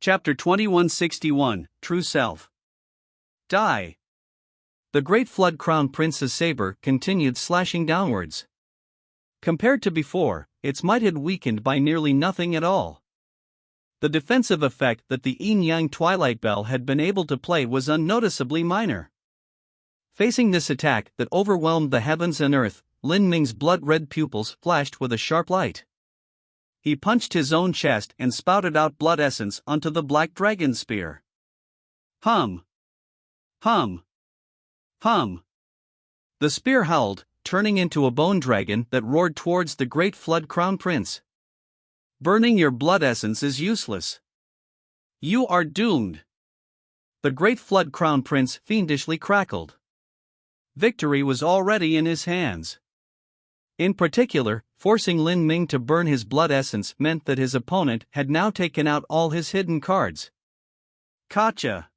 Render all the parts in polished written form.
Chapter 2161, True Self. Die. The Great Flood Crown Prince's saber continued slashing downwards. Compared to before, its might had weakened by nearly nothing at all. The defensive effect that the Yin-Yang Twilight Bell had been able to play was unnoticeably minor. Facing this attack that overwhelmed the heavens and earth, Lin Ming's blood-red pupils flashed with a sharp light. He punched his own chest and spouted out blood essence onto the black dragon spear. Hum! Hum! Hum! The spear howled, turning into a bone dragon that roared towards the Great Flood Crown Prince. Burning your blood essence is useless. You are doomed. The Great Flood Crown Prince fiendishly crackled. Victory was already in his hands. In particular, forcing Lin Ming to burn his blood essence meant that his opponent had now taken out all his hidden cards. Gotcha!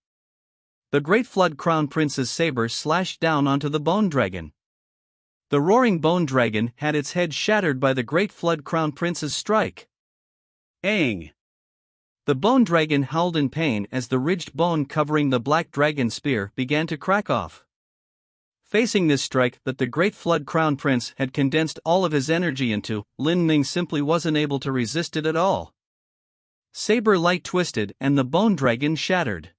The Great Flood Crown Prince's saber slashed down onto the bone dragon. The roaring bone dragon had its head shattered by the Great Flood Crown Prince's strike. Aang! The bone dragon howled in pain as the ridged bone covering the black dragon spear began to crack off. Facing this strike that the Great Flood Crown Prince had condensed all of his energy into, Lin Ming simply wasn't able to resist it at all. Saber light twisted and the bone dragon shattered.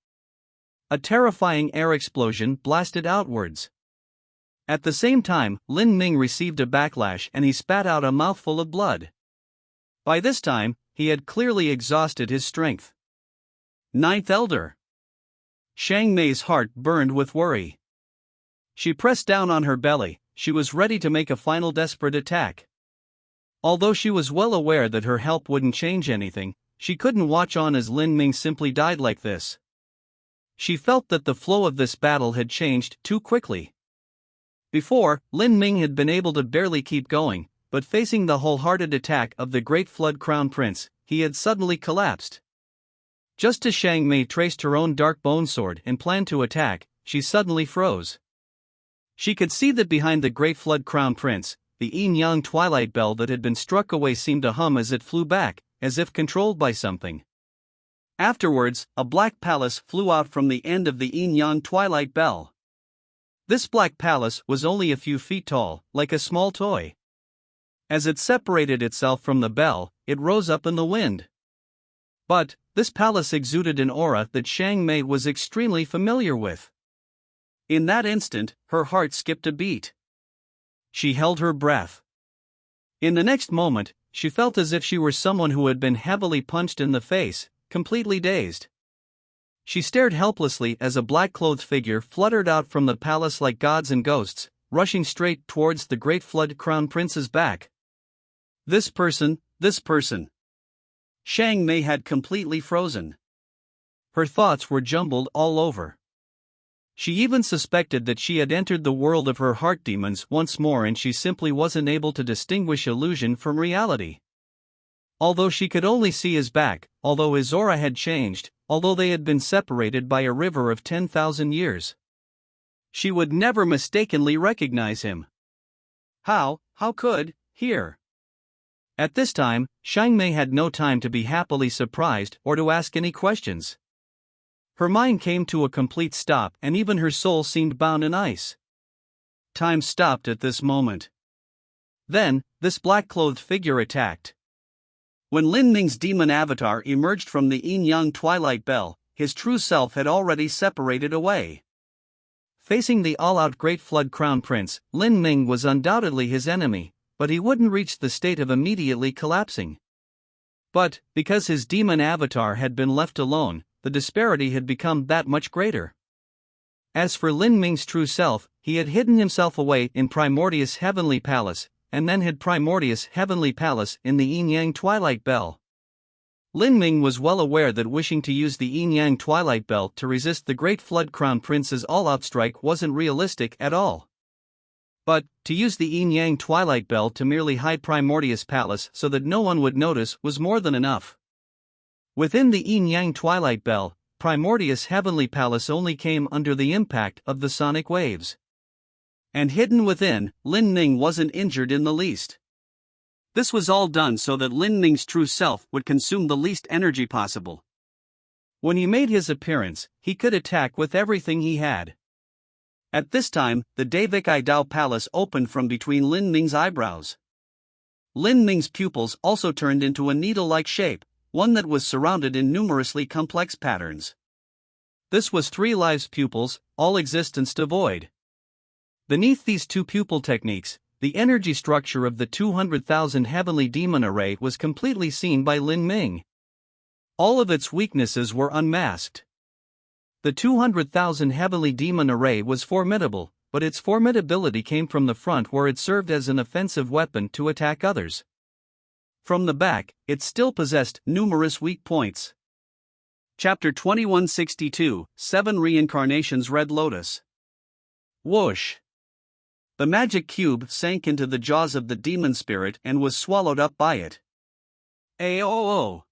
A terrifying air explosion blasted outwards. At the same time, Lin Ming received a backlash and he spat out a mouthful of blood. By this time, he had clearly exhausted his strength. Ninth Elder. Xiang Mei's heart burned with worry. She pressed down on her belly, she was ready to make a final desperate attack. Although she was well aware that her help wouldn't change anything, she couldn't watch on as Lin Ming simply died like this. She felt that the flow of this battle had changed too quickly. Before, Lin Ming had been able to barely keep going, but facing the wholehearted attack of the Great Flood Crown Prince, he had suddenly collapsed. Just as Xiang Mei traced her own dark bone sword and planned to attack, she suddenly froze. She could see that behind the Great Flood Crown Prince, the Yin-Yang Twilight Bell that had been struck away seemed to hum as it flew back, as if controlled by something. Afterwards, a black palace flew out from the end of the Yin-Yang Twilight Bell. This black palace was only a few feet tall, like a small toy. As it separated itself from the bell, it rose up in the wind. But, this palace exuded an aura that Xiang Mei was extremely familiar with. In that instant, her heart skipped a beat. She held her breath. In the next moment, she felt as if she were someone who had been heavily punched in the face, completely dazed. She stared helplessly as a black-clothed figure fluttered out from the palace like gods and ghosts, rushing straight towards the Great Flood Crown Prince's back. This person. Xiang Mei had completely frozen. Her thoughts were jumbled all over. She even suspected that she had entered the world of her heart demons once more and she simply wasn't able to distinguish illusion from reality. Although she could only see his back, although his aura had changed, although they had been separated by a river of 10,000 years. She would never mistakenly recognize him. How could, here? At this time, Xiang Mei had no time to be happily surprised or to ask any questions. Her mind came to a complete stop and even her soul seemed bound in ice. Time stopped at this moment. Then, this black-clothed figure attacked. When Lin Ming's demon avatar emerged from the Yin-Yang Twilight Bell, his true self had already separated away. Facing the all-out Great Flood Crown Prince, Lin Ming was undoubtedly his enemy, but he wouldn't reach the state of immediately collapsing. But, because his demon avatar had been left alone, the disparity had become that much greater. As for Lin Ming's true self, he had hidden himself away in Primordius' Heavenly Palace, and then hid Primordius' Heavenly Palace in the Yin-Yang Twilight Bell. Lin Ming was well aware that wishing to use the Yin-Yang Twilight Bell to resist the Great Flood Crown Prince's all-out strike wasn't realistic at all. But, to use the Yin-Yang Twilight Bell to merely hide Primordius' Palace so that no one would notice was more than enough. Within the Yin-Yang Twilight Bell, Primordius' Heavenly Palace only came under the impact of the sonic waves. And hidden within, Lin Ming wasn't injured in the least. This was all done so that Lin Ming's true self would consume the least energy possible. When he made his appearance, he could attack with everything he had. At this time, the Davik I Dao Palace opened from between Lin Ming's eyebrows. Lin Ming's pupils also turned into a needle-like shape, one that was surrounded in numerously complex patterns. This was 3 lives pupils, all existence devoid. Beneath these 2 pupil techniques, the energy structure of the 200,000 heavenly demon array was completely seen by Lin Ming. All of its weaknesses were unmasked. The 200,000 heavenly demon array was formidable, but its formidability came from the front where it served as an offensive weapon to attack others. From the back, it still possessed numerous weak points. Chapter 2162, 7 Reincarnations Red Lotus. Whoosh! The magic cube sank into the jaws of the demon spirit and was swallowed up by it. Aoo!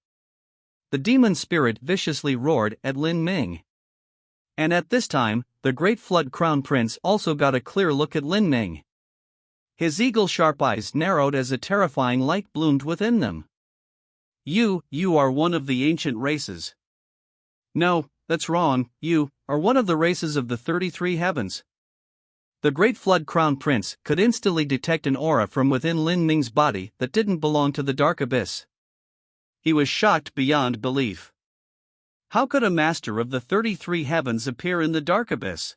The demon spirit viciously roared at Lin Ming. And at this time, the Great Flood Crown Prince also got a clear look at Lin Ming. His eagle-sharp eyes narrowed as a terrifying light bloomed within them. You are one of the ancient races. No, that's wrong, you are one of the races of the 33 heavens. The Great Flood Crown Prince could instantly detect an aura from within Lin Ming's body that didn't belong to the Dark Abyss. He was shocked beyond belief. How could a master of the 33 heavens appear in the Dark Abyss?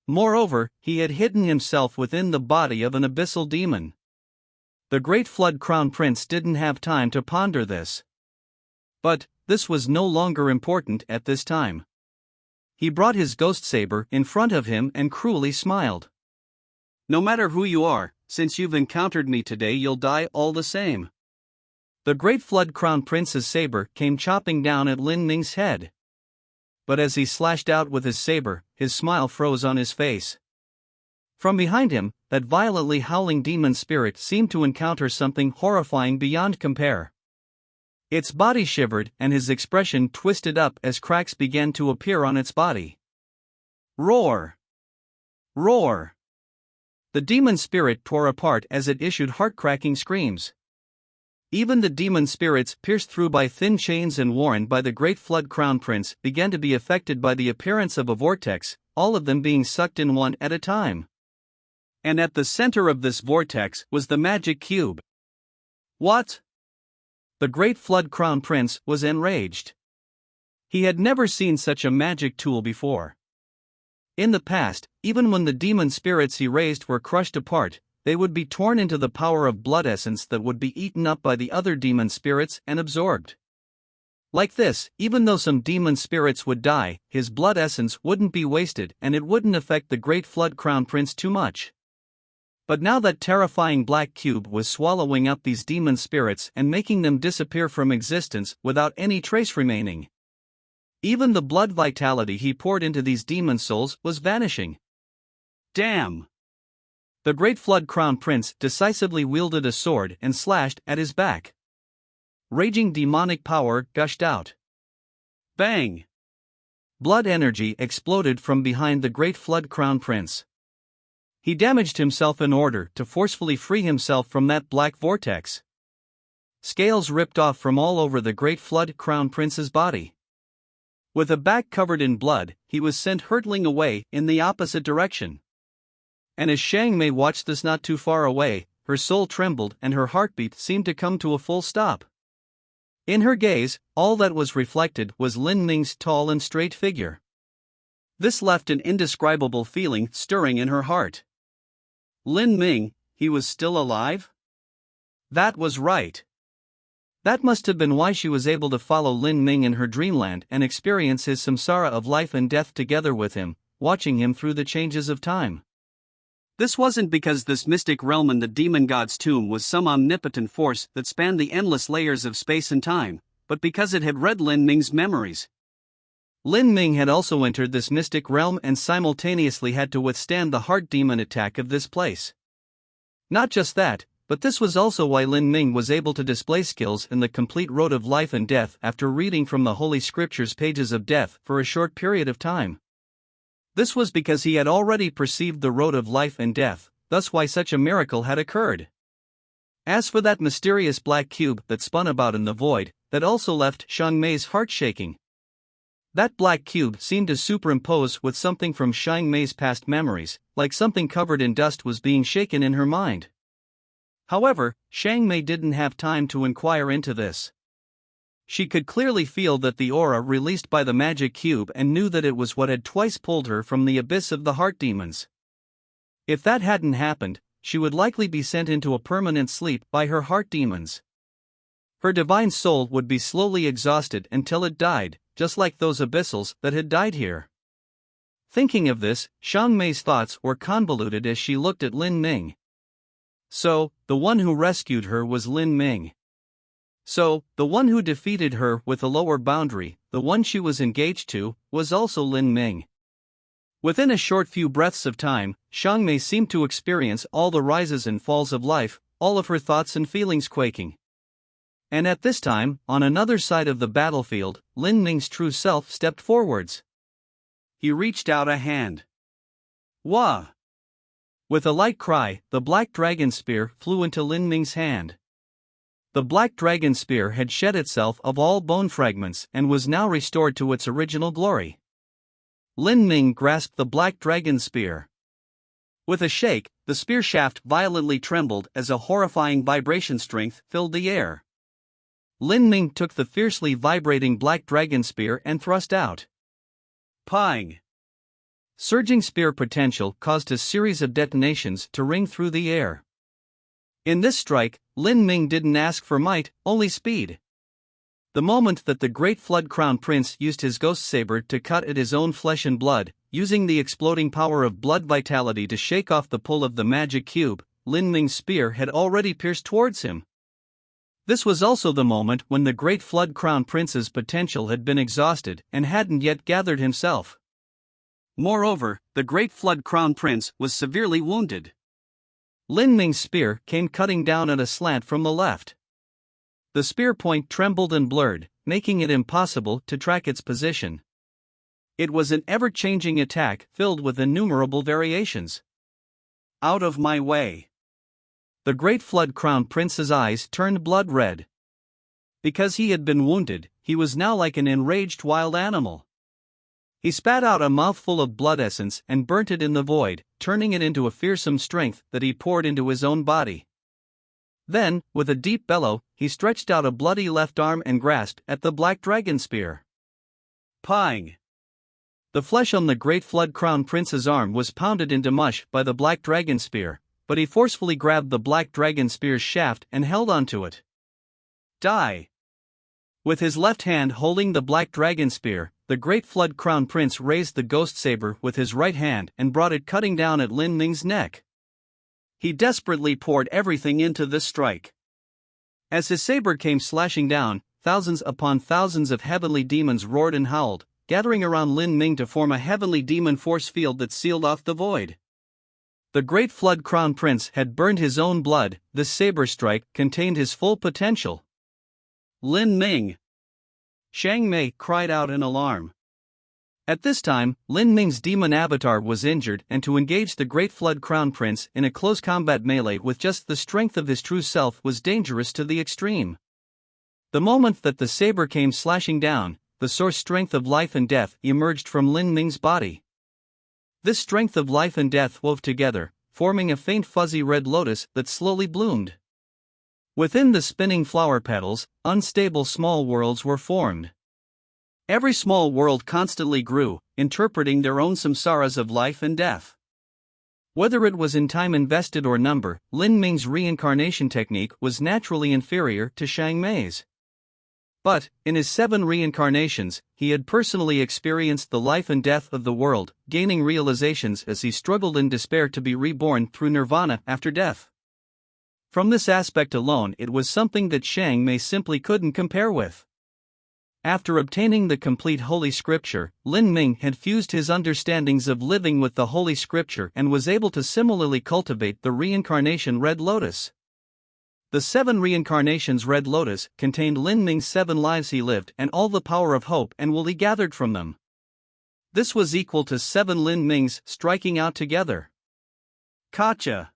Moreover, he had hidden himself within the body of an abyssal demon. The Great Flood Crown Prince didn't have time to ponder this. But this was no longer important at this time. He brought his ghost saber in front of him and cruelly smiled. No matter who you are, since you've encountered me today, you'll die all the same. The Great Flood Crown Prince's saber came chopping down at Lin Ming's head. But as he slashed out with his saber, his smile froze on his face. From behind him, that violently howling demon spirit seemed to encounter something horrifying beyond compare. Its body shivered and his expression twisted up as cracks began to appear on its body. Roar! Roar! The demon spirit tore apart as it issued heart-cracking screams. Even the demon spirits pierced through by thin chains and worn by the Great Flood Crown Prince began to be affected by the appearance of a vortex, all of them being sucked in one at a time. And at the center of this vortex was the magic cube. What? The Great Flood Crown Prince was enraged. He had never seen such a magic tool before. In the past, even when the demon spirits he raised were crushed apart, they would be torn into the power of blood essence that would be eaten up by the other demon spirits and absorbed. Like this, even though some demon spirits would die, his blood essence wouldn't be wasted and it wouldn't affect the Great Flood Crown Prince too much. But now that terrifying black cube was swallowing up these demon spirits and making them disappear from existence without any trace remaining. Even the blood vitality he poured into these demon souls was vanishing. Damn! The Great Flood Crown Prince decisively wielded a sword and slashed at his back. Raging demonic power gushed out. Bang! Blood energy exploded from behind the Great Flood Crown Prince. He damaged himself in order to forcefully free himself from that black vortex. Scales ripped off from all over the Great Flood Crown Prince's body. With a back covered in blood, he was sent hurtling away in the opposite direction. And as Shang Mei watched this not too far away, her soul trembled and her heartbeat seemed to come to a full stop. In her gaze, all that was reflected was Lin Ming's tall and straight figure. This left an indescribable feeling stirring in her heart. Lin Ming, he was still alive? That was right. That must have been why she was able to follow Lin Ming in her dreamland and experience his samsara of life and death together with him, watching him through the changes of time. This wasn't because this mystic realm in the demon god's tomb was some omnipotent force that spanned the endless layers of space and time, but because it had read Lin Ming's memories. Lin Ming had also entered this mystic realm and simultaneously had to withstand the heart demon attack of this place. Not just that, but this was also why Lin Ming was able to display skills in the complete road of life and death after reading from the Holy Scriptures pages of death for a short period of time. This was because he had already perceived the road of life and death, thus why such a miracle had occurred. As for that mysterious black cube that spun about in the void, that also left Shang Mei's heart shaking. That black cube seemed to superimpose with something from Xiang Mei's past memories, like something covered in dust was being shaken in her mind. However, Xiang Mei didn't have time to inquire into this. She could clearly feel that the aura released by the magic cube and knew that it was what had twice pulled her from the abyss of the heart demons. If that hadn't happened, she would likely be sent into a permanent sleep by her heart demons. Her divine soul would be slowly exhausted until it died, just like those abyssals that had died here. Thinking of this, Xiang Mei's thoughts were convoluted as she looked at Lin Ming. So, the one who rescued her was Lin Ming. So, the one who defeated her with a lower boundary, the one she was engaged to, was also Lin Ming. Within a short few breaths of time, Xiang Mei seemed to experience all the rises and falls of life, all of her thoughts and feelings quaking. And at this time, on another side of the battlefield, Lin Ming's true self stepped forwards. He reached out a hand. Wah! With a light cry, the black dragon spear flew into Lin Ming's hand. The black dragon spear had shed itself of all bone fragments and was now restored to its original glory. Lin Ming grasped the black dragon spear. With a shake, the spear shaft violently trembled as a horrifying vibration strength filled the air. Lin Ming took the fiercely vibrating black dragon spear and thrust out. Pang! Surging spear potential caused a series of detonations to ring through the air. In this strike, Lin Ming didn't ask for might, only speed. The moment that the Great Flood Crown Prince used his ghost saber to cut at his own flesh and blood, using the exploding power of blood vitality to shake off the pull of the magic cube, Lin Ming's spear had already pierced towards him. This was also the moment when the Great Flood Crown Prince's potential had been exhausted and hadn't yet gathered himself. Moreover, the Great Flood Crown Prince was severely wounded. Lin Ming's spear came cutting down at a slant from the left. The spear point trembled and blurred, making it impossible to track its position. It was an ever-changing attack filled with innumerable variations. Out of my way! The Great Flood Crown Prince's eyes turned blood red. Because he had been wounded, he was now like an enraged wild animal. He spat out a mouthful of blood essence and burnt it in the void, turning it into a fearsome strength that he poured into his own body. Then, with a deep bellow, he stretched out a bloody left arm and grasped at the black dragon spear. Pang! The flesh on the Great Flood Crown Prince's arm was pounded into mush by the black dragon spear, but he forcefully grabbed the black dragon spear's shaft and held onto it. Die! With his left hand holding the black dragon spear, the Great Flood Crown Prince raised the ghost saber with his right hand and brought it cutting down at Lin Ming's neck. He desperately poured everything into this strike. As his saber came slashing down, thousands upon thousands of heavenly demons roared and howled, gathering around Lin Ming to form a heavenly demon force field that sealed off the void. The Great Flood Crown Prince had burned his own blood. This saber strike contained his full potential. Lin Ming! Xiang Mei cried out in alarm. At this time, Lin Ming's demon avatar was injured, and to engage the Great Flood Crown Prince in a close combat melee with just the strength of his true self was dangerous to the extreme. The moment that the saber came slashing down, the source strength of life and death emerged from Lin Ming's body. This strength of life and death wove together, forming a faint fuzzy red lotus that slowly bloomed. Within the spinning flower petals, unstable small worlds were formed. Every small world constantly grew, interpreting their own samsaras of life and death. Whether it was in time invested or number, Lin Ming's reincarnation technique was naturally inferior to Xiang Mei's. But, in his 7 reincarnations, he had personally experienced the life and death of the world, gaining realizations as he struggled in despair to be reborn through nirvana after death. From this aspect alone, it was something that Xiang Mei simply couldn't compare with. After obtaining the complete Holy Scripture, Lin Ming had fused his understandings of living with the Holy Scripture and was able to similarly cultivate the reincarnation Red Lotus. The 7 reincarnations Red Lotus contained Lin Ming's 7 lives he lived and all the power of hope and will he gathered from them. This was equal to 7 Lin Mings striking out together. Kacha!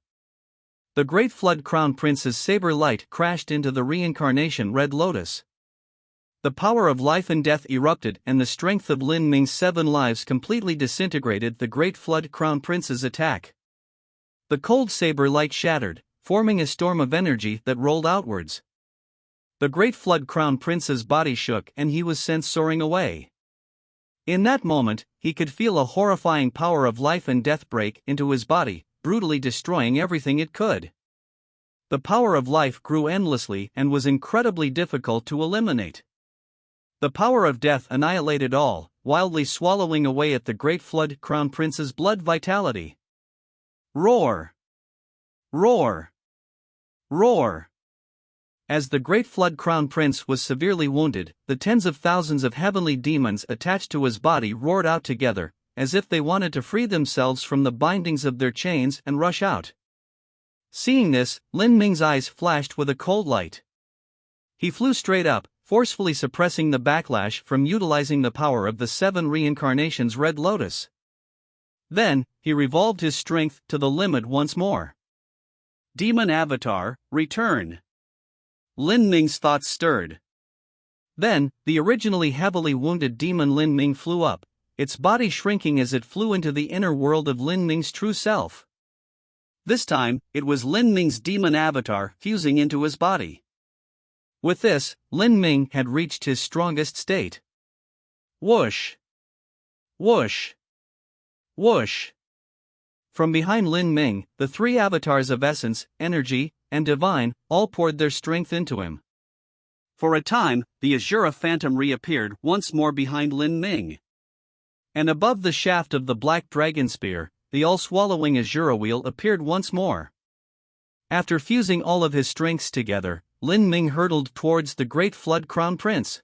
The Great Flood Crown Prince's saber light crashed into the reincarnation Red Lotus. The power of life and death erupted, and the strength of Lin Ming's 7 lives completely disintegrated the Great Flood Crown Prince's attack. The cold saber light shattered, forming a storm of energy that rolled outwards. The Great Flood Crown Prince's body shook and he was sent soaring away. In that moment, he could feel a horrifying power of life and death break into his body, brutally destroying everything it could. The power of life grew endlessly and was incredibly difficult to eliminate. The power of death annihilated all, wildly swallowing away at the Great Flood Crown Prince's blood vitality. Roar! Roar! Roar! As the Great Flood Crown Prince was severely wounded, the tens of thousands of heavenly demons attached to his body roared out together, as if they wanted to free themselves from the bindings of their chains and rush out. Seeing this, Lin Ming's eyes flashed with a cold light. He flew straight up, forcefully suppressing the backlash from utilizing the power of the 7 reincarnations Red Lotus. Then, he revolved his strength to the limit once more. Demon Avatar, return! Lin Ming's thoughts stirred. Then, the originally heavily wounded demon Lin Ming flew up, its body shrinking as it flew into the inner world of Lin Ming's true self. This time, it was Lin Ming's demon avatar fusing into his body. With this, Lin Ming had reached his strongest state. Whoosh! Whoosh! Whoosh! From behind Lin Ming, the 3 avatars of essence, energy, and divine all poured their strength into him. For a time, the Azura phantom reappeared once more behind Lin Ming. And above the shaft of the black dragon spear, the all-swallowing Azura wheel appeared once more. After fusing all of his strengths together, Lin Ming hurtled towards the Great Flood Crown Prince.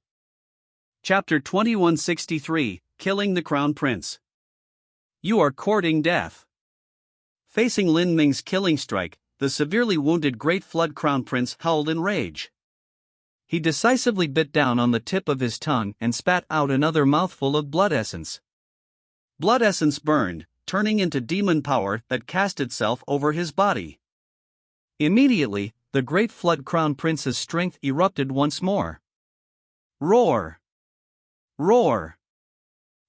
Chapter 2163, Killing the Crown Prince. You are courting death. Facing Lin Ming's killing strike, the severely wounded Great Flood Crown Prince howled in rage. He decisively bit down on the tip of his tongue and spat out another mouthful of blood essence. Blood essence burned, turning into demon power that cast itself over his body. Immediately, the Great Flood Crown Prince's strength erupted once more. Roar! Roar!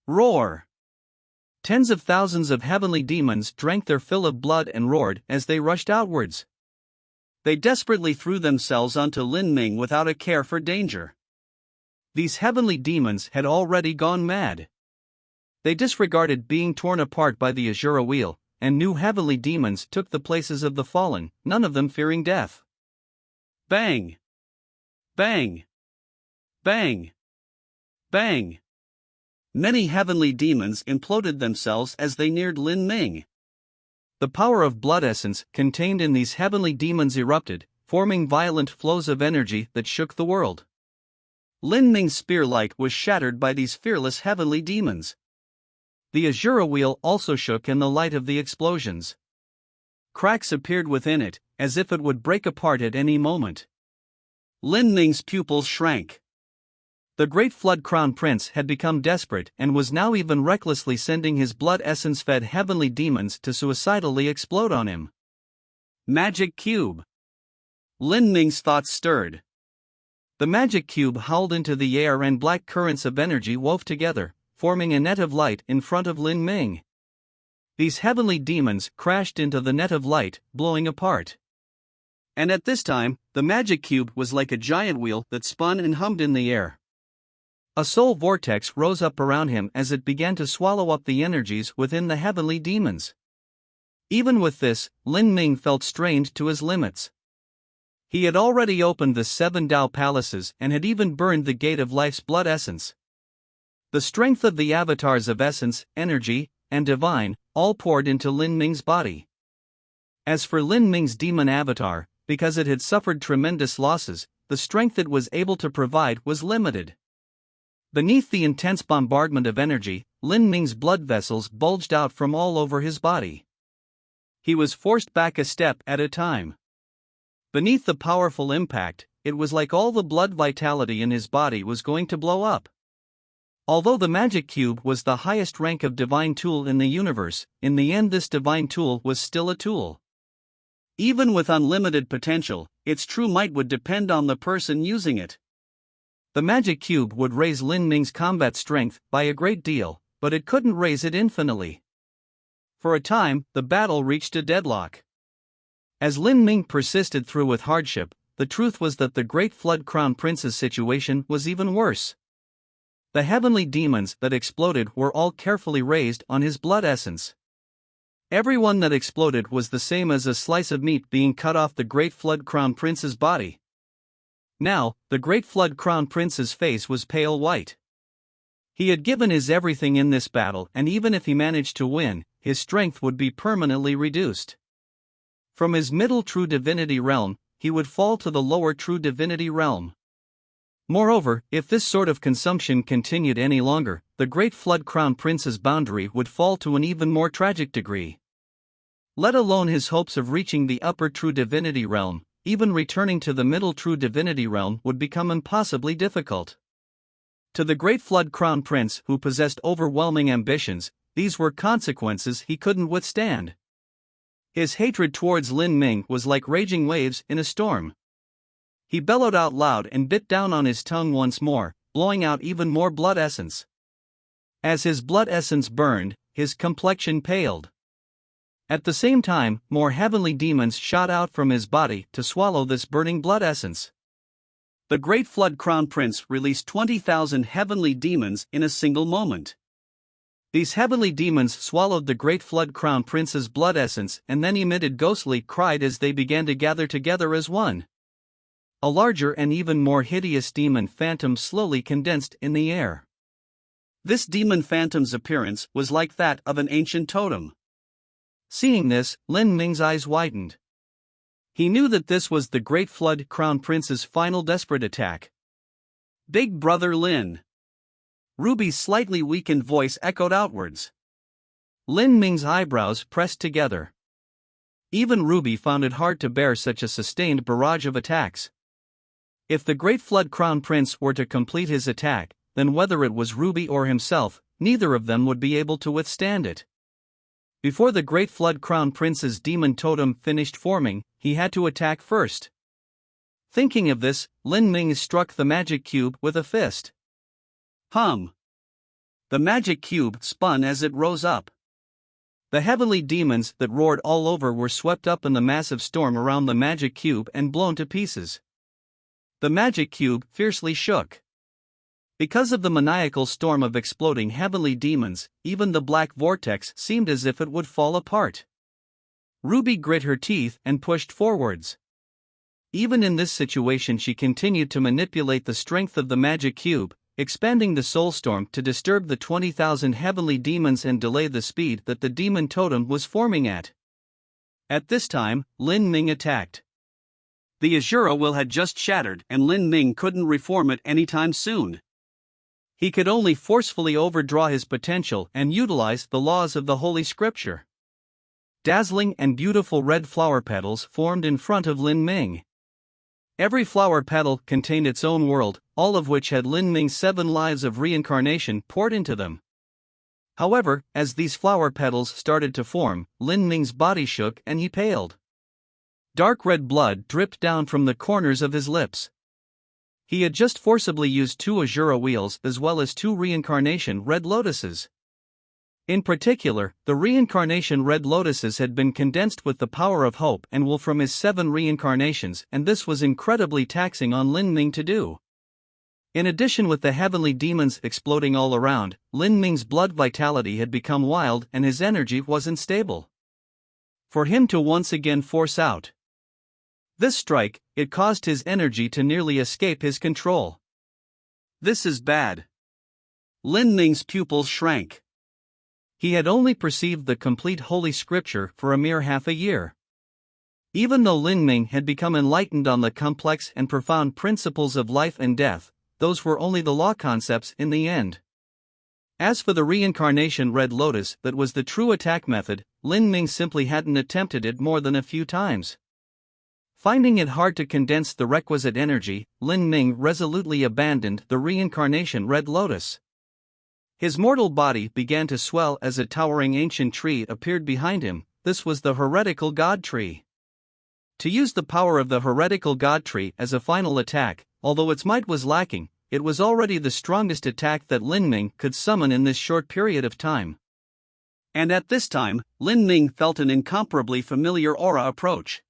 Roar! Tens of thousands of heavenly demons drank their fill of blood and roared as they rushed outwards. They desperately threw themselves onto Lin Ming without a care for danger. These heavenly demons had already gone mad. They disregarded being torn apart by the Azura wheel, and new heavenly demons took the places of the fallen, none of them fearing death. Bang! Bang! Bang! Bang! Many heavenly demons imploded themselves as they neared Lin Ming. The power of blood essence contained in these heavenly demons erupted, forming violent flows of energy that shook the world. Lin Ming's spear light was shattered by these fearless heavenly demons. The Azura wheel also shook in the light of the explosions. Cracks appeared within it, as if it would break apart at any moment. Lin Ming's pupils shrank. The Great Flood Crown Prince had become desperate and was now even recklessly sending his blood essence-fed heavenly demons to suicidally explode on him. Magic Cube! Lin Ming's thoughts stirred. The magic cube howled into the air and black currents of energy wove together, forming a net of light in front of Lin Ming. These heavenly demons crashed into the net of light, blowing apart. And at this time, the magic cube was like a giant wheel that spun and hummed in the air. A soul vortex rose up around him as it began to swallow up the energies within the heavenly demons. Even with this, Lin Ming felt strained to his limits. He had already opened the 7 Tao palaces and had even burned the gate of life's blood essence. The strength of the avatars of essence, energy, and divine all poured into Lin Ming's body. As for Lin Ming's demon avatar, because it had suffered tremendous losses, the strength it was able to provide was limited. Beneath the intense bombardment of energy, Lin Ming's blood vessels bulged out from all over his body. He was forced back a step at a time. Beneath the powerful impact, it was like all the blood vitality in his body was going to blow up. Although the magic cube was the highest rank of divine tool in the universe, in the end this divine tool was still a tool. Even with unlimited potential, its true might would depend on the person using it. The magic cube would raise Lin Ming's combat strength by a great deal, but it couldn't raise it infinitely. For a time, the battle reached a deadlock. As Lin Ming persisted through with hardship, the truth was that the Great Flood Crown Prince's situation was even worse. The heavenly demons that exploded were all carefully raised on his blood essence. Every one that exploded was the same as a slice of meat being cut off the Great Flood Crown Prince's body. Now, the Great Flood Crown Prince's face was pale white. He had given his everything in this battle, and even if he managed to win, his strength would be permanently reduced. From his middle true divinity realm, he would fall to the lower true divinity realm. Moreover, if this sort of consumption continued any longer, the Great Flood Crown Prince's boundary would fall to an even more tragic degree. Let alone his hopes of reaching the upper true divinity realm, even returning to the middle true divinity realm would become impossibly difficult. To the Great Flood Crown Prince, who possessed overwhelming ambitions, these were consequences he couldn't withstand. His hatred towards Lin Ming was like raging waves in a storm. He bellowed out loud and bit down on his tongue once more, blowing out even more blood essence. As his blood essence burned, his complexion paled. At the same time, more heavenly demons shot out from his body to swallow this burning blood essence. The Great Flood Crown Prince released 20,000 heavenly demons in a single moment. These heavenly demons swallowed the Great Flood Crown Prince's blood essence and then emitted ghostly cries as they began to gather together as one. A larger and even more hideous demon phantom slowly condensed in the air. This demon phantom's appearance was like that of an ancient totem. Seeing this, Lin Ming's eyes widened. He knew that this was the Great Flood Crown Prince's final desperate attack. Big Brother Lin. Ruby's slightly weakened voice echoed outwards. Lin Ming's eyebrows pressed together. Even Ruby found it hard to bear such a sustained barrage of attacks. If the Great Flood Crown Prince were to complete his attack, then whether it was Ruby or himself, neither of them would be able to withstand it. Before the Great Flood Crown Prince's demon totem finished forming, he had to attack first. Thinking of this, Lin Ming struck the magic cube with a fist. Hum! The magic cube spun as it rose up. The heavenly demons that roared all over were swept up in the massive storm around the magic cube and blown to pieces. The magic cube fiercely shook. Because of the maniacal storm of exploding heavenly demons, even the black vortex seemed as if it would fall apart. Ruby grit her teeth and pushed forwards. Even in this situation, she continued to manipulate the strength of the magic cube, expanding the soul storm to disturb the 20,000 heavenly demons and delay the speed that the demon totem was forming at. At this time, Lin Ming attacked. The Azura will had just shattered and Lin Ming couldn't reform it anytime soon. He could only forcefully overdraw his potential and utilize the laws of the Holy Scripture. Dazzling and beautiful red flower petals formed in front of Lin Ming. Every flower petal contained its own world, all of which had Lin Ming's 7 lives of reincarnation poured into them. However, as these flower petals started to form, Lin Ming's body shook and he paled. Dark red blood dripped down from the corners of his lips. He had just forcibly used 2 Azura wheels as well as 2 reincarnation red lotuses. In particular, the reincarnation red lotuses had been condensed with the power of hope and will from his 7 reincarnations, and this was incredibly taxing on Lin Ming to do. In addition, with the heavenly demons exploding all around, Lin Ming's blood vitality had become wild and his energy wasn't stable. For him to once again force out this strike, it caused his energy to nearly escape his control. This is bad. Lin Ming's pupils shrank. He had only perceived the complete Holy Scripture for a mere half a year. Even though Lin Ming had become enlightened on the complex and profound principles of life and death, those were only the law concepts in the end. As for the reincarnation red lotus that was the true attack method, Lin Ming simply hadn't attempted it more than a few times. Finding it hard to condense the requisite energy, Lin Ming resolutely abandoned the reincarnation red lotus. His mortal body began to swell as a towering ancient tree appeared behind him. This was the heretical god tree. To use the power of the heretical god tree as a final attack, although its might was lacking, it was already the strongest attack that Lin Ming could summon in this short period of time. And at this time, Lin Ming felt an incomparably familiar aura approach.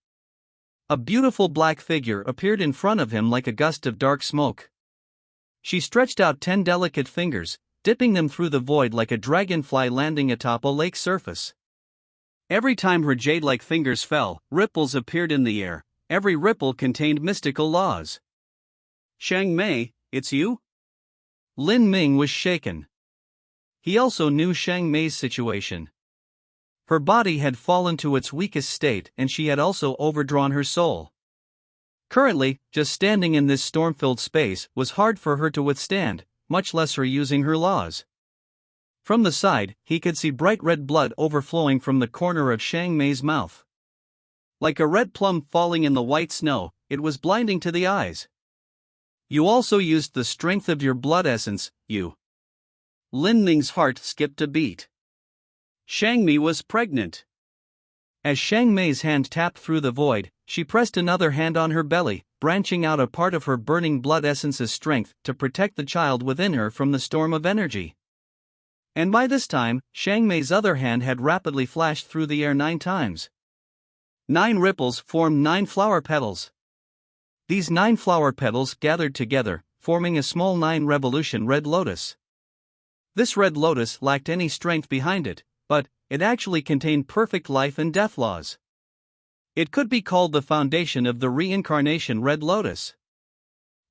A beautiful black figure appeared in front of him like a gust of dark smoke. She stretched out 10 delicate fingers, dipping them through the void like a dragonfly landing atop a lake surface. Every time her jade-like fingers fell, ripples appeared in the air. Every ripple contained mystical laws. "Xiang Mei, it's you?" Lin Ming was shaken. He also knew Xiang Mei's situation. Her body had fallen to its weakest state and she had also overdrawn her soul. Currently, just standing in this storm-filled space was hard for her to withstand, much less her using her laws. From the side, he could see bright red blood overflowing from the corner of Xiang Mei's mouth. Like a red plum falling in the white snow, it was blinding to the eyes. "You also used the strength of your blood essence, you." Lin Ming's heart skipped a beat. Xiang Mei was pregnant. As Xiang Mei's hand tapped through the void, she pressed another hand on her belly, branching out a part of her burning blood essence's strength to protect the child within her from the storm of energy. And by this time, Xiang Mei's other hand had rapidly flashed through the air 9 times. 9 ripples formed 9 flower petals. These 9 flower petals gathered together, forming a small 9-revolution red lotus. This red lotus lacked any strength behind it, but it actually contained perfect life and death laws. It could be called the foundation of the reincarnation red lotus.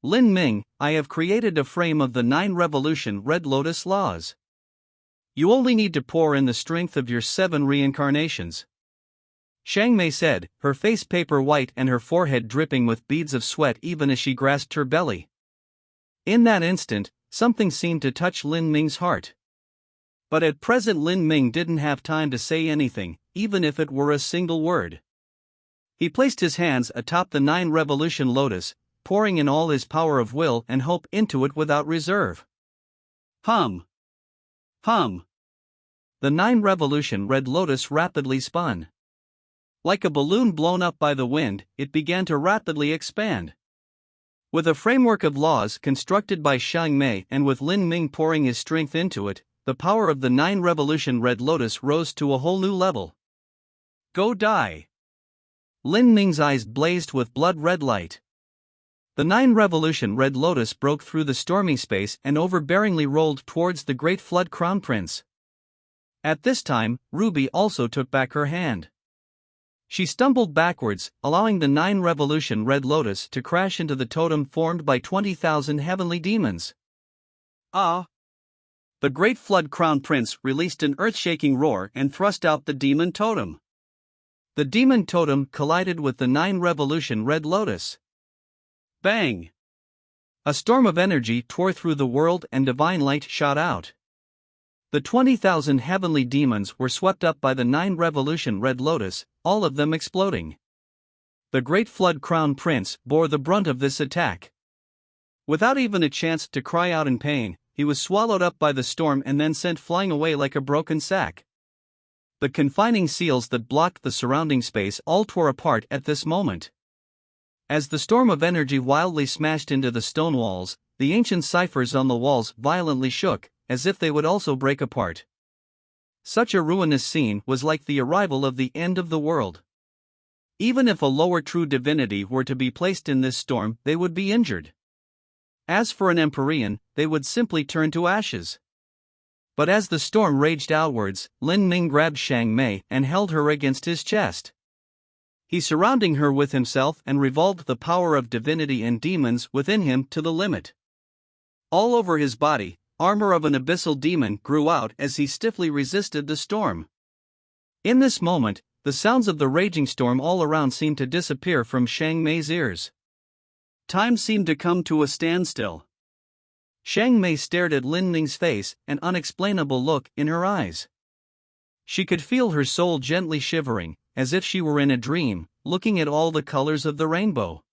"Lin Ming, I have created a frame of the 9-revolution red lotus laws. You only need to pour in the strength of your 7 reincarnations," Xiang Mei said, her face paper white and her forehead dripping with beads of sweat even as she grasped her belly. In that instant, something seemed to touch Lin Ming's heart. But at present Lin Ming didn't have time to say anything, even if it were a single word. He placed his hands atop the 9-revolution lotus, pouring in all his power of will and hope into it without reserve. Hum. Hum. The 9-revolution red lotus rapidly spun. Like a balloon blown up by the wind, it began to rapidly expand. With a framework of laws constructed by Xiang Mei and with Lin Ming pouring his strength into it, the power of the 9-revolution red lotus rose to a whole new level. "Go die." Lin Ming's eyes blazed with blood-red light. The 9-revolution red lotus broke through the stormy space and overbearingly rolled towards the great flood crown prince. At this time, Ruby also took back her hand. She stumbled backwards, allowing the 9-revolution red lotus to crash into the totem formed by 20,000 heavenly demons. Ah! The great flood crown prince released an earth-shaking roar and thrust out the demon totem. The demon totem collided with the 9-revolution red lotus. Bang! A storm of energy tore through the world and divine light shot out. The 20,000 heavenly demons were swept up by the 9-revolution red lotus, all of them exploding. The great flood crown prince bore the brunt of this attack. Without even a chance to cry out in pain, he was swallowed up by the storm and then sent flying away like a broken sack. The confining seals that blocked the surrounding space all tore apart at this moment. As the storm of energy wildly smashed into the stone walls, the ancient ciphers on the walls violently shook, as if they would also break apart. Such a ruinous scene was like the arrival of the end of the world. Even if a lower true divinity were to be placed in this storm, they would be injured. As for an Empyrean, they would simply turn to ashes. But as the storm raged outwards, Lin Ming grabbed Xiang Mei and held her against his chest. He surrounding her with himself and revolved the power of divinity and demons within him to the limit. All over his body, armor of an abyssal demon grew out as he stiffly resisted the storm. In this moment, the sounds of the raging storm all around seemed to disappear from Xiang Mei's ears. Time seemed to come to a standstill. Xiang Mei stared at Lin Ming's face, an unexplainable look in her eyes. She could feel her soul gently shivering, as if she were in a dream, looking at all the colors of the rainbow.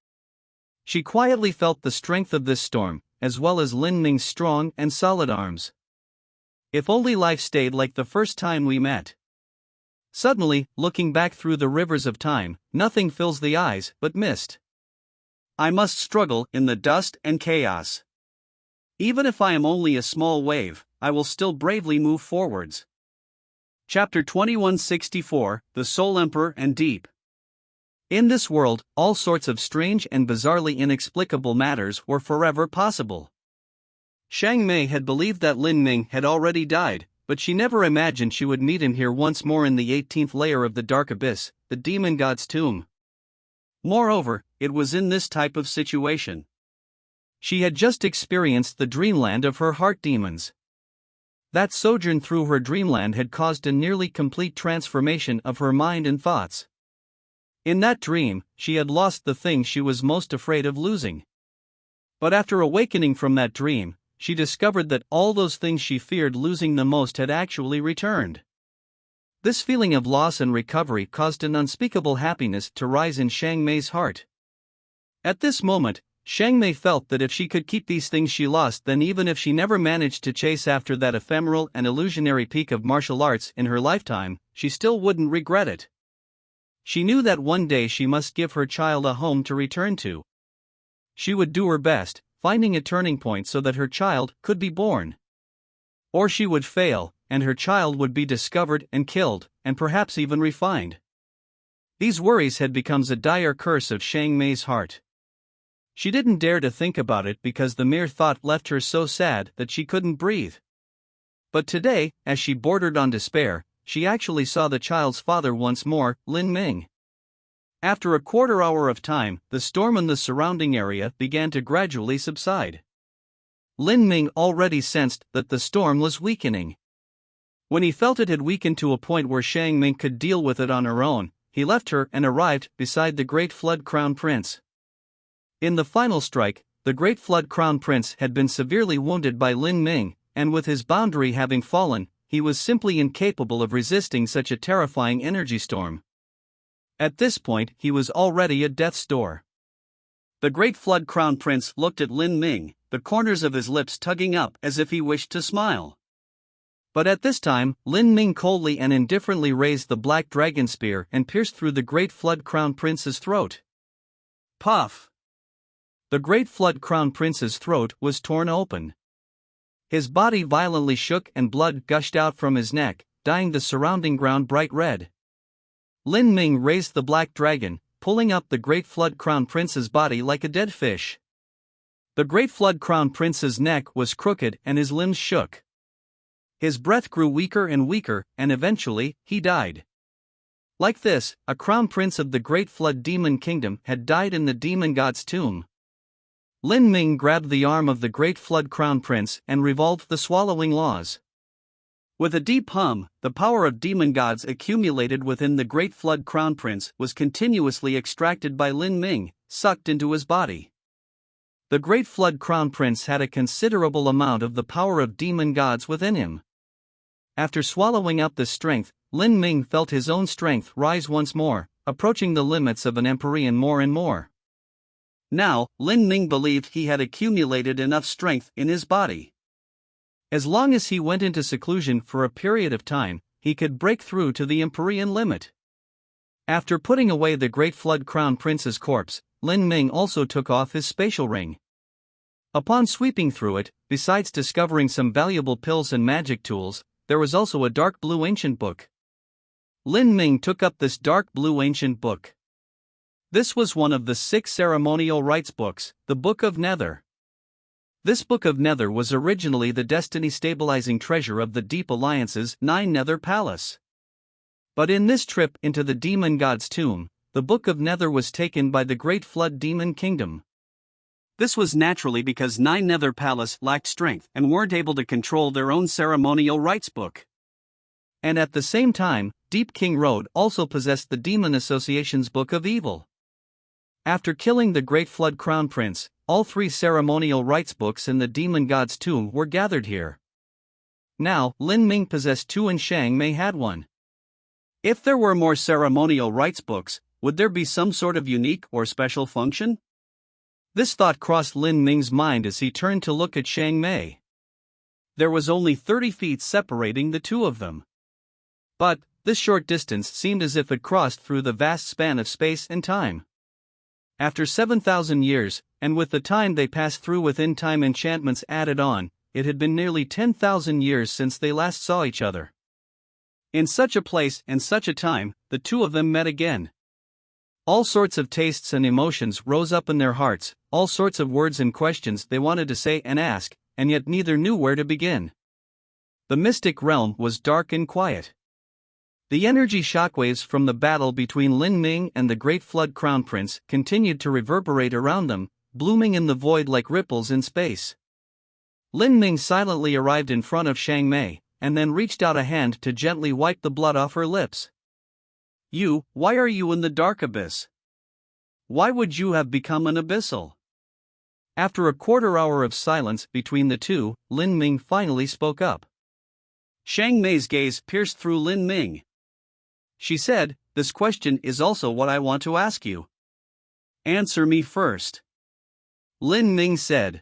She quietly felt the strength of this storm, as well as Lin Ming's strong and solid arms. If only life stayed like the first time we met. Suddenly, looking back through the rivers of time, nothing fills the eyes but mist. I must struggle in the dust and chaos. Even if I am only a small wave, I will still bravely move forwards. Chapter 2164, The Soul Emperor and Deep. In this world, all sorts of strange and bizarrely inexplicable matters were forever possible. Xiang Mei had believed that Lin Ming had already died, but she never imagined she would meet him here once more in the 18th layer of the Dark Abyss, the Demon God's tomb. Moreover, it was in this type of situation she had just experienced the dreamland of her heart demons. That sojourn through her dreamland had caused a nearly complete transformation of her mind and thoughts. In that dream, she had lost the thing she was most afraid of losing. But after awakening from that dream, she discovered that all those things she feared losing the most had actually returned. This feeling of loss and recovery caused an unspeakable happiness to rise in Xiang Mei's heart. At this moment, Xiang Mei felt that if she could keep these things she lost, then even if she never managed to chase after that ephemeral and illusionary peak of martial arts in her lifetime, she still wouldn't regret it. She knew that one day she must give her child a home to return to. She would do her best, finding a turning point so that her child could be born. Or she would fail, and her child would be discovered and killed, and perhaps even refined. These worries had become a dire curse of Xiang Mei's heart. She didn't dare to think about it because the mere thought left her so sad that she couldn't breathe. But today, as she bordered on despair, she actually saw the child's father once more, Lin Ming. After a quarter hour of time, the storm in the surrounding area began to gradually subside. Lin Ming already sensed that the storm was weakening. When he felt it had weakened to a point where Xiang Ming could deal with it on her own, he left her and arrived beside the Great Flood Crown Prince. In the final strike, the Great Flood Crown Prince had been severely wounded by Lin Ming, and with his boundary having fallen, he was simply incapable of resisting such a terrifying energy storm. At this point, he was already at death's door. The Great Flood Crown Prince looked at Lin Ming, the corners of his lips tugging up as if he wished to smile. But at this time, Lin Ming coldly and indifferently raised the black dragon spear and pierced through the Great Flood Crown Prince's throat. Puff! The Great Flood Crown Prince's throat was torn open. His body violently shook and blood gushed out from his neck, dyeing the surrounding ground bright red. Lin Ming raised the black dragon, pulling up the Great Flood Crown Prince's body like a dead fish. The Great Flood Crown Prince's neck was crooked and his limbs shook. His breath grew weaker and weaker, and eventually, he died. Like this, a crown prince of the Great Flood Demon Kingdom had died in the Demon God's tomb. Lin Ming grabbed the arm of the Great Flood Crown Prince and revolved the swallowing laws. With a deep hum, the power of demon gods accumulated within the Great Flood Crown Prince was continuously extracted by Lin Ming, sucked into his body. The Great Flood Crown Prince had a considerable amount of the power of demon gods within him. After swallowing up this strength, Lin Ming felt his own strength rise once more, approaching the limits of an Empyrean more and more. Now, Lin Ming believed he had accumulated enough strength in his body. As long as he went into seclusion for a period of time, he could break through to the Empyrean limit. After putting away the Great Flood Crown Prince's corpse, Lin Ming also took off his spatial ring. Upon sweeping through it, besides discovering some valuable pills and magic tools, there was also a dark blue ancient book. Lin Ming took up this dark blue ancient book. This was one of the 6 ceremonial rites books, the Book of Nether. This Book of Nether was originally the destiny-stabilizing treasure of the Deep Alliance's 9 Nether Palace. But in this trip into the Demon God's tomb, the Book of Nether was taken by the Great Flood Demon Kingdom. This was naturally because 9 Nether Palace lacked strength and weren't able to control their own ceremonial rites book. And at the same time, Deep King Road also possessed the Demon Association's Book of Evil. After killing the Great Flood Crown Prince, all 3 ceremonial rites books in the Demon God's tomb were gathered here. Now, Lin Ming possessed 2 and Xiang Mei had 1. If there were more ceremonial rites books, would there be some sort of unique or special function? This thought crossed Lin Ming's mind as he turned to look at Xiang Mei. There was only 30 feet separating the two of them. But, this short distance seemed as if it crossed through the vast span of space and time. After 7,000 years, and with the time they passed through within time enchantments added on, it had been nearly 10,000 years since they last saw each other. In such a place and such a time, the two of them met again. All sorts of tastes and emotions rose up in their hearts, all sorts of words and questions they wanted to say and ask, and yet neither knew where to begin. The mystic realm was dark and quiet. The energy shockwaves from the battle between Lin Ming and the Great Flood Crown Prince continued to reverberate around them, blooming in the void like ripples in space. Lin Ming silently arrived in front of Shang Mei, and then reached out a hand to gently wipe the blood off her lips. Why are you in the dark abyss? Why would you have become an abyssal? After a quarter hour of silence between the two, Lin Ming finally spoke up. Shang Mei's gaze pierced through Lin Ming. She said, "This question is also what I want to ask you. Answer me first." Lin Ming said.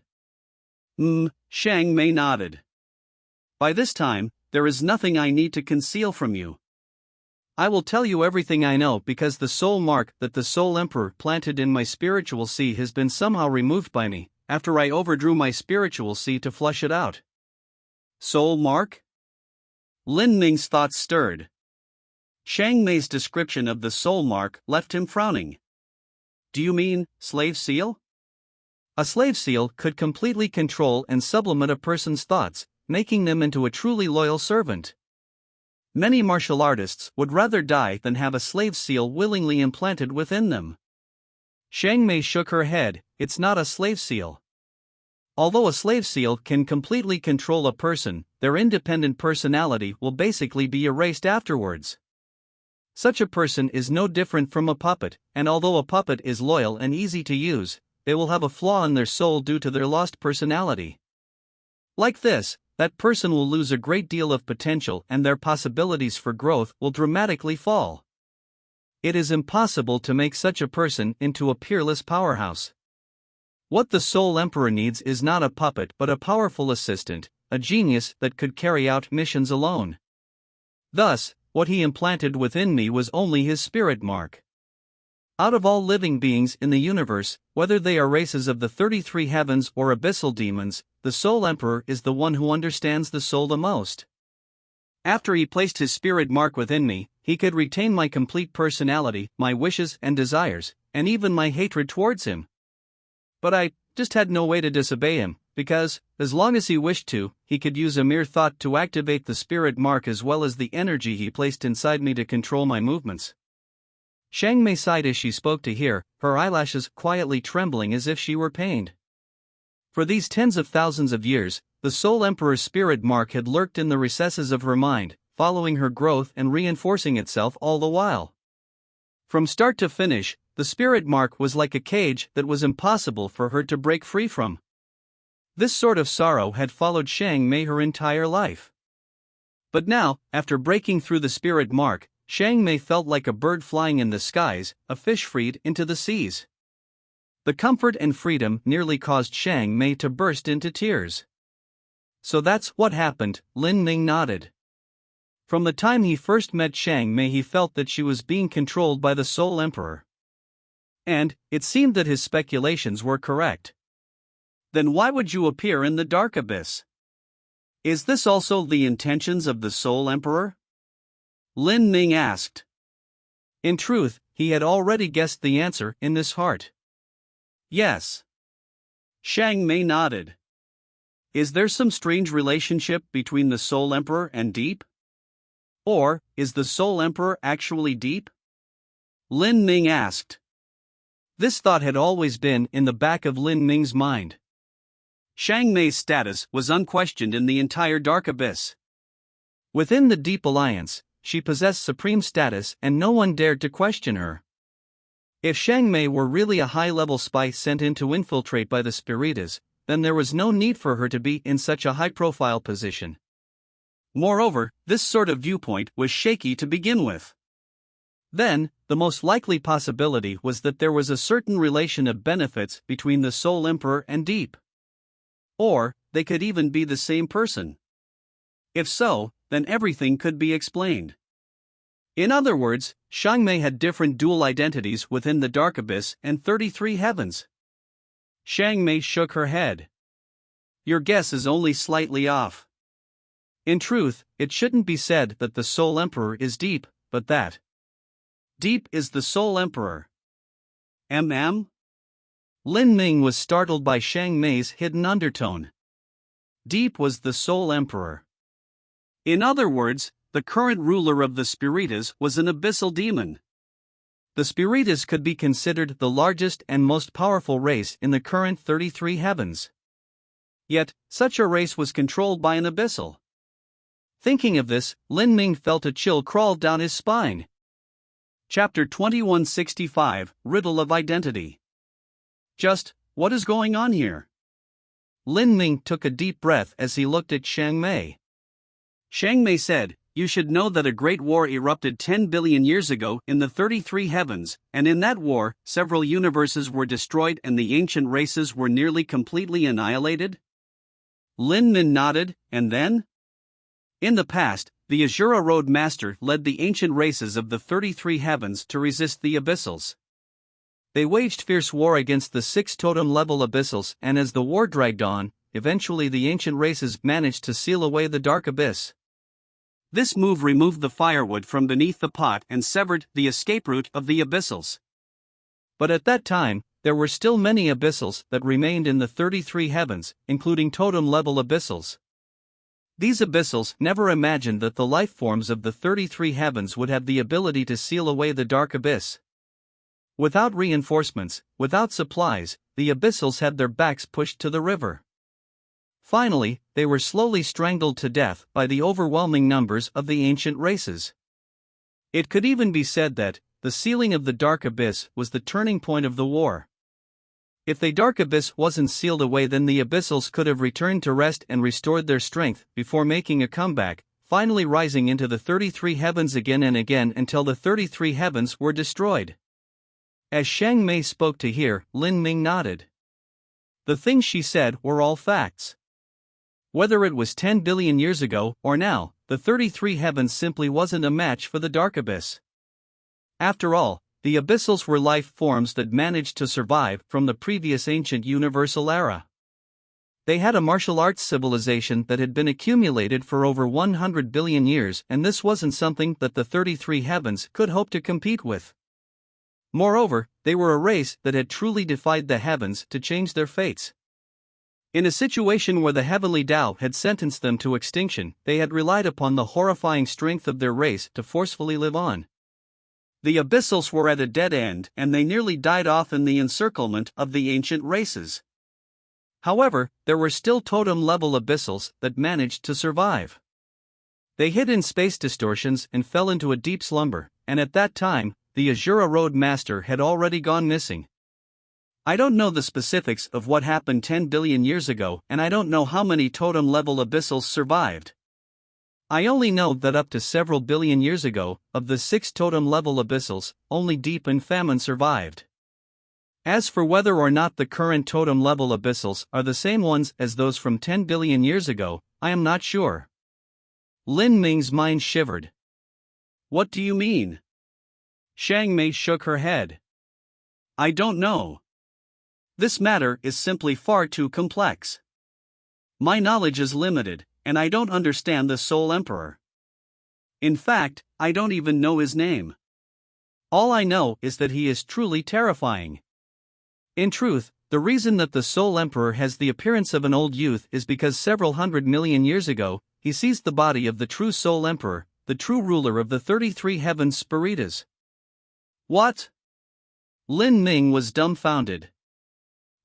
Shang Mei nodded. By this time, there is nothing I need to conceal from you. I will tell you everything I know because the soul mark that the Soul Emperor planted in my spiritual sea has been somehow removed by me, after I overdrew my spiritual sea to flush it out. Soul mark? Lin Ming's thoughts stirred. Shang Mei's description of the soul mark left him frowning. Do you mean, slave seal? A slave seal could completely control and sublimate a person's thoughts, making them into a truly loyal servant. Many martial artists would rather die than have a slave seal willingly implanted within them. Shang Mei shook her head. It's not a slave seal. Although a slave seal can completely control a person, their independent personality will basically be erased afterwards. Such a person is no different from a puppet, and although a puppet is loyal and easy to use, they will have a flaw in their soul due to their lost personality. Like this, that person will lose a great deal of potential and their possibilities for growth will dramatically fall. It is impossible to make such a person into a peerless powerhouse. What the Soul Emperor needs is not a puppet but a powerful assistant, a genius that could carry out missions alone. Thus, what he implanted within me was only his spirit mark. Out of all living beings in the universe, whether they are races of the 33 heavens or abyssal demons, the Soul Emperor is the one who understands the soul the most. After he placed his spirit mark within me, he could retain my complete personality, my wishes and desires, and even my hatred towards him. But I just had no way to disobey him, because, as long as he wished to, he could use a mere thought to activate the spirit mark as well as the energy he placed inside me to control my movements. Shang Mei sighed as she spoke to hear, her eyelashes quietly trembling as if she were pained. For these tens of thousands of years, the Soul Emperor's spirit mark had lurked in the recesses of her mind, following her growth and reinforcing itself all the while. From start to finish, the spirit mark was like a cage that was impossible for her to break free from. This sort of sorrow had followed Shang Mei her entire life. But now, after breaking through the spirit mark, Shang Mei felt like a bird flying in the skies, a fish freed into the seas. The comfort and freedom nearly caused Shang Mei to burst into tears. So that's what happened, Lin Ming nodded. From the time he first met Shang Mei he felt that she was being controlled by the Soul Emperor. And, it seemed that his speculations were correct. Then why would you appear in the dark abyss? Is this also the intentions of the Soul Emperor? Lin Ming asked. In truth, he had already guessed the answer in his heart. Yes. Shang Mei nodded. Is there some strange relationship between the Soul Emperor and Deep? Or, is the Soul Emperor actually Deep? Lin Ming asked. This thought had always been in the back of Lin Ming's mind. Shang Mei's status was unquestioned in the entire Dark Abyss. Within the Deep Alliance, she possessed supreme status and no one dared to question her. If Shang Mei were really a high-level spy sent in to infiltrate by the Spiritas, then there was no need for her to be in such a high-profile position. Moreover, this sort of viewpoint was shaky to begin with. Then, the most likely possibility was that there was a certain relation of benefits between the Soul Emperor and Deep. Or, they could even be the same person. If so, then everything could be explained. In other words, Xiangmei had different dual identities within the Dark Abyss and 33 Heavens. Xiangmei shook her head. Your guess is only slightly off. In truth, it shouldn't be said that the Soul Emperor is Deep, but that Deep is the Soul Emperor. Lin Ming was startled by Xiangmei's hidden undertone. Deep was the Soul Emperor. In other words, the current ruler of the Spiritas was an abyssal demon. The Spiritas could be considered the largest and most powerful race in the current 33 Heavens. Yet, such a race was controlled by an abyssal. Thinking of this, Lin Ming felt a chill crawl down his spine. Chapter 2165, Riddle of Identity. Just, what is going on here? Lin Ming took a deep breath as he looked at Xiangmei. Xiangmei said, you should know that a great war erupted 10 billion years ago in the 33 Heavens, and in that war, several universes were destroyed and the ancient races were nearly completely annihilated? Lin Ming nodded, and then? In the past, the Azura Road Master led the ancient races of the 33 Heavens to resist the Abyssals. They waged fierce war against the 6 totem-level Abyssals, and as the war dragged on, eventually the ancient races managed to seal away the Dark Abyss. This move removed the firewood from beneath the pot and severed the escape route of the Abyssals. But at that time, there were still many Abyssals that remained in the 33 Heavens, including totem-level Abyssals. These Abyssals never imagined that the life forms of the 33 Heavens would have the ability to seal away the Dark Abyss. Without reinforcements, without supplies, the Abyssals had their backs pushed to the river. Finally, they were slowly strangled to death by the overwhelming numbers of the ancient races. It could even be said that the sealing of the Dark Abyss was the turning point of the war. If the Dark Abyss wasn't sealed away, then the Abyssals could have returned to rest and restored their strength before making a comeback, finally rising into the 33 Heavens again and again until the 33 Heavens were destroyed. As Xiangmei spoke to hear, Lin Ming nodded. The things she said were all facts. Whether it was 10 billion years ago or now, the 33 Heavens simply wasn't a match for the Dark Abyss. After all, the Abyssals were life forms that managed to survive from the previous ancient universal era. They had a martial arts civilization that had been accumulated for over 100 billion years, and this wasn't something that the 33 Heavens could hope to compete with. Moreover, they were a race that had truly defied the heavens to change their fates. In a situation where the heavenly Tao had sentenced them to extinction, they had relied upon the horrifying strength of their race to forcefully live on. The Abyssals were at a dead end, and they nearly died off in the encirclement of the ancient races. However, there were still totem-level Abyssals that managed to survive. They hid in space distortions and fell into a deep slumber, and at that time, the Azura Road Master had already gone missing. I don't know the specifics of what happened 10 billion years ago, and I don't know how many totem-level Abyssals survived. I only know that up to several billion years ago, of the 6 totem-level Abyssals, only Deep and Famine survived. As for whether or not the current totem-level Abyssals are the same ones as those from 10 billion years ago, I am not sure. Lin Ming's mind shivered. What do you mean? Xiangmei shook her head. I don't know. This matter is simply far too complex. My knowledge is limited, and I don't understand the Soul Emperor. In fact, I don't even know his name. All I know is that he is truly terrifying. In truth, the reason that the Soul Emperor has the appearance of an old youth is because several 100 million years ago, he seized the body of the true Soul Emperor, the true ruler of the 33 Heavens Spiritas. What? Lin Ming was dumbfounded.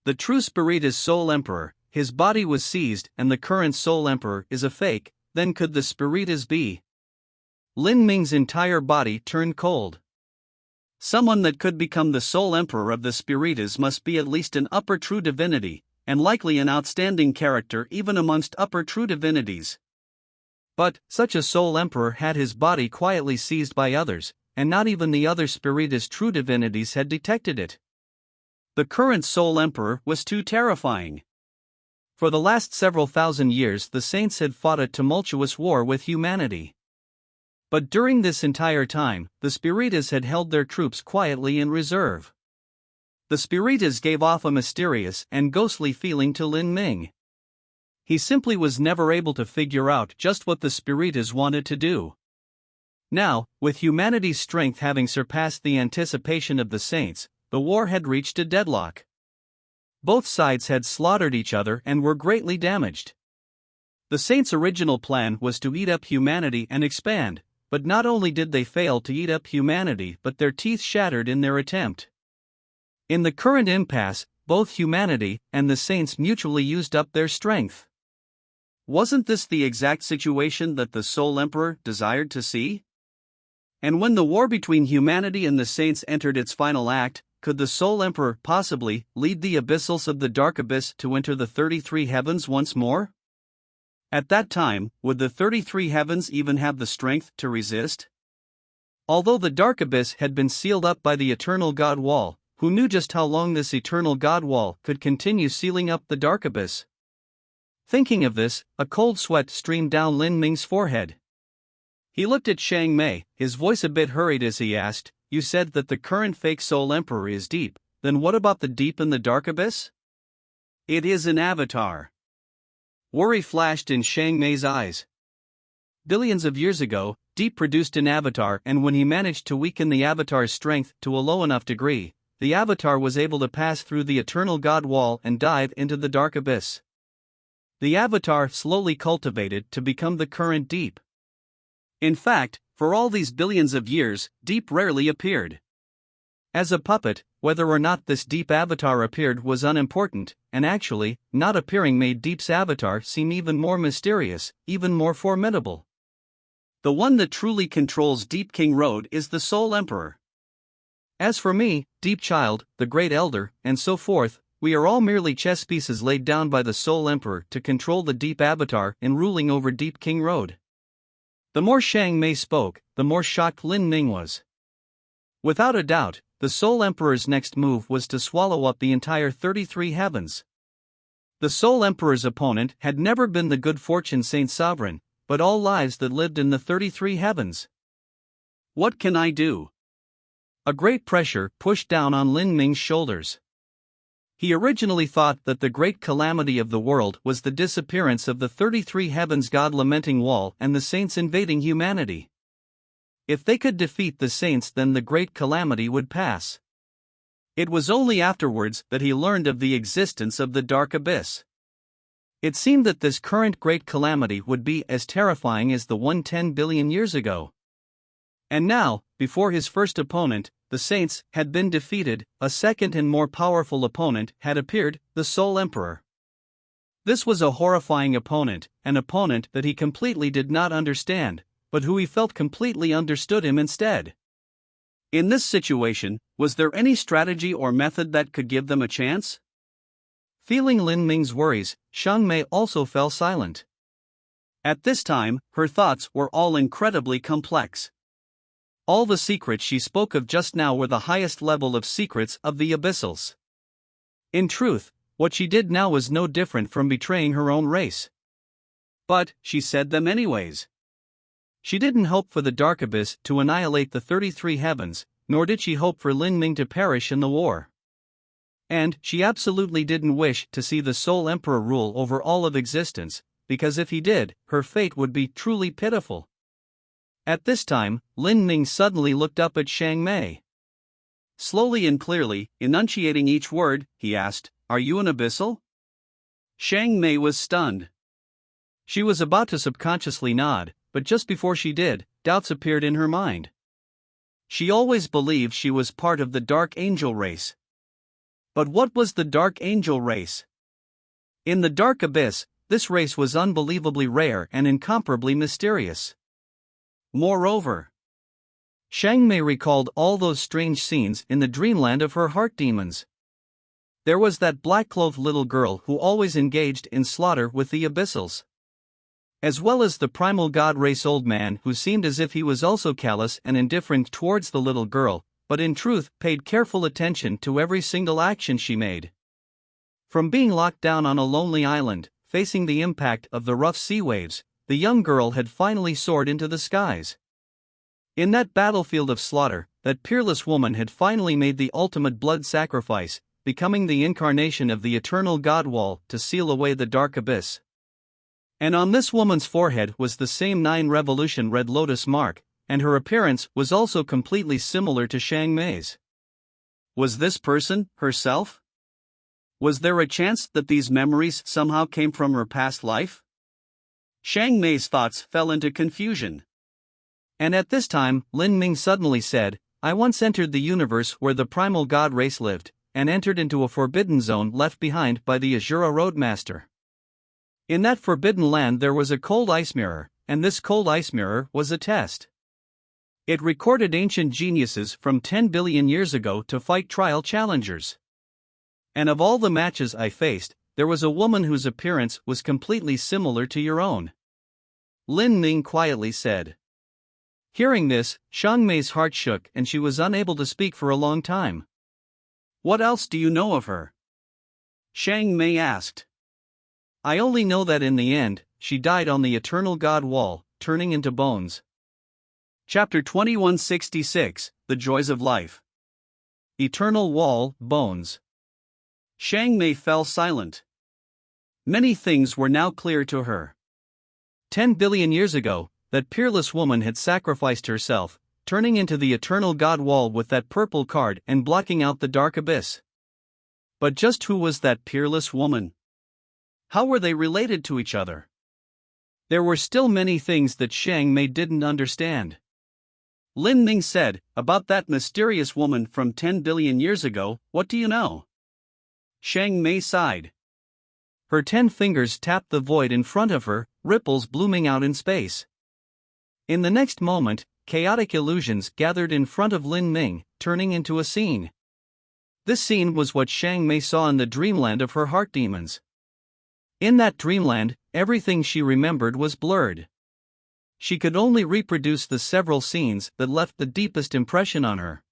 The true Spiritas Soul Emperor, his body was seized, and the current Soul Emperor is a fake, then could the Spiritas be? Lin Ming's entire body turned cold. Someone that could become the Soul Emperor of the Spiritas must be at least an upper true divinity, and likely an outstanding character even amongst upper true divinities. But, such a Soul Emperor had his body quietly seized by others, and not even the other Spiritas true divinities had detected it. The current Soul Emperor was too terrifying. For the last several thousand years the saints had fought a tumultuous war with humanity. But during this entire time, the Spiritas had held their troops quietly in reserve. The Spiritas gave off a mysterious and ghostly feeling to Lin Ming. He simply was never able to figure out just what the Spiritas wanted to do. Now, with humanity's strength having surpassed the anticipation of the saints, the war had reached a deadlock. Both sides had slaughtered each other and were greatly damaged. The saints' original plan was to eat up humanity and expand, but not only did they fail to eat up humanity, but their teeth shattered in their attempt. In the current impasse, both humanity and the saints mutually used up their strength. Wasn't this the exact situation that the Soul Emperor desired to see? And when the war between humanity and the saints entered its final act, could the Soul Emperor possibly lead the abyssals of the Dark Abyss to enter the 33 heavens once more? At that time, would the 33 heavens even have the strength to resist? Although the Dark Abyss had been sealed up by the Eternal God Wall, who knew just how long this Eternal God Wall could continue sealing up the Dark Abyss? Thinking of this, a cold sweat streamed down Lin Ming's forehead. He looked at Shang Mei, his voice a bit hurried as he asked, "You said that the current fake Soul Emperor is deep, then what about the deep in the Dark Abyss?" "It is an avatar." Worry flashed in Shang Mei's eyes. Billions of years ago, Deep produced an avatar, and when he managed to weaken the avatar's strength to a low enough degree, the avatar was able to pass through the Eternal God Wall and dive into the Dark Abyss. The avatar slowly cultivated to become the current Deep. In fact, for all these billions of years, Deep rarely appeared. As a puppet, whether or not this Deep avatar appeared was unimportant, and actually, not appearing made Deep's avatar seem even more mysterious, even more formidable. The one that truly controls Deep King Road is the Soul Emperor. As for me, Deep Child, the Great Elder, and so forth, we are all merely chess pieces laid down by the Soul Emperor to control the Deep avatar in ruling over Deep King Road. The more Shang Mei spoke, the more shocked Lin Ming was. Without a doubt, the Soul Emperor's next move was to swallow up the entire 33 heavens. The Soul Emperor's opponent had never been the good fortune Saint Sovereign, but all lives that lived in the 33 heavens. What can I do? A great pressure pushed down on Lin Ming's shoulders. He originally thought that the great calamity of the world was the disappearance of the 33 heavens God-lamenting wall and the saints invading humanity. If they could defeat the saints, then the great calamity would pass. It was only afterwards that he learned of the existence of the Dark Abyss. It seemed that this current great calamity would be as terrifying as the one 10 billion years ago. And now, before his first opponent, the saints, had been defeated, a second and more powerful opponent had appeared, the Soul Emperor. This was a horrifying opponent, an opponent that he completely did not understand, but who he felt completely understood him instead. In this situation, was there any strategy or method that could give them a chance? Feeling Lin Ming's worries, Shang Mei also fell silent. At this time, her thoughts were all incredibly complex. All the secrets she spoke of just now were the highest level of secrets of the abyssals. In truth, what she did now was no different from betraying her own race. But she said them anyways. She didn't hope for the Dark Abyss to annihilate the 33 heavens, nor did she hope for Lin Ming to perish in the war. And she absolutely didn't wish to see the Soul Emperor rule over all of existence, because if he did, her fate would be truly pitiful. At this time, Lin Ming suddenly looked up at Shang Mei. Slowly and clearly, enunciating each word, he asked, "Are you an abyssal?" Shang Mei was stunned. She was about to subconsciously nod, but just before she did, doubts appeared in her mind. She always believed she was part of the Dark Angel race. But what was the Dark Angel race? In the Dark Abyss, this race was unbelievably rare and incomparably mysterious. Moreover, Shang Mei recalled all those strange scenes in the dreamland of her heart demons. There was that black-clothed little girl who always engaged in slaughter with the abyssals, as well as the primal god race old man who seemed as if he was also callous and indifferent towards the little girl, but in truth paid careful attention to every single action she made. From being locked down on a lonely island, facing the impact of the rough sea waves, the young girl had finally soared into the skies. In that battlefield of slaughter, that peerless woman had finally made the ultimate blood sacrifice, becoming the incarnation of the eternal God Wall to seal away the dark abyss. And on this woman's forehead was the same 9 revolution red lotus mark, and her appearance was also completely similar to Xiang Mei's. Was this person herself? Was there a chance that these memories somehow came from her past life? Xiang Mei's thoughts fell into confusion. And at this time, Lin Ming suddenly said, I once entered the universe where the primal god race lived, and entered into a forbidden zone left behind by the Azura Roadmaster. In that forbidden land there was a cold ice mirror, and this cold ice mirror was a test. It recorded ancient geniuses from 10 billion years ago to fight trial challengers. And of all the matches I faced, there was a woman whose appearance was completely similar to your own. Lin Ming quietly said. Hearing this, Xiang Mei's heart shook and she was unable to speak for a long time. What else do you know of her? Xiang Mei asked. I only know that in the end, she died on the eternal God Wall, turning into bones. Chapter 2166, The Joys of Life. Eternal Wall, Bones. Xiang Mei fell silent. Many things were now clear to her. 10 billion years ago, that peerless woman had sacrificed herself, turning into the eternal God Wall with that purple card and blocking out the dark abyss. But just who was that peerless woman? How were they related to each other? There were still many things that Xiang Mei didn't understand. Lin Ming said, about that mysterious woman from 10 billion years ago, what do you know? Xiang Mei sighed. Her 10 fingers tapped the void in front of her, ripples blooming out in space. In the next moment, chaotic illusions gathered in front of Lin Ming, turning into a scene. This scene was what Xiang Mei saw in the dreamland of her heart demons. In that dreamland, everything she remembered was blurred. She could only reproduce the several scenes that left the deepest impression on her.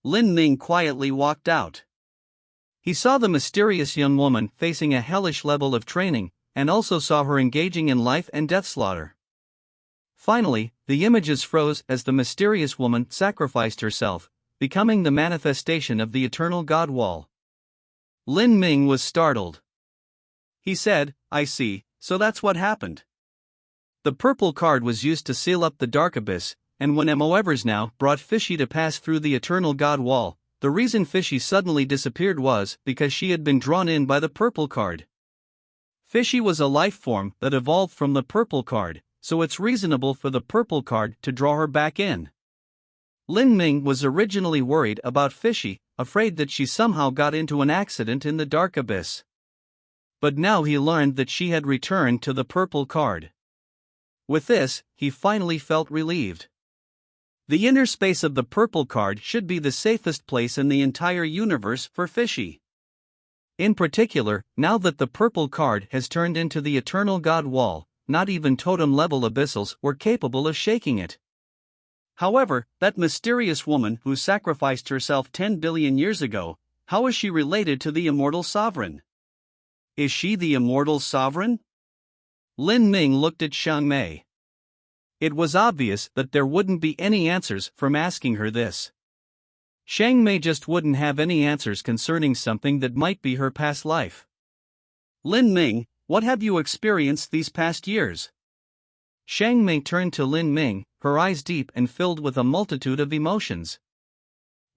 Lin Ming quietly walked out. He saw the mysterious young woman facing a hellish level of training, and also saw her engaging in life and death slaughter. Finally, the images froze as the mysterious woman sacrificed herself, becoming the manifestation of the eternal God Wall. Lin Ming was startled. He said, I see, so that's what happened. The purple card was used to seal up the dark abyss, and when Moevers now brought Fishy to pass through the eternal God Wall, the reason Fishy suddenly disappeared was because she had been drawn in by the purple card. Fishy was a life form that evolved from the purple card, so it's reasonable for the purple card to draw her back in. Lin Ming was originally worried about Fishy, afraid that she somehow got into an accident in the dark abyss. But now he learned that she had returned to the purple card. With this, he finally felt relieved. The inner space of the purple card should be the safest place in the entire universe for Fishy. In particular, now that the purple card has turned into the eternal God Wall, not even totem-level abyssals were capable of shaking it. However, that mysterious woman who sacrificed herself 10 billion years ago, how is she related to the immortal sovereign? Is she the immortal sovereign? Lin Ming looked at Xiang Mei. It was obvious that there wouldn't be any answers from asking her this. Xiang Mei just wouldn't have any answers concerning something that might be her past life. Lin Ming, what have you experienced these past years? Xiang Mei turned to Lin Ming, her eyes deep and filled with a multitude of emotions.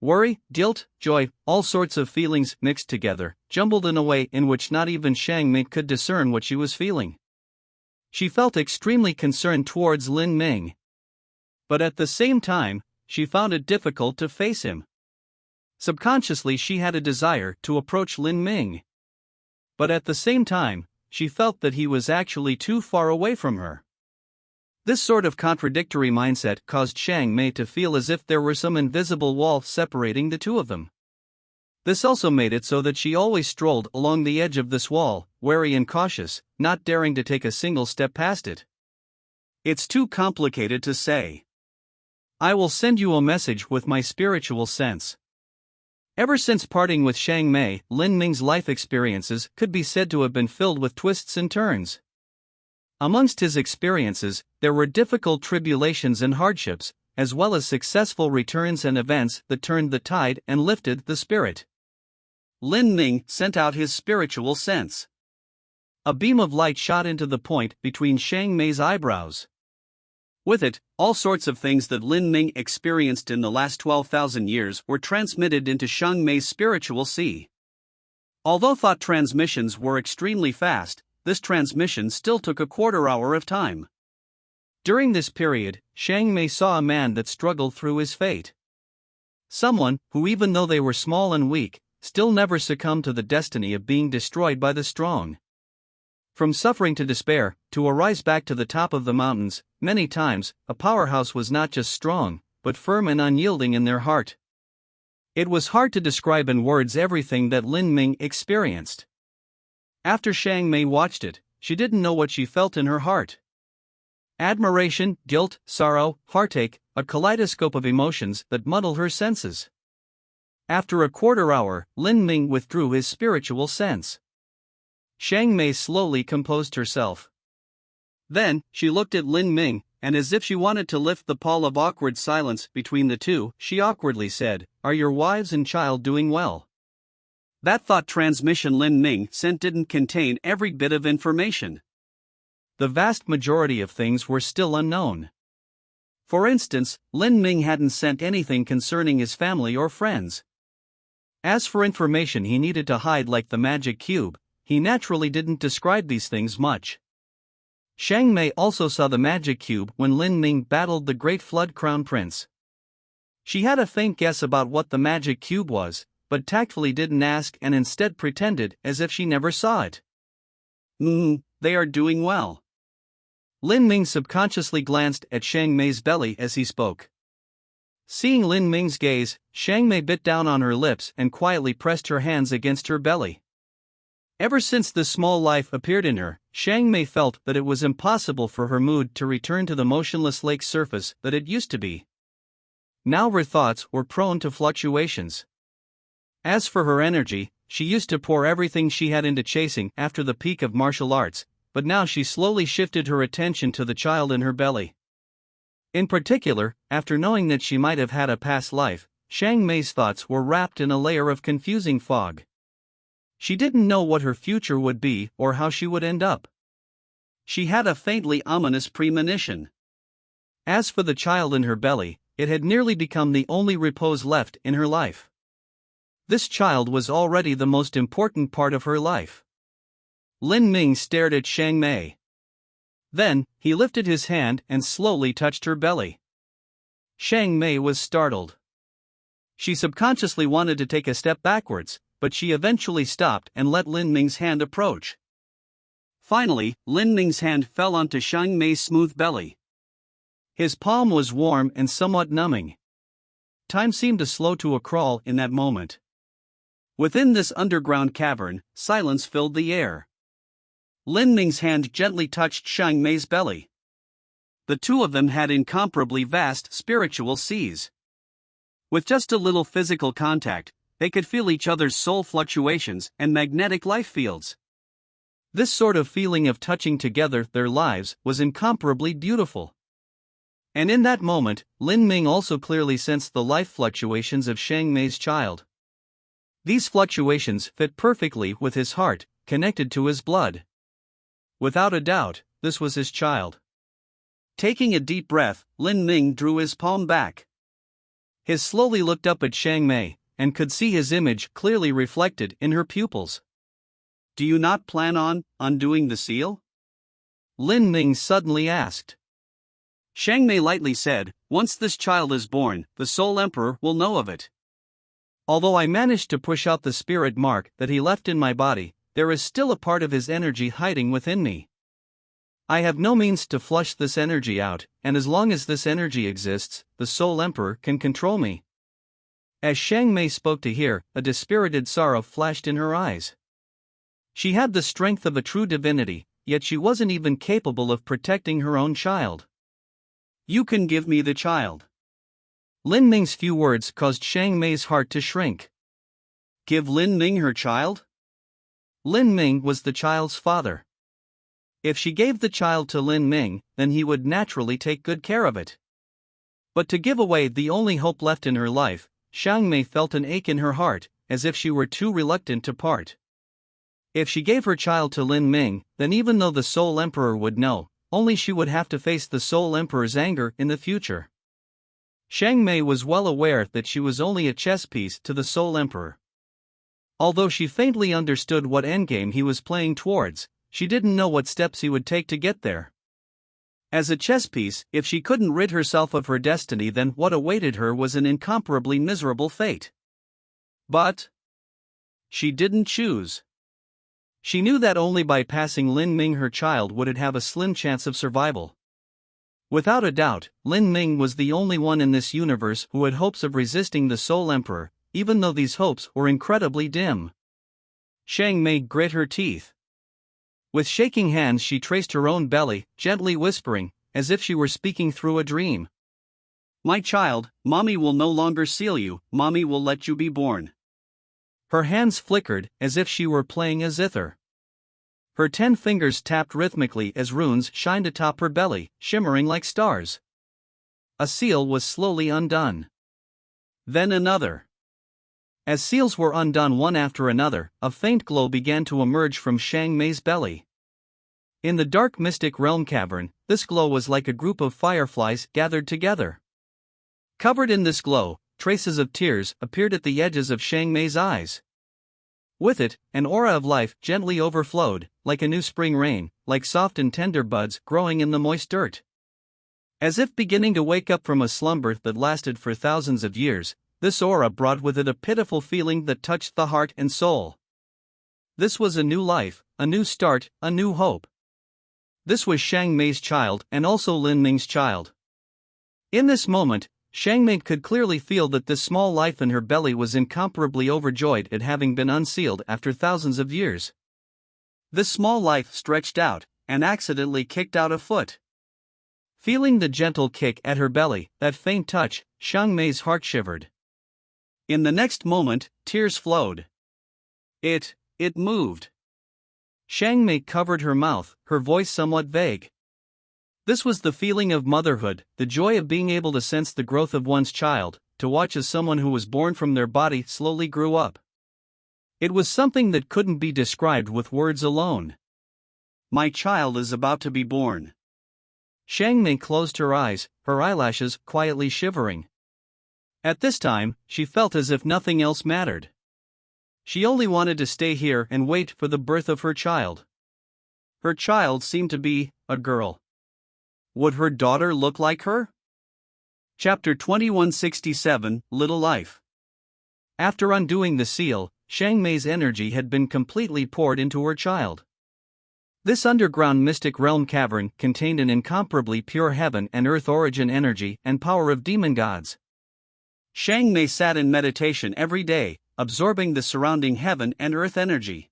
Worry, guilt, joy, all sorts of feelings mixed together, jumbled in a way in which not even Xiang Mei could discern what she was feeling. She felt extremely concerned towards Lin Ming. But at the same time, she found it difficult to face him. Subconsciously she had a desire to approach Lin Ming. But at the same time, she felt that he was actually too far away from her. This sort of contradictory mindset caused Xiang Mei to feel as if there were some invisible wall separating the two of them. This also made it so that she always strolled along the edge of this wall, wary and cautious, not daring to take a single step past it. It's too complicated to say. I will send you a message with my spiritual sense. Ever since parting with Xiang Mei, Lin Ming's life experiences could be said to have been filled with twists and turns. Amongst his experiences, there were difficult tribulations and hardships, as well as successful returns and events that turned the tide and lifted the spirit. Lin Ming sent out his spiritual sense. A beam of light shot into the point between Xiang Mei's eyebrows. With it, all sorts of things that Lin Ming experienced in the last 12,000 years were transmitted into Xiang Mei's spiritual sea. Although thought transmissions were extremely fast, this transmission still took a quarter hour of time. During this period, Xiang Mei saw a man that struggled through his fate. Someone who, even though they were small and weak, still never succumbed to the destiny of being destroyed by the strong. From suffering to despair, to a rise back to the top of the mountains, many times, a powerhouse was not just strong, but firm and unyielding in their heart. It was hard to describe in words everything that Lin Ming experienced. After Xiang Mei watched it, she didn't know what she felt in her heart. Admiration, guilt, sorrow, heartache, a kaleidoscope of emotions that muddled her senses. After a quarter hour, Lin Ming withdrew his spiritual sense. Xiang Mei slowly composed herself. Then, she looked at Lin Ming, and as if she wanted to lift the pall of awkward silence between the two, she awkwardly said, "Are your wives and child doing well?" That thought transmission Lin Ming sent didn't contain every bit of information. The vast majority of things were still unknown. For instance, Lin Ming hadn't sent anything concerning his family or friends. As for information he needed to hide, like the magic cube, he naturally didn't describe these things much. Xiang Mei also saw the magic cube when Lin Ming battled the Great Flood Crown Prince. She had a faint guess about what the magic cube was, but tactfully didn't ask and instead pretended as if she never saw it. They are doing well." Lin Ming subconsciously glanced at Xiang Mei's belly as he spoke. Seeing Lin Ming's gaze, Xiang Mei bit down on her lips and quietly pressed her hands against her belly. Ever since this small life appeared in her, Xiang Mei felt that it was impossible for her mood to return to the motionless lake surface that it used to be. Now her thoughts were prone to fluctuations. As for her energy, she used to pour everything she had into chasing after the peak of martial arts, but now she slowly shifted her attention to the child in her belly. In particular, after knowing that she might have had a past life, Xiang Mei's thoughts were wrapped in a layer of confusing fog. She didn't know what her future would be or how she would end up. She had a faintly ominous premonition. As for the child in her belly, it had nearly become the only repose left in her life. This child was already the most important part of her life. Lin Ming stared at Xiang Mei. Then, he lifted his hand and slowly touched her belly. Xiang Mei was startled. She subconsciously wanted to take a step backwards, but she eventually stopped and let Lin Ming's hand approach. Finally, Lin Ming's hand fell onto Xiang Mei's smooth belly. His palm was warm and somewhat numbing. Time seemed to slow to a crawl in that moment. Within this underground cavern, silence filled the air. Lin Ming's hand gently touched Xiang Mei's belly. The two of them had incomparably vast spiritual seas. With just a little physical contact, they could feel each other's soul fluctuations and magnetic life fields. This sort of feeling of touching together their lives was incomparably beautiful. And in that moment, Lin Ming also clearly sensed the life fluctuations of Xiang Mei's child. These fluctuations fit perfectly with his heart, connected to his blood. Without a doubt, this was his child. Taking a deep breath, Lin Ming drew his palm back. He slowly looked up at Xiang Mei, and could see his image clearly reflected in her pupils. "Do you not plan on undoing the seal?" Lin Ming suddenly asked. Xiang Mei lightly said, "Once this child is born, the Soul Emperor will know of it. Although I managed to push out the spirit mark that he left in my body, there is still a part of his energy hiding within me. I have no means to flush this energy out, and as long as this energy exists, the Soul Emperor can control me." As Xiang Mei spoke to hear, a dispirited sorrow flashed in her eyes. She had the strength of a true divinity, yet she wasn't even capable of protecting her own child. "You can give me the child." Lin Ming's few words caused Xiang Mei's heart to shrink. Give Lin Ming her child? Lin Ming was the child's father. If she gave the child to Lin Ming, then he would naturally take good care of it. But to give away the only hope left in her life, Xiang Mei felt an ache in her heart, as if she were too reluctant to part. If she gave her child to Lin Ming, then even though the Soul Emperor would know, only she would have to face the Soul Emperor's anger in the future. Xiang Mei was well aware that she was only a chess piece to the Soul Emperor. Although she faintly understood what endgame he was playing towards, she didn't know what steps he would take to get there. As a chess piece, if she couldn't rid herself of her destiny, then what awaited her was an incomparably miserable fate. But she didn't choose. She knew that only by passing Lin Ming her child would it have a slim chance of survival. Without a doubt, Lin Ming was the only one in this universe who had hopes of resisting the Soul Emperor, even though these hopes were incredibly dim. Xiang Mei grit her teeth. With shaking hands she traced her own belly, gently whispering, as if she were speaking through a dream. "My child, mommy will no longer seal you, mommy will let you be born." Her hands flickered, as if she were playing a zither. Her 10 fingers tapped rhythmically as runes shined atop her belly, shimmering like stars. A seal was slowly undone. Then another. As seals were undone one after another, a faint glow began to emerge from Xiang Mei's belly. In the dark mystic realm cavern, this glow was like a group of fireflies gathered together. Covered in this glow, traces of tears appeared at the edges of Xiang Mei's eyes. With it, an aura of life gently overflowed, like a new spring rain, like soft and tender buds growing in the moist dirt. As if beginning to wake up from a slumber that lasted for thousands of years, this aura brought with it a pitiful feeling that touched the heart and soul. This was a new life, a new start, a new hope. This was Xiang Mei's child and also Lin Ming's child. In this moment, Xiang Mei could clearly feel that this small life in her belly was incomparably overjoyed at having been unsealed after thousands of years. This small life stretched out, and accidentally kicked out a foot. Feeling the gentle kick at her belly, that faint touch, Xiang Mei's heart shivered. In the next moment, tears flowed. It moved. Xiang Mei covered her mouth, her voice somewhat vague. This was the feeling of motherhood, the joy of being able to sense the growth of one's child, to watch as someone who was born from their body slowly grew up. It was something that couldn't be described with words alone. My child is about to be born. Xiang Mei closed her eyes, her eyelashes quietly shivering. At this time, she felt as if nothing else mattered. She only wanted to stay here and wait for the birth of her child. Her child seemed to be a girl. Would her daughter look like her? Chapter 2167, Little Life. After undoing the seal, Xiang Mei's energy had been completely poured into her child. This underground mystic realm cavern contained an incomparably pure heaven and earth origin energy and power of demon gods. Xiang Mei sat in meditation every day, absorbing the surrounding heaven and earth energy.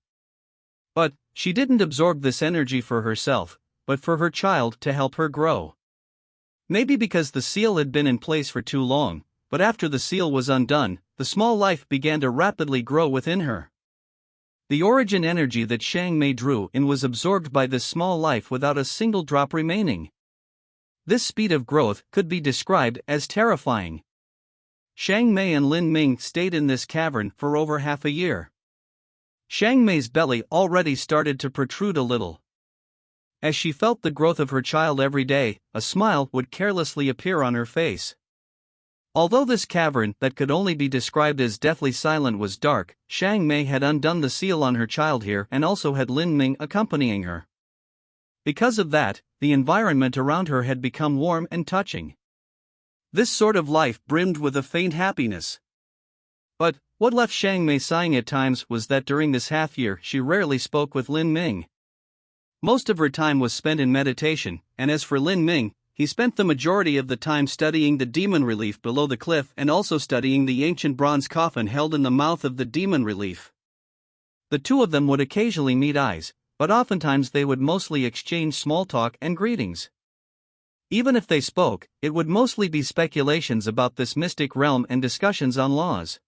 But she didn't absorb this energy for herself, but for her child to help her grow. Maybe because the seal had been in place for too long, but after the seal was undone, the small life began to rapidly grow within her. The origin energy that Xiang Mei drew in was absorbed by this small life without a single drop remaining. This speed of growth could be described as terrifying. Xiang Mei and Lin Ming stayed in this cavern for over half a year. Xiang Mei's belly already started to protrude a little. As she felt the growth of her child every day, a smile would carelessly appear on her face. Although this cavern that could only be described as deathly silent was dark, Xiang Mei had undone the seal on her child here and also had Lin Ming accompanying her. Because of that, the environment around her had become warm and touching. This sort of life brimmed with a faint happiness. But what left Xiang Mei sighing at times was that during this half year she rarely spoke with Lin Ming. Most of her time was spent in meditation, and as for Lin Ming, he spent the majority of the time studying the demon relief below the cliff and also studying the ancient bronze coffin held in the mouth of the demon relief. The two of them would occasionally meet eyes, but oftentimes they would mostly exchange small talk and greetings. Even if they spoke, it would mostly be speculations about this mystic realm and discussions on laws.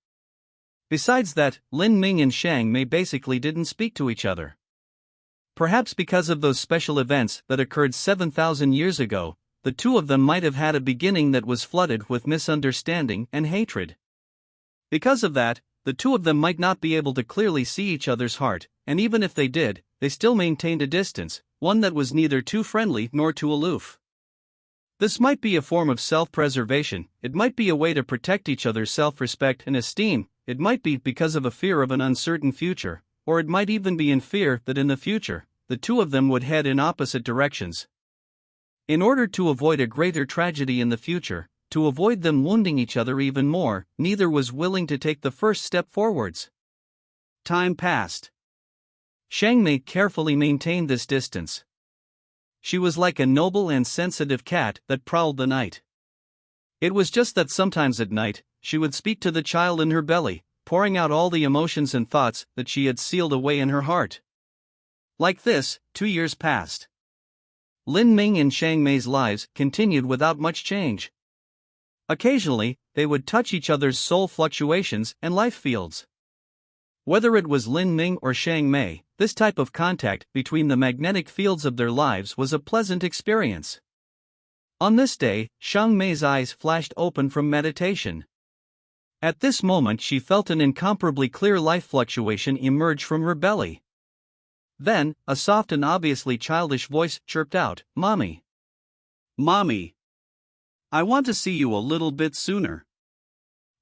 Besides that, Lin Ming and Xiang Mei basically didn't speak to each other. Perhaps because of those special events that occurred 7,000 years ago, the two of them might have had a beginning that was flooded with misunderstanding and hatred. Because of that, the two of them might not be able to clearly see each other's heart, and even if they did, they still maintained a distance, one that was neither too friendly nor too aloof. This might be a form of self-preservation, it might be a way to protect each other's self-respect and esteem, it might be because of a fear of an uncertain future, or it might even be in fear that in the future, the two of them would head in opposite directions. In order to avoid a greater tragedy in the future, to avoid them wounding each other even more, neither was willing to take the first step forwards. Time passed. Xiang Mei carefully maintained this distance. She was like a noble and sensitive cat that prowled the night. It was just that sometimes at night, she would speak to the child in her belly, pouring out all the emotions and thoughts that she had sealed away in her heart. Like this, 2 years passed. Lin Ming and Xiang Mei's lives continued without much change. Occasionally, they would touch each other's soul fluctuations and life fields. Whether it was Lin Ming or Xiang Mei, this type of contact between the magnetic fields of their lives was a pleasant experience. On this day, Xiang Mei's eyes flashed open from meditation. At this moment, she felt an incomparably clear life fluctuation emerge from her belly. Then, a soft and obviously childish voice chirped out, "Mommy. Mommy. I want to see you a little bit sooner."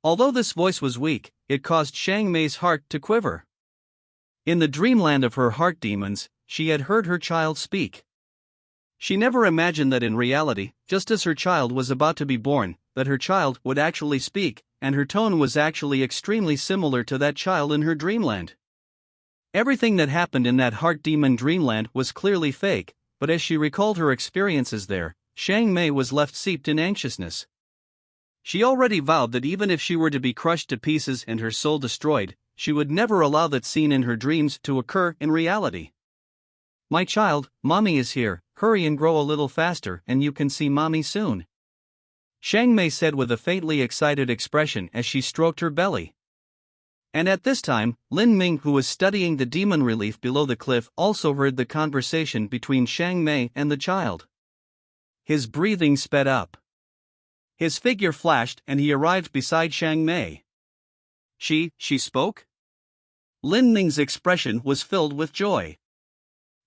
Although this voice was weak, it caused Xiang Mei's heart to quiver. In the dreamland of her heart demons, she had heard her child speak. She never imagined that in reality, just as her child was about to be born, that her child would actually speak, and her tone was actually extremely similar to that child in her dreamland. Everything that happened in that heart demon dreamland was clearly fake, but as she recalled her experiences there, Xiang Mei was left steeped in anxiousness. She already vowed that even if she were to be crushed to pieces and her soul destroyed, she would never allow that scene in her dreams to occur in reality. "My child, Mommy is here, hurry and grow a little faster and you can see Mommy soon," Xiang Mei said with a faintly excited expression as she stroked her belly. And at this time, Lin Ming, who was studying the demon relief below the cliff, also heard the conversation between Xiang Mei and the child. His breathing sped up. His figure flashed and he arrived beside Xiang Mei. She spoke? Lin Ming's expression was filled with joy.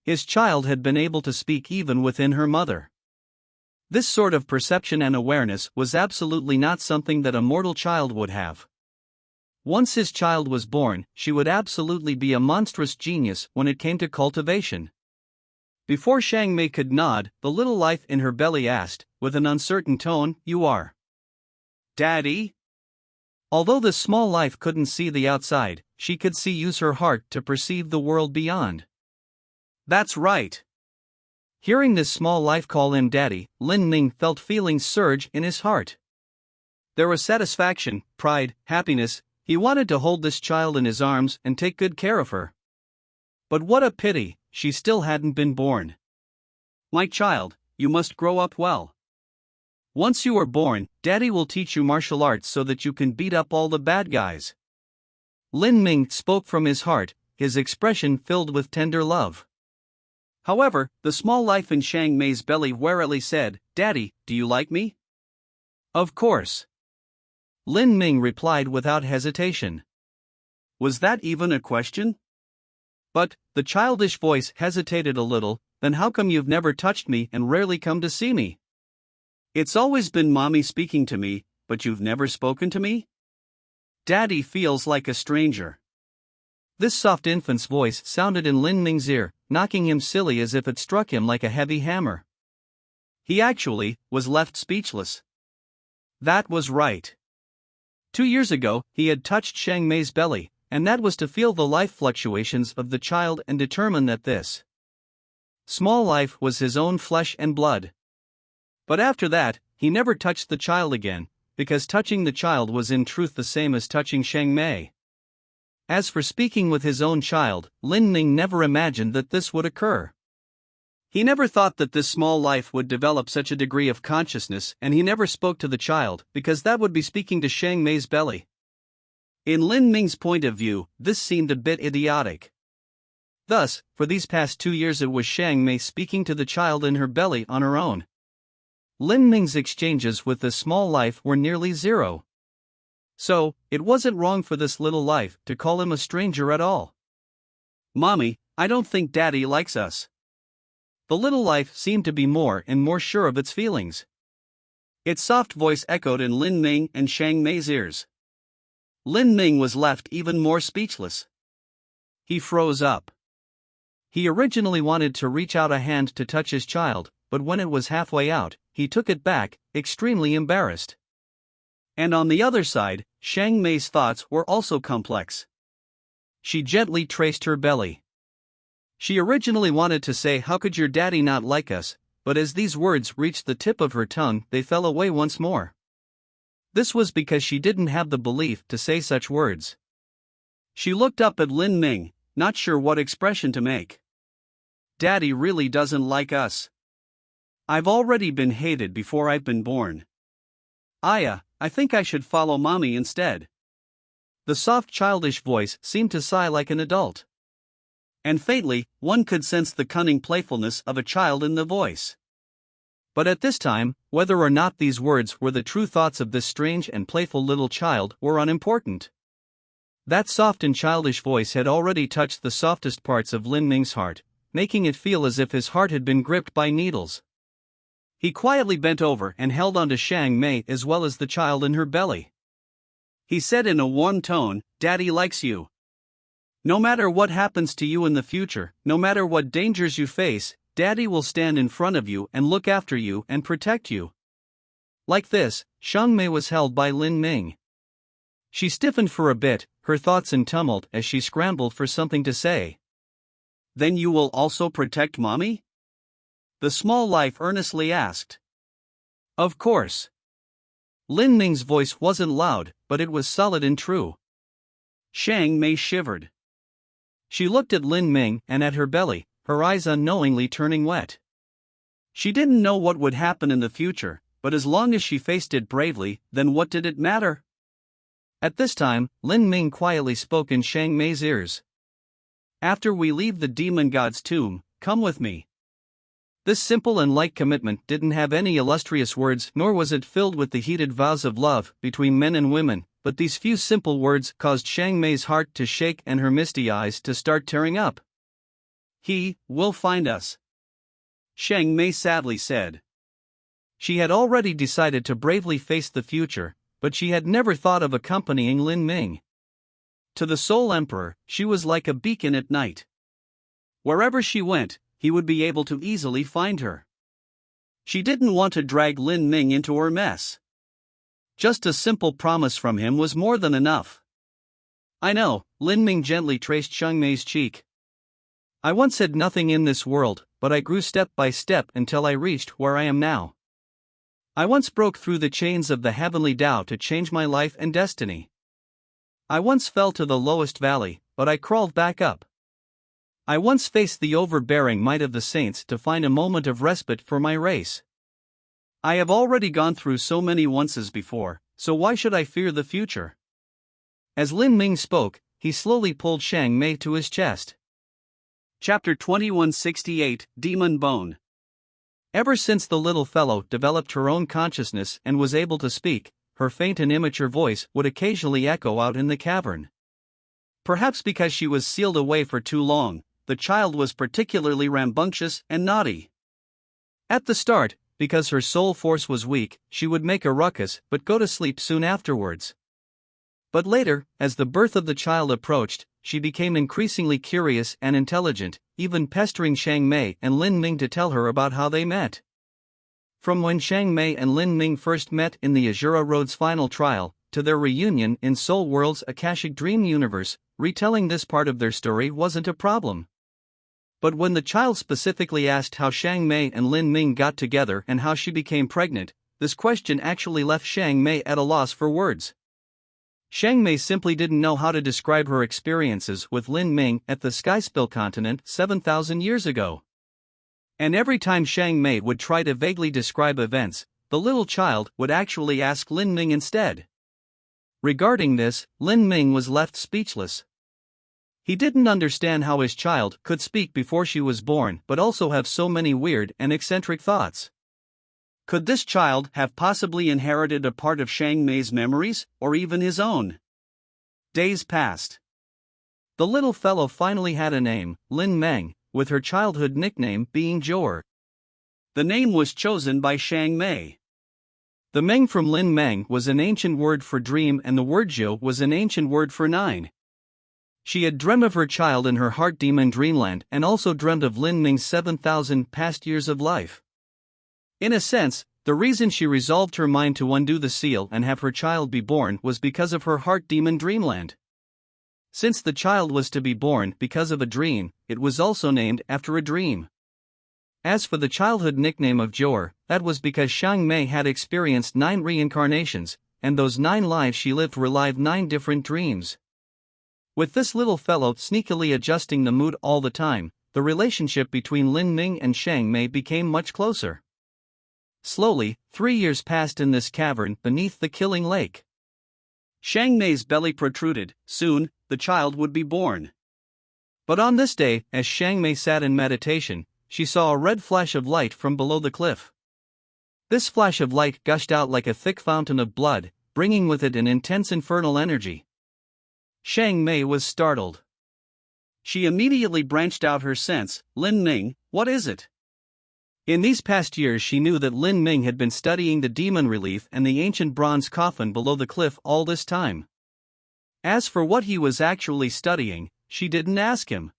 His child had been able to speak even within her mother. This sort of perception and awareness was absolutely not something that a mortal child would have. Once his child was born, she would absolutely be a monstrous genius when it came to cultivation. Before Xiang Mei could nod, the little life in her belly asked, with an uncertain tone, "You are Daddy?" Although the small life couldn't see the outside, she could use her heart to perceive the world beyond. "That's right." Hearing this small life call him Daddy, Lin Ming felt feelings surge in his heart. There was satisfaction, pride, happiness. He wanted to hold this child in his arms and take good care of her. But what a pity, she still hadn't been born. "My child, you must grow up well. Once you are born, Daddy will teach you martial arts so that you can beat up all the bad guys." Lin Ming spoke from his heart, his expression filled with tender love. However, the small life in Xiang Mei's belly warily said, "Daddy, do you like me?" "Of course." Lin Ming replied without hesitation. Was that even a question? But, the childish voice hesitated a little, "Then how come you've never touched me and rarely come to see me? It's always been Mommy speaking to me, but you've never spoken to me? Daddy feels like a stranger." This soft infant's voice sounded in Lin Ming's ear, knocking him silly as if it struck him like a heavy hammer. He actually was left speechless. That was right. 2 years ago, he had touched Xiang Mei's belly, and that was to feel the life fluctuations of the child and determine that this small life was his own flesh and blood. But after that, he never touched the child again, because touching the child was in truth the same as touching Xiang Mei. As for speaking with his own child, Lin Ming never imagined that this would occur. He never thought that this small life would develop such a degree of consciousness, and he never spoke to the child, because that would be speaking to Xiang Mei's belly. In Lin Ming's point of view, this seemed a bit idiotic. Thus, for these past 2 years it was Xiang Mei speaking to the child in her belly on her own. Lin Ming's exchanges with this small life were nearly zero. So, it wasn't wrong for this little life to call him a stranger at all. "Mommy, I don't think Daddy likes us." The little life seemed to be more and more sure of its feelings. Its soft voice echoed in Lin Ming and Xiang Mei's ears. Lin Ming was left even more speechless. He froze up. He originally wanted to reach out a hand to touch his child, but when it was halfway out, he took it back, extremely embarrassed. And on the other side, Xiang Mei's thoughts were also complex. She gently traced her belly. She originally wanted to say, "How could your daddy not like us?" but as these words reached the tip of her tongue, they fell away once more. This was because she didn't have the belief to say such words. She looked up at Lin Ming, not sure what expression to make. "Daddy really doesn't like us. I've already been hated before I've been born. I think I should follow Mommy instead." The soft childish voice seemed to sigh like an adult. And faintly, one could sense the cunning playfulness of a child in the voice. But at this time, whether or not these words were the true thoughts of this strange and playful little child were unimportant. That soft and childish voice had already touched the softest parts of Lin Ming's heart, making it feel as if his heart had been gripped by needles. He quietly bent over and held onto Xiang Mei as well as the child in her belly. He said in a warm tone, "Daddy likes you. No matter what happens to you in the future, no matter what dangers you face, Daddy will stand in front of you and look after you and protect you." Like this, Xiang Mei was held by Lin Ming. She stiffened for a bit, her thoughts in tumult as she scrambled for something to say. "Then you will also protect Mommy?" the small life earnestly asked. "Of course." Lin Ming's voice wasn't loud, but it was solid and true. Xiang Mei shivered. She looked at Lin Ming and at her belly, her eyes unknowingly turning wet. She didn't know what would happen in the future, but as long as she faced it bravely, then what did it matter? At this time, Lin Ming quietly spoke in Xiang Mei's ears. "After we leave the demon god's tomb, come with me." This simple and light commitment didn't have any illustrious words, nor was it filled with the heated vows of love between men and women, but these few simple words caused Xiang Mei's heart to shake and her misty eyes to start tearing up. "He will find us," Xiang Mei sadly said. She had already decided to bravely face the future, but she had never thought of accompanying Lin Ming. To the Soul Emperor, she was like a beacon at night. Wherever she went, he would be able to easily find her. She didn't want to drag Lin Ming into her mess. Just a simple promise from him was more than enough. "I know," Lin Ming gently traced Xiang Mei's cheek. "I once had nothing in this world, but I grew step by step until I reached where I am now. I once broke through the chains of the heavenly Tao to change my life and destiny. I once fell to the lowest valley, but I crawled back up. I once faced the overbearing might of the saints to find a moment of respite for my race. I have already gone through so many onces before, so why should I fear the future?" As Lin Ming spoke, he slowly pulled Xiang Mei to his chest. Chapter 2168, Demon Bone. Ever since the little fellow developed her own consciousness and was able to speak, her faint and immature voice would occasionally echo out in the cavern. Perhaps because she was sealed away for too long, the child was particularly rambunctious and naughty. At the start, because her soul force was weak, she would make a ruckus but go to sleep soon afterwards. But later, as the birth of the child approached, she became increasingly curious and intelligent, even pestering Xiang Mei and Lin Ming to tell her about how they met. From when Xiang Mei and Lin Ming first met in the Azura Road's final trial, to their reunion in Soul World's Akashic Dream Universe, retelling this part of their story wasn't a problem. But when the child specifically asked how Xiang Mei and Lin Ming got together and how she became pregnant, this question actually left Xiang Mei at a loss for words. Xiang Mei simply didn't know how to describe her experiences with Lin Ming at the Skyspill continent 7,000 years ago. And every time Xiang Mei would try to vaguely describe events, the little child would actually ask Lin Ming instead. Regarding this, Lin Ming was left speechless. He didn't understand how his child could speak before she was born but also have so many weird and eccentric thoughts. Could this child have possibly inherited a part of Xiang Mei's memories, or even his own? Days passed. The little fellow finally had a name, Lin Meng, with her childhood nickname being Jor. The name was chosen by Xiang Mei. The Meng from Lin Meng was an ancient word for dream, and the word Zhou was an ancient word for 9. She had dreamt of her child in her heart demon dreamland and also dreamt of Lin Meng's 7,000 past years of life. In a sense, the reason she resolved her mind to undo the seal and have her child be born was because of her heart demon dreamland. Since the child was to be born because of a dream, it was also named after a dream. As for the childhood nickname of Jor, that was because Xiang Mei had experienced 9 reincarnations, and those 9 lives she lived were lived 9 different dreams. With this little fellow sneakily adjusting the mood all the time, the relationship between Lin Meng and Xiang Mei became much closer. Slowly, 3 years passed in this cavern beneath the Killing Lake. Xiang Mei's belly protruded. Soon, the child would be born. But on this day, as Xiang Mei sat in meditation, she saw a red flash of light from below the cliff. This flash of light gushed out like a thick fountain of blood, bringing with it an intense infernal energy. Xiang Mei was startled. She immediately branched out her sense. Lin Meng, what is it? In these past years she knew that Lin Meng had been studying the demon relief and the ancient bronze coffin below the cliff all this time. As for what he was actually studying, she didn't ask him.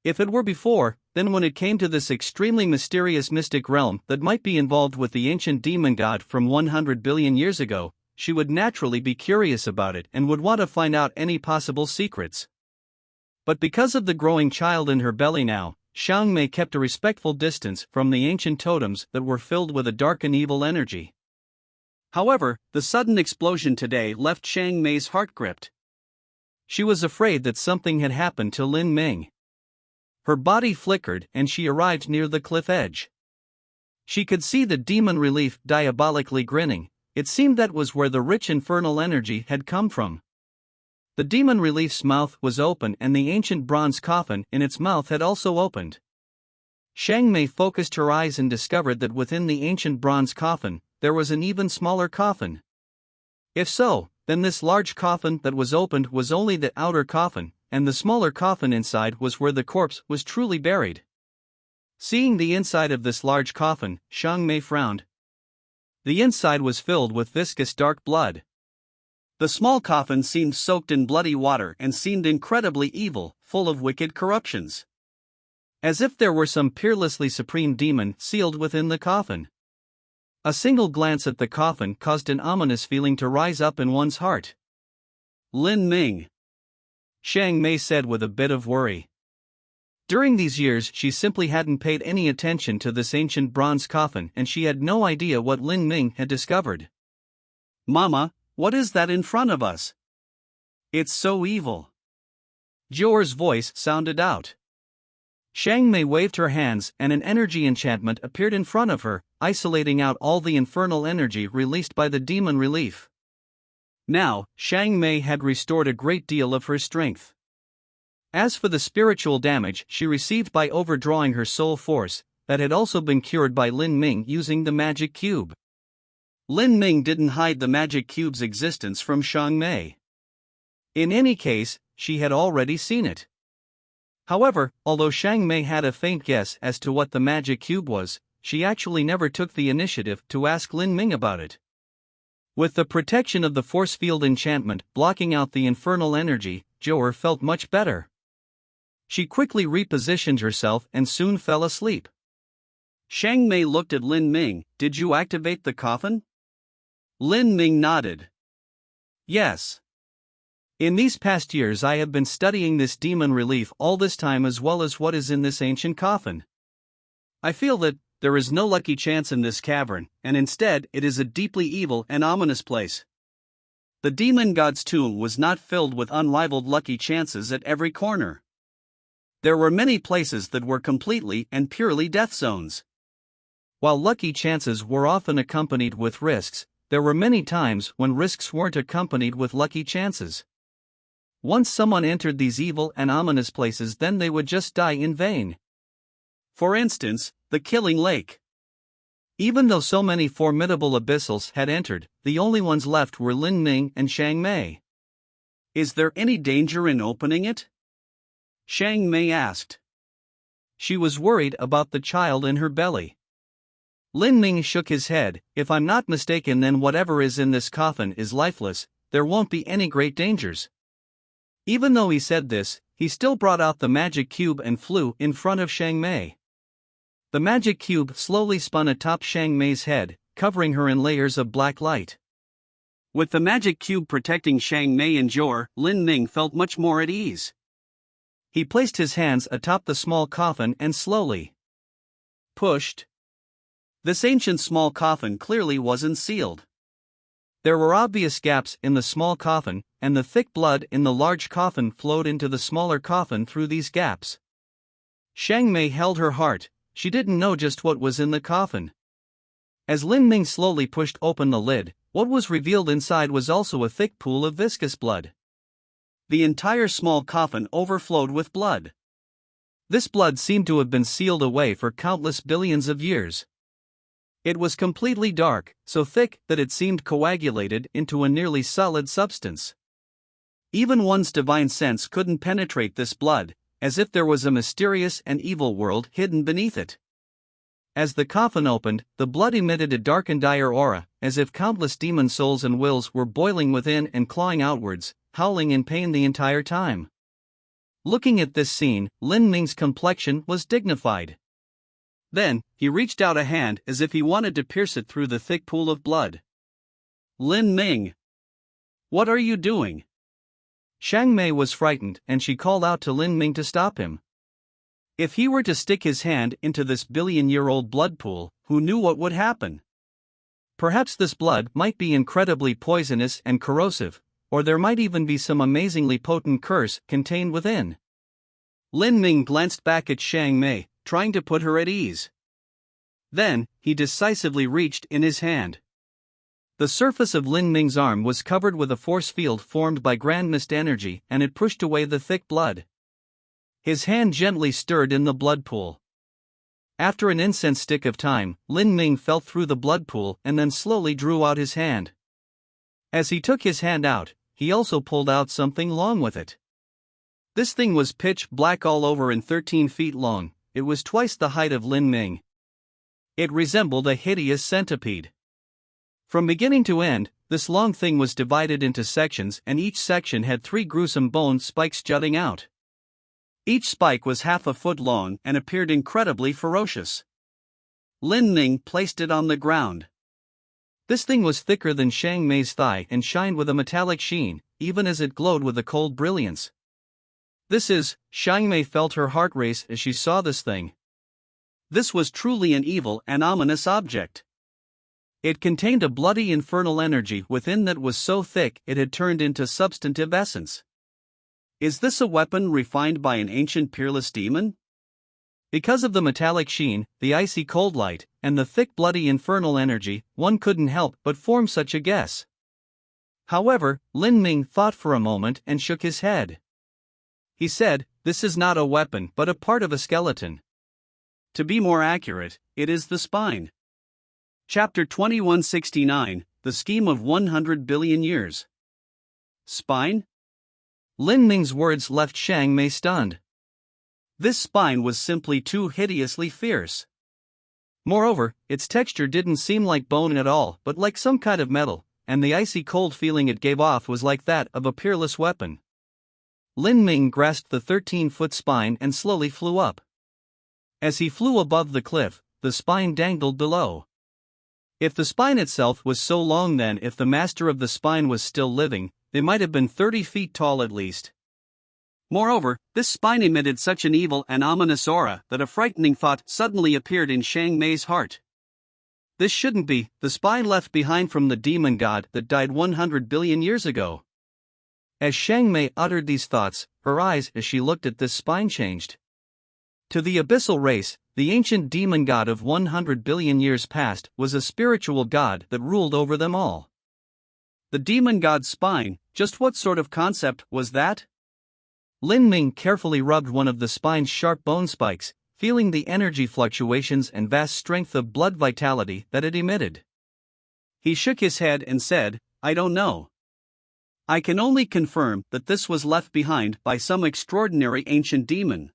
If it were before, then when it came to this extremely mysterious mystic realm that might be involved with the ancient demon god from 100 billion years ago, she would naturally be curious about it and would want to find out any possible secrets. But because of the growing child in her belly now, Xiang Mei kept a respectful distance from the ancient totems that were filled with a dark and evil energy. However, the sudden explosion today left Xiang Mei's heart gripped. She was afraid that something had happened to Lin Meng. Her body flickered and she arrived near the cliff edge. She could see the demon relief diabolically grinning. It seemed that was where the rich infernal energy had come from. The demon relief's mouth was open and the ancient bronze coffin in its mouth had also opened. Xiang Mei focused her eyes and discovered that within the ancient bronze coffin, there was an even smaller coffin. If so, then this large coffin that was opened was only the outer coffin, and the smaller coffin inside was where the corpse was truly buried. Seeing the inside of this large coffin, Xiang Mei frowned. The inside was filled with viscous dark blood. The small coffin seemed soaked in bloody water and seemed incredibly evil, full of wicked corruptions. As if there were some peerlessly supreme demon sealed within the coffin. A single glance at the coffin caused an ominous feeling to rise up in one's heart. Lin Meng, Xiang Mei said with a bit of worry. During these years she simply hadn't paid any attention to this ancient bronze coffin and she had no idea what Lin Meng had discovered. Mama, what is that in front of us? It's so evil. Jor's voice sounded out. Xiang Mei waved her hands and an energy enchantment appeared in front of her, isolating out all the infernal energy released by the demon relief. Now, Xiang Mei had restored a great deal of her strength. As for the spiritual damage she received by overdrawing her soul force, that had also been cured by Lin Meng using the magic cube. Lin Meng didn't hide the magic cube's existence from Xiang Mei. In any case, she had already seen it. However, although Xiang Mei had a faint guess as to what the magic cube was, she actually never took the initiative to ask Lin Meng about it. With the protection of the force field enchantment blocking out the infernal energy, Jor felt much better. She quickly repositioned herself and soon fell asleep. Xiang Mei looked at Lin Meng. Did you activate the coffin? Lin Meng nodded. Yes. In these past years I have been studying this demon relief all this time as well as what is in this ancient coffin. I feel that there is no lucky chance in this cavern, and instead it is a deeply evil and ominous place. The demon god's tomb was not filled with unrivaled lucky chances at every corner. There were many places that were completely and purely death zones. While lucky chances were often accompanied with risks, there were many times when risks weren't accompanied with lucky chances. Once someone entered these evil and ominous places, then they would just die in vain. For instance, the Killing Lake. Even though so many formidable abyssals had entered, the only ones left were Lin Ming and Xiang Mei. "Is there any danger in opening it?" Xiang Mei asked. She was worried about the child in her belly. Lin Ming shook his head. "If I'm not mistaken, then whatever is in this coffin is lifeless, there won't be any great dangers." Even though he said this, he still brought out the magic cube and flew in front of Xiang Mei. The magic cube slowly spun atop Xiang Mei's head, covering her in layers of black light. With the magic cube protecting Xiang Mei and Jor, Lin Ming felt much more at ease. He placed his hands atop the small coffin and slowly pushed. This ancient small coffin clearly wasn't sealed. There were obvious gaps in the small coffin, and the thick blood in the large coffin flowed into the smaller coffin through these gaps. Xiang Mei held her heart. She didn't know just what was in the coffin. As Lin Ming slowly pushed open the lid, what was revealed inside was also a thick pool of viscous blood. The entire small coffin overflowed with blood. This blood seemed to have been sealed away for countless billions of years. It was completely dark, so thick that it seemed coagulated into a nearly solid substance. Even one's divine sense couldn't penetrate this blood, as if there was a mysterious and evil world hidden beneath it. As the coffin opened, the blood emitted a dark and dire aura, as if countless demon souls and wills were boiling within and clawing outwards, howling in pain the entire time. Looking at this scene, Lin Ming's complexion was dignified. Then, he reached out a hand as if he wanted to pierce it through the thick pool of blood. "Lin Ming! What are you doing?" Xiang Mei was frightened and she called out to Lin Ming to stop him. If he were to stick his hand into this billion-year-old blood pool, who knew what would happen? Perhaps this blood might be incredibly poisonous and corrosive, or there might even be some amazingly potent curse contained within. Lin Ming glanced back at Xiang Mei, trying to put her at ease. Then, he decisively reached in his hand. The surface of Lin Ming's arm was covered with a force field formed by grand mist energy, and it pushed away the thick blood. His hand gently stirred in the blood pool. After an incense stick of time, Lin Ming felt through the blood pool and then slowly drew out his hand. As he took his hand out, he also pulled out something long with it. This thing was pitch black all over and 13 feet long. It was twice the height of Lin Ming. It resembled a hideous centipede. From beginning to end, this long thing was divided into sections, and each section had 3 gruesome bone spikes jutting out. Each spike was half a foot long and appeared incredibly ferocious. Lin Ming placed it on the ground. This thing was thicker than Xiang Mei's thigh and shined with a metallic sheen, even as it glowed with a cold brilliance. Xiang Mei felt her heart race as she saw this thing. This was truly an evil and ominous object. It contained a bloody infernal energy within that was so thick it had turned into substantive essence. Is this a weapon refined by an ancient peerless demon? Because of the metallic sheen, the icy cold light, and the thick bloody infernal energy, one couldn't help but form such a guess. However, Lin Ming thought for a moment and shook his head. He said, "This is not a weapon but a part of a skeleton. To be more accurate, it is the spine." Chapter 2169, The Scheme of 100 Billion Years. Spine? Lin Ming's words left Xiang Mei stunned. This spine was simply too hideously fierce. Moreover, its texture didn't seem like bone at all but like some kind of metal, and the icy cold feeling it gave off was like that of a peerless weapon. Lin Ming grasped the 13-foot spine and slowly flew up. As he flew above the cliff, the spine dangled below. If the spine itself was so long, then if the master of the spine was still living, they might have been 30 feet tall at least. Moreover, this spine emitted such an evil and ominous aura that a frightening thought suddenly appeared in Xiang Mei's heart. This shouldn't be the spine left behind from the demon god that died 100 billion years ago. As Xiang Mei uttered these thoughts, her eyes as she looked at this spine changed. To the abyssal race, the ancient demon god of 100 billion years past was a spiritual god that ruled over them all. The demon god's spine, just what sort of concept was that? Lin Ming carefully rubbed one of the spine's sharp bone spikes, feeling the energy fluctuations and vast strength of blood vitality that it emitted. He shook his head and said, "I don't know. I can only confirm that this was left behind by some extraordinary ancient demon."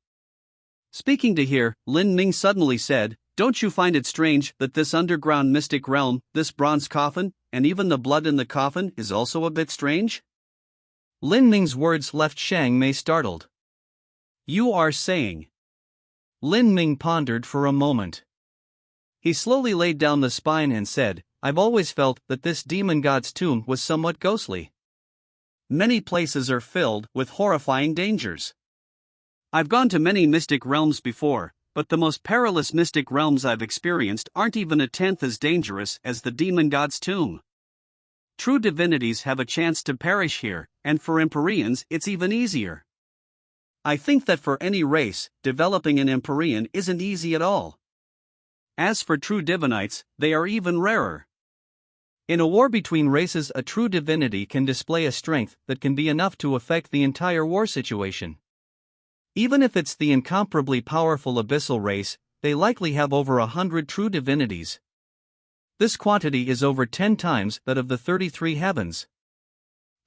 Speaking to here, Lin Ming suddenly said, "Don't you find it strange that this underground mystic realm, this bronze coffin, and even the blood in the coffin is also a bit strange?" Lin Ming's words left Xiang Mei startled. "You are saying?" Lin Ming pondered for a moment. He slowly laid down the spine and said, "I've always felt that this demon god's tomb was somewhat ghostly. Many places are filled with horrifying dangers. I've gone to many mystic realms before, but the most perilous mystic realms I've experienced aren't even a tenth as dangerous as the demon god's tomb. True divinities have a chance to perish here, and for Empyreans it's even easier. I think that for any race, developing an Empyrean isn't easy at all. As for true divinites, they are even rarer. In a war between races, a true divinity can display a strength that can be enough to affect the entire war situation. Even if it's the incomparably powerful abyssal race, they likely have over 100 true divinities. This quantity is over 10 times that of the 33 heavens.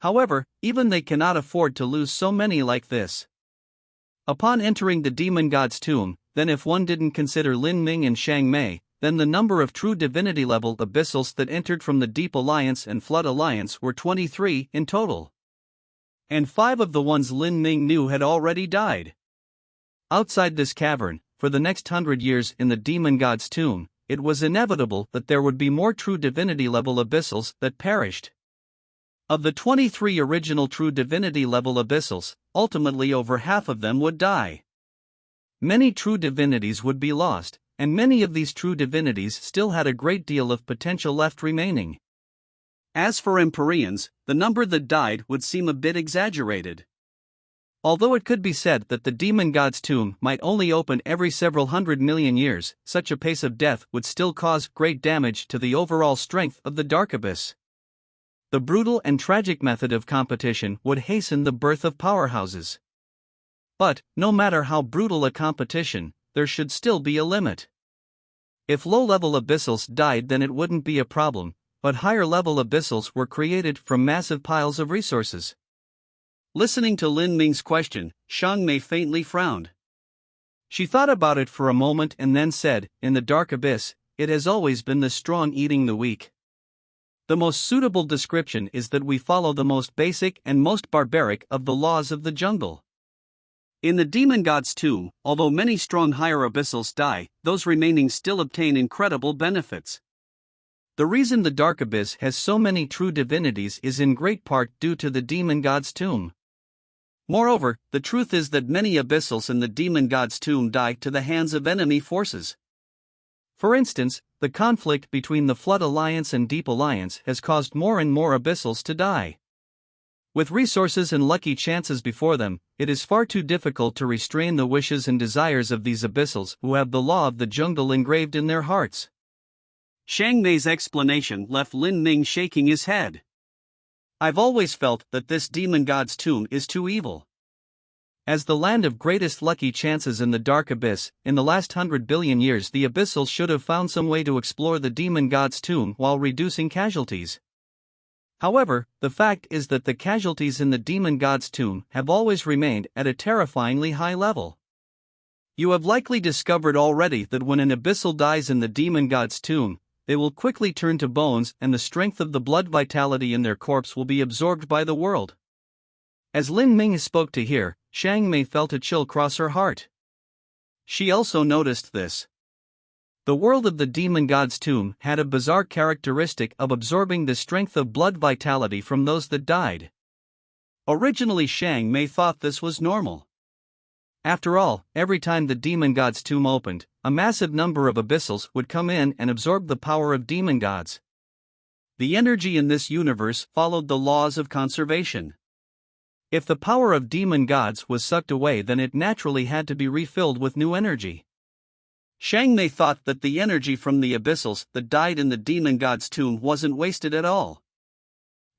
However, even they cannot afford to lose so many like this. Upon entering the demon god's tomb, then if one didn't consider Lin Ming and Xiang Mei, then the number of true divinity-level abyssals that entered from the Deep Alliance and Flood Alliance were 23 in total. And 5 of the ones Lin Ming knew had already died. Outside this cavern, for the next 100 years in the demon god's tomb, it was inevitable that there would be more true divinity-level abyssals that perished. Of the 23 original true divinity-level abyssals, ultimately over half of them would die. Many true divinities would be lost, and many of these true divinities still had a great deal of potential left remaining. As for Empyreans, the number that died would seem a bit exaggerated. Although it could be said that the demon god's tomb might only open every several 100 million years, such a pace of death would still cause great damage to the overall strength of the Dark Abyss. The brutal and tragic method of competition would hasten the birth of powerhouses. But, no matter how brutal a competition, there should still be a limit. If low-level abyssals died, then it wouldn't be a problem, but higher-level abyssals were created from massive piles of resources. Listening to Lin Ming's question, Xiang Mei faintly frowned. She thought about it for a moment and then said, "In the Dark Abyss, it has always been the strong eating the weak. The most suitable description is that we follow the most basic and most barbaric of the laws of the jungle. In the demon god's tomb, although many strong higher abyssals die, those remaining still obtain incredible benefits. The reason the Dark Abyss has so many true divinities is in great part due to the demon god's tomb. Moreover, the truth is that many abyssals in the demon god's tomb die to the hands of enemy forces. For instance, the conflict between the Flood Alliance and Deep Alliance has caused more and more abyssals to die. With resources and lucky chances before them, it is far too difficult to restrain the wishes and desires of these abyssals who have the law of the jungle engraved in their hearts." Xiang Mei's explanation left Lin Ming shaking his head. "I've always felt that this demon god's tomb is too evil. As the land of greatest lucky chances in the Dark Abyss, in the last 100 billion years the abyssals should have found some way to explore the demon god's tomb while reducing casualties. However, the fact is that the casualties in the demon god's tomb have always remained at a terrifyingly high level. You have likely discovered already that when an abyssal dies in the demon god's tomb, they will quickly turn to bones and the strength of the blood vitality in their corpse will be absorbed by the world." As Lin Ming spoke to here, Xiang Mei felt a chill cross her heart. She also noticed this. The world of the demon god's tomb had a bizarre characteristic of absorbing the strength of blood vitality from those that died. Originally Xiang Mei thought this was normal. After all, every time the demon god's tomb opened, a massive number of abyssals would come in and absorb the power of demon gods. The energy in this universe followed the laws of conservation. If the power of demon gods was sucked away, then it naturally had to be refilled with new energy. Xiang Mei thought that the energy from the abyssals that died in the demon god's tomb wasn't wasted at all.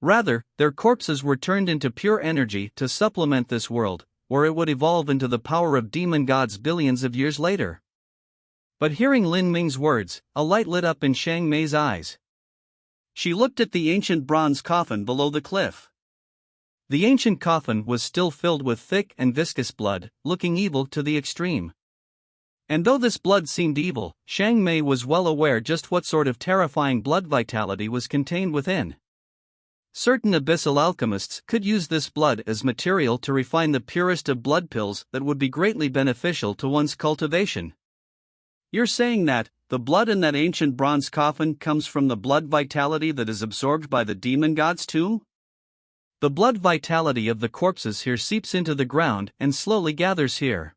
Rather, their corpses were turned into pure energy to supplement this world, where it would evolve into the power of demon gods billions of years later. But hearing Lin Ming's words, a light lit up in Xiang Mei's eyes. She looked at the ancient bronze coffin below the cliff. The ancient coffin was still filled with thick and viscous blood, looking evil to the extreme. And though this blood seemed evil, Xiang Mei was well aware just what sort of terrifying blood vitality was contained within. Certain abyssal alchemists could use this blood as material to refine the purest of blood pills that would be greatly beneficial to one's cultivation. You're saying that the blood in that ancient bronze coffin comes from the blood vitality that is absorbed by the demon god's tomb? The blood vitality of the corpses here seeps into the ground and slowly gathers here.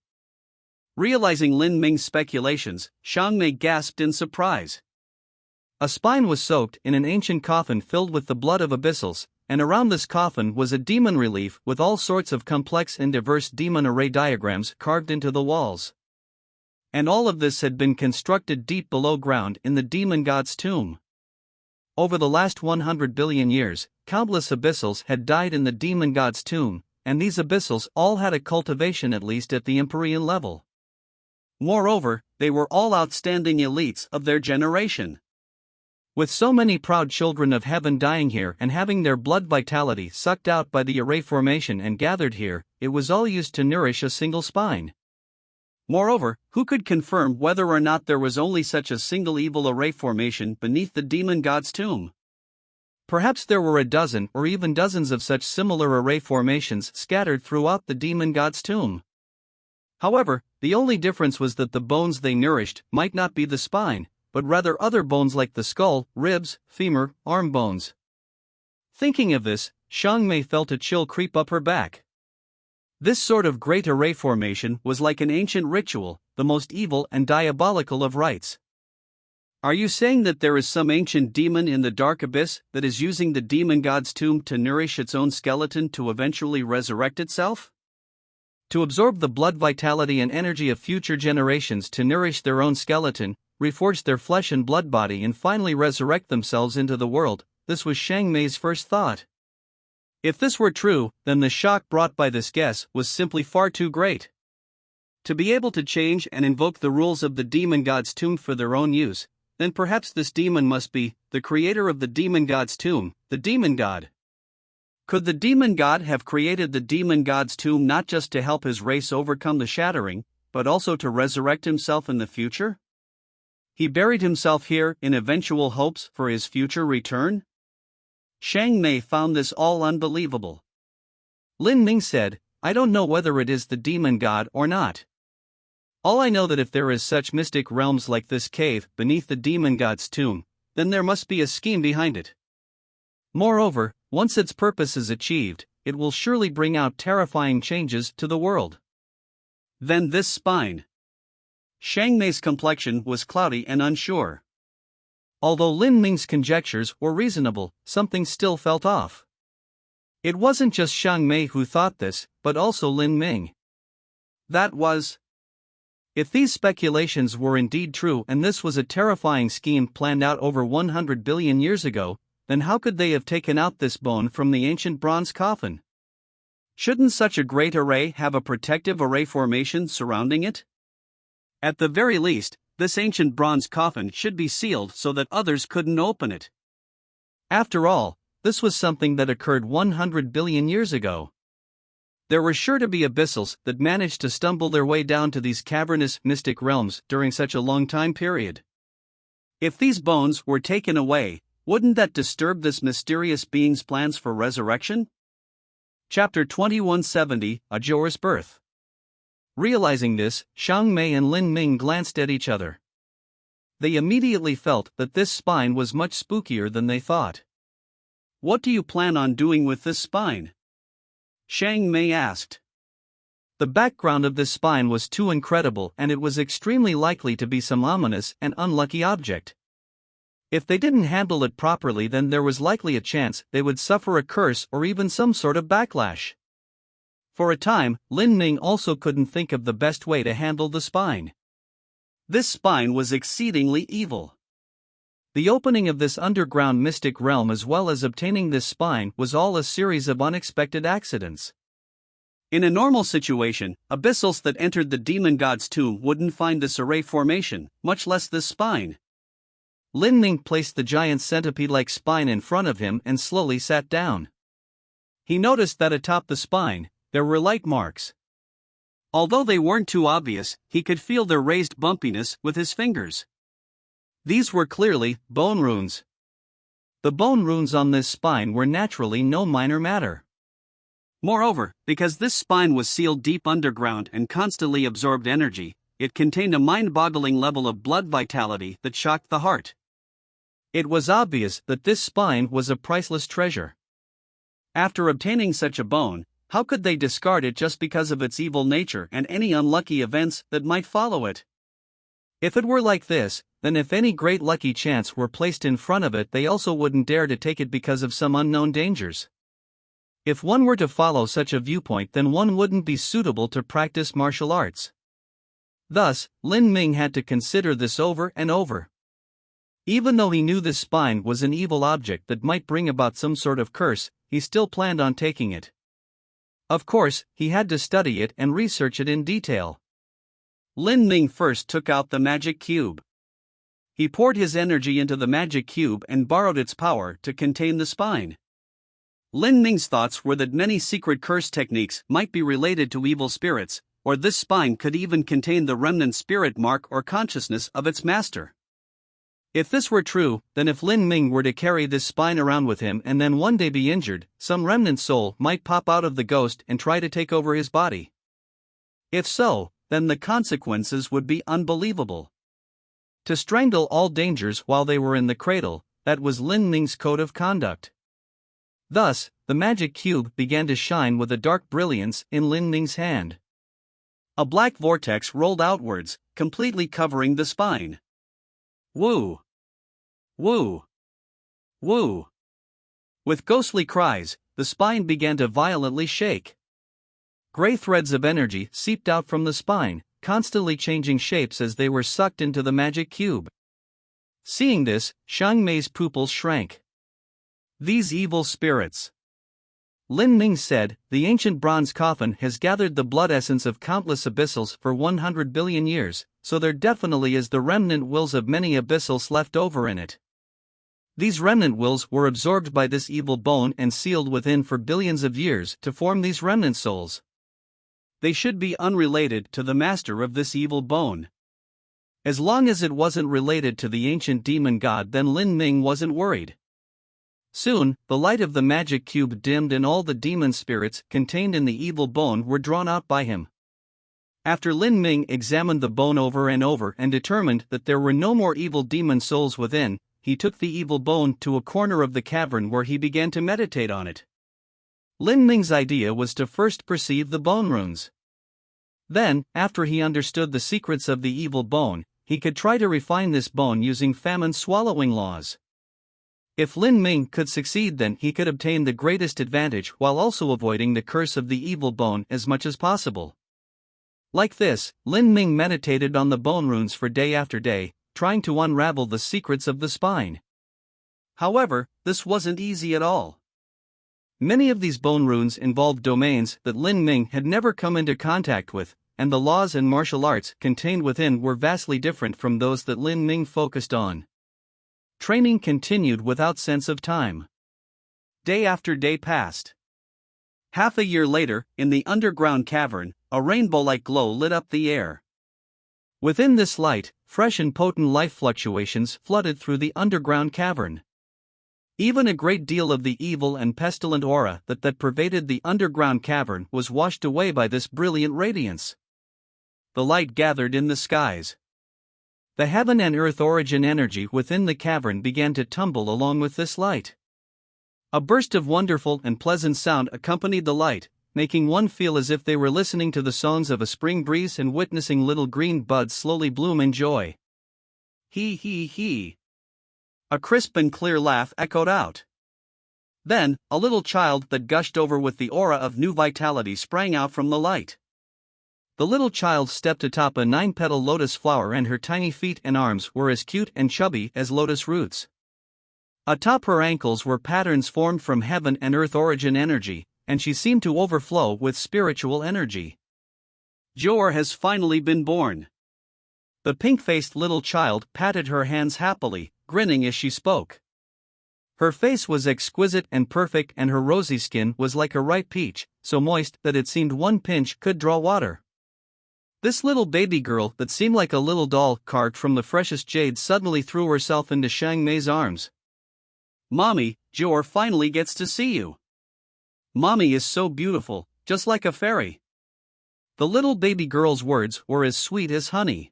Realizing Lin Ming's speculations, Xiang Mei gasped in surprise. A spine was soaked in an ancient coffin filled with the blood of abyssals, and around this coffin was a demon relief with all sorts of complex and diverse demon array diagrams carved into the walls. And all of this had been constructed deep below ground in the demon god's tomb. Over the last 100 billion years, countless abyssals had died in the demon god's tomb, and these abyssals all had a cultivation at least at the Empyrean level. Moreover, they were all outstanding elites of their generation. With so many proud children of heaven dying here and having their blood vitality sucked out by the array formation and gathered here, it was all used to nourish a single spine. Moreover, who could confirm whether or not there was only such a single evil array formation beneath the demon god's tomb? Perhaps there were a dozen or even dozens of such similar array formations scattered throughout the demon god's tomb. However, the only difference was that the bones they nourished might not be the spine, but rather other bones like the skull, ribs, femur, arm bones. Thinking of this, Xiang Mei felt a chill creep up her back. This sort of great array formation was like an ancient ritual, the most evil and diabolical of rites. Are you saying that there is some ancient demon in the dark abyss that is using the demon god's tomb to nourish its own skeleton to eventually resurrect itself? To absorb the blood vitality and energy of future generations to nourish their own skeleton, reforge their flesh and blood body and finally resurrect themselves into the world, this was Xiang Mei's first thought. If this were true, then the shock brought by this guess was simply far too great. To be able to change and invoke the rules of the demon god's tomb for their own use, then perhaps this demon must be the creator of the demon god's tomb, the demon god. Could the demon god have created the demon god's tomb not just to help his race overcome the shattering, but also to resurrect himself in the future? He buried himself here in eventual hopes for his future return? Xiang Mei found this all unbelievable. Lin Ming said, "I don't know whether it is the demon god or not. All I know that if there is such mystic realms like this cave beneath the demon god's tomb, then there must be a scheme behind it. Moreover, once its purpose is achieved, it will surely bring out terrifying changes to the world." Then this spine. Xiang Mei's complexion was cloudy and unsure. Although Lin Ming's conjectures were reasonable, something still felt off. It wasn't just Xiang Mei who thought this, but also Lin Ming. That was. If these speculations were indeed true and this was a terrifying scheme planned out over 100 billion years ago, then how could they have taken out this bone from the ancient bronze coffin? Shouldn't such a great array have a protective array formation surrounding it? At the very least, this ancient bronze coffin should be sealed so that others couldn't open it. After all, this was something that occurred 100 billion years ago. There were sure to be abyssals that managed to stumble their way down to these cavernous, mystic realms during such a long time period. If these bones were taken away, wouldn't that disturb this mysterious being's plans for resurrection? Chapter 2170, Ajora's Birth. Realizing this, Xiang Mei and Lin Ming glanced at each other. They immediately felt that this spine was much spookier than they thought. "What do you plan on doing with this spine?" Xiang Mei asked. The background of this spine was too incredible and it was extremely likely to be some ominous and unlucky object. If they didn't handle it properly, then there was likely a chance they would suffer a curse or even some sort of backlash. For a time, Lin Ming also couldn't think of the best way to handle the spine. This spine was exceedingly evil. The opening of this underground mystic realm as well as obtaining this spine was all a series of unexpected accidents. In a normal situation, abyssals that entered the demon god's tomb wouldn't find this array formation, much less this spine. Lin Ming placed the giant centipede-like spine in front of him and slowly sat down. He noticed that atop the spine, there were light marks. Although they weren't too obvious, he could feel their raised bumpiness with his fingers. These were clearly bone runes. The bone runes on this spine were naturally no minor matter. Moreover, because this spine was sealed deep underground and constantly absorbed energy, it contained a mind-boggling level of blood vitality that shocked the heart. It was obvious that this spine was a priceless treasure. After obtaining such a bone, how could they discard it just because of its evil nature and any unlucky events that might follow it? If it were like this, then if any great lucky chance were placed in front of it, they also wouldn't dare to take it because of some unknown dangers. If one were to follow such a viewpoint, then one wouldn't be suitable to practice martial arts. Thus, Lin Ming had to consider this over and over. Even though he knew this spine was an evil object that might bring about some sort of curse, he still planned on taking it. Of course, he had to study it and research it in detail. Lin Ming first took out the magic cube. He poured his energy into the magic cube and borrowed its power to contain the spine. Lin Ming's thoughts were that many secret curse techniques might be related to evil spirits, or this spine could even contain the remnant spirit mark or consciousness of its master. If this were true, then if Lin Ming were to carry this spine around with him and then one day be injured, some remnant soul might pop out of the ghost and try to take over his body. If so, then the consequences would be unbelievable. To strangle all dangers while they were in the cradle, that was Lin Ming's code of conduct. Thus, the magic cube began to shine with a dark brilliance in Lin Ming's hand. A black vortex rolled outwards, completely covering the spine. Woo! Woo! Woo! With ghostly cries, the spine began to violently shake. Gray threads of energy seeped out from the spine, constantly changing shapes as they were sucked into the magic cube. Seeing this, Xiang Mei's pupils shrank. These evil spirits. Lin Ming said, the ancient bronze coffin has gathered the blood essence of countless abyssals for 100 billion years, so there definitely is the remnant wills of many abyssals left over in it. These remnant wills were absorbed by this evil bone and sealed within for billions of years to form these remnant souls. They should be unrelated to the master of this evil bone. As long as it wasn't related to the ancient demon god, then Lin Ming wasn't worried. Soon, the light of the magic cube dimmed and all the demon spirits contained in the evil bone were drawn out by him. After Lin Ming examined the bone over and over and determined that there were no more evil demon souls within, he took the evil bone to a corner of the cavern where he began to meditate on it. Lin Ming's idea was to first perceive the bone runes. Then, after he understood the secrets of the evil bone, he could try to refine this bone using famine swallowing laws. If Lin Ming could succeed, then he could obtain the greatest advantage while also avoiding the curse of the evil bone as much as possible. Like this, Lin Ming meditated on the bone runes for day after day, trying to unravel the secrets of the spine. However, this wasn't easy at all. Many of these bone runes involved domains that Lin Ming had never come into contact with, and the laws and martial arts contained within were vastly different from those that Lin Ming focused on. Training continued without sense of time. Day after day passed. Half a year later, in the underground cavern, a rainbow-like glow lit up the air. Within this light, fresh and potent life fluctuations flooded through the underground cavern. Even a great deal of the evil and pestilent aura that pervaded the underground cavern was washed away by this brilliant radiance. The light gathered in the skies. The heaven and earth origin energy within the cavern began to tumble along with this light. A burst of wonderful and pleasant sound accompanied the light, making one feel as if they were listening to the songs of a spring breeze and witnessing little green buds slowly bloom in joy. Hee hee hee. A crisp and clear laugh echoed out. Then, a little child that gushed over with the aura of new vitality sprang out from the light. The little child stepped atop a 9-petal lotus flower, and her tiny feet and arms were as cute and chubby as lotus roots. Atop her ankles were patterns formed from heaven and earth origin energy, and she seemed to overflow with spiritual energy. Jor has finally been born. The pink-faced little child patted her hands happily, grinning as she spoke. Her face was exquisite and perfect, and her rosy skin was like a ripe peach, so moist that it seemed one pinch could draw water. This little baby girl that seemed like a little doll carved from the freshest jade suddenly threw herself into Xiang Mei's arms. "Mommy, Jor finally gets to see you. Mommy is so beautiful, just like a fairy." The little baby girl's words were as sweet as honey.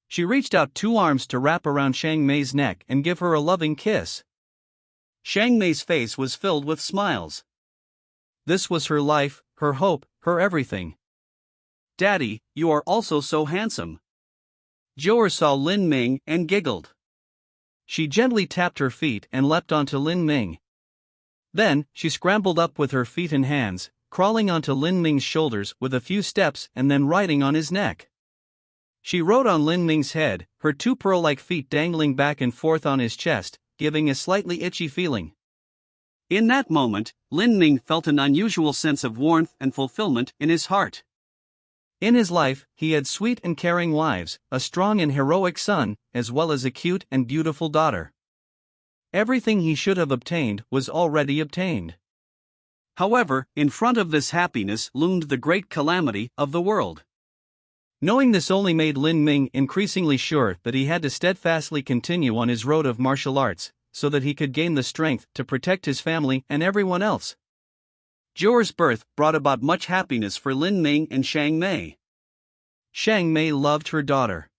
She reached out 2 arms to wrap around Xiang Mei's neck and give her a loving kiss. Xiang Mei's face was filled with smiles. This was her life, her hope, her everything. "Daddy, you are also so handsome." Jor saw Lin Ming and giggled. She gently tapped her feet and leapt onto Lin Ming. Then, she scrambled up with her feet and hands, crawling onto Lin Ming's shoulders with a few steps and then riding on his neck. She rode on Lin Ming's head, her 2 pearl-like feet dangling back and forth on his chest, giving a slightly itchy feeling. In that moment, Lin Ming felt an unusual sense of warmth and fulfillment in his heart. In his life, he had sweet and caring wives, a strong and heroic son, as well as a cute and beautiful daughter. Everything he should have obtained was already obtained. However, in front of this happiness loomed the great calamity of the world. Knowing this only made Lin Ming increasingly sure that he had to steadfastly continue on his road of martial arts, so that he could gain the strength to protect his family and everyone else. Jor's birth brought about much happiness for Lin Ming and Xiang Mei. Xiang Mei loved her daughter.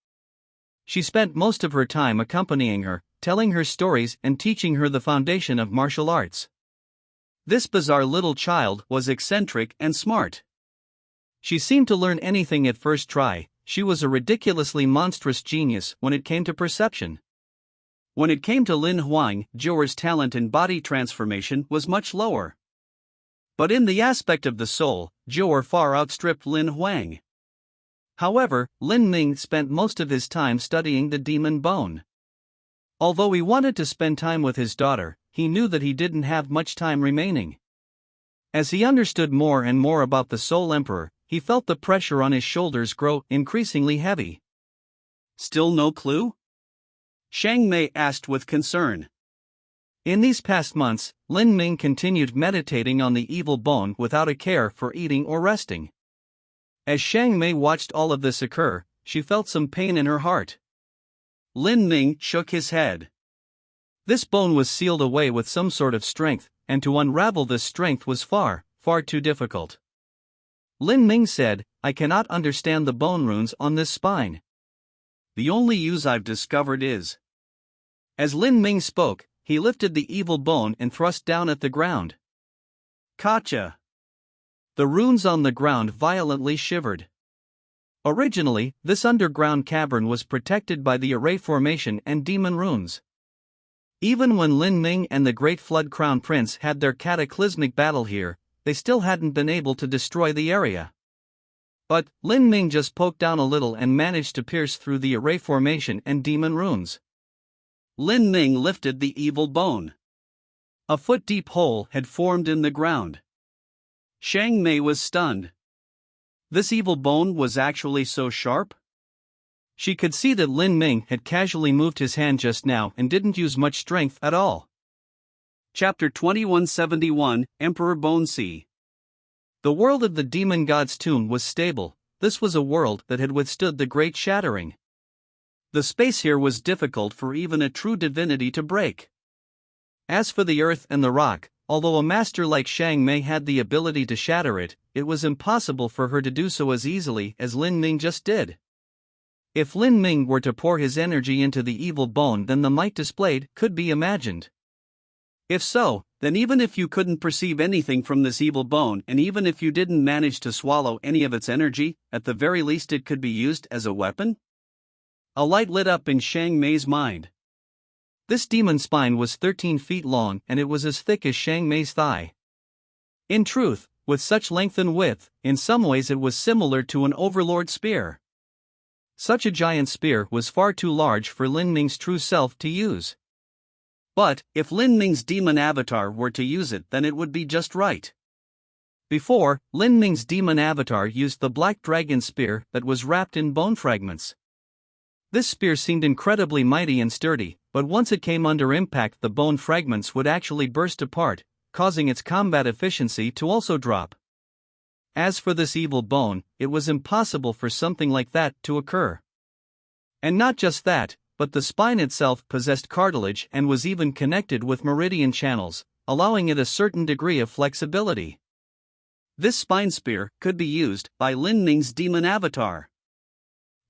She spent most of her time accompanying her, telling her stories and teaching her the foundation of martial arts. This bizarre little child was eccentric and smart. She seemed to learn anything at first try. She was a ridiculously monstrous genius when it came to perception. When it came to Lin Huang, Jor's talent in body transformation was much lower. But in the aspect of the soul, Jor far outstripped Lin Huang. However, Lin Ming spent most of his time studying the demon bone. Although he wanted to spend time with his daughter, he knew that he didn't have much time remaining. As he understood more and more about the Soul Emperor, he felt the pressure on his shoulders grow increasingly heavy. "Still no clue?" Xiang Mei asked with concern. In these past months, Lin Ming continued meditating on the evil bone without a care for eating or resting. As Xiang Mei watched all of this occur, she felt some pain in her heart. Lin Ming shook his head. This bone was sealed away with some sort of strength, and to unravel this strength was far, far too difficult. Lin Ming said, "I cannot understand the bone runes on this spine. The only use I've discovered is..." As Lin Ming spoke, he lifted the evil bone and thrust down at the ground. Kacha! The runes on the ground violently shivered. Originally, this underground cavern was protected by the Array Formation and demon runes. Even when Lin Ming and the Great Flood Crown Prince had their cataclysmic battle here, they still hadn't been able to destroy the area. But Lin Ming just poked down a little and managed to pierce through the Array Formation and demon runes. Lin Ming lifted the evil bone. A foot-deep hole had formed in the ground. Xiang Mei was stunned. This evil bone was actually so sharp? She could see that Lin Ming had casually moved his hand just now and didn't use much strength at all. Chapter 2171, Emperor Bone Sea. The world of the demon god's tomb was stable. This was a world that had withstood the great shattering. The space here was difficult for even a true divinity to break. As for the earth and the rock, although a master like Xiang Mei had the ability to shatter it, it was impossible for her to do so as easily as Lin Ming just did. If Lin Ming were to pour his energy into the evil bone, then the might displayed could be imagined. If so, then even if you couldn't perceive anything from this evil bone, and even if you didn't manage to swallow any of its energy, at the very least it could be used as a weapon? A light lit up in Xiang Mei's mind. This demon spine was 13 feet long and it was as thick as Xiang Mei's thigh. In truth, with such length and width, in some ways it was similar to an overlord spear. Such a giant spear was far too large for Lin Ming's true self to use. But, if Lin Ming's demon avatar were to use it, then it would be just right. Before, Lin Ming's demon avatar used the black dragon spear that was wrapped in bone fragments. This spear seemed incredibly mighty and sturdy, but once it came under impact, the bone fragments would actually burst apart, causing its combat efficiency to also drop. As for this evil bone, it was impossible for something like that to occur. And not just that, but the spine itself possessed cartilage and was even connected with meridian channels, allowing it a certain degree of flexibility. This spine spear could be used by Lin Ming's demon avatar.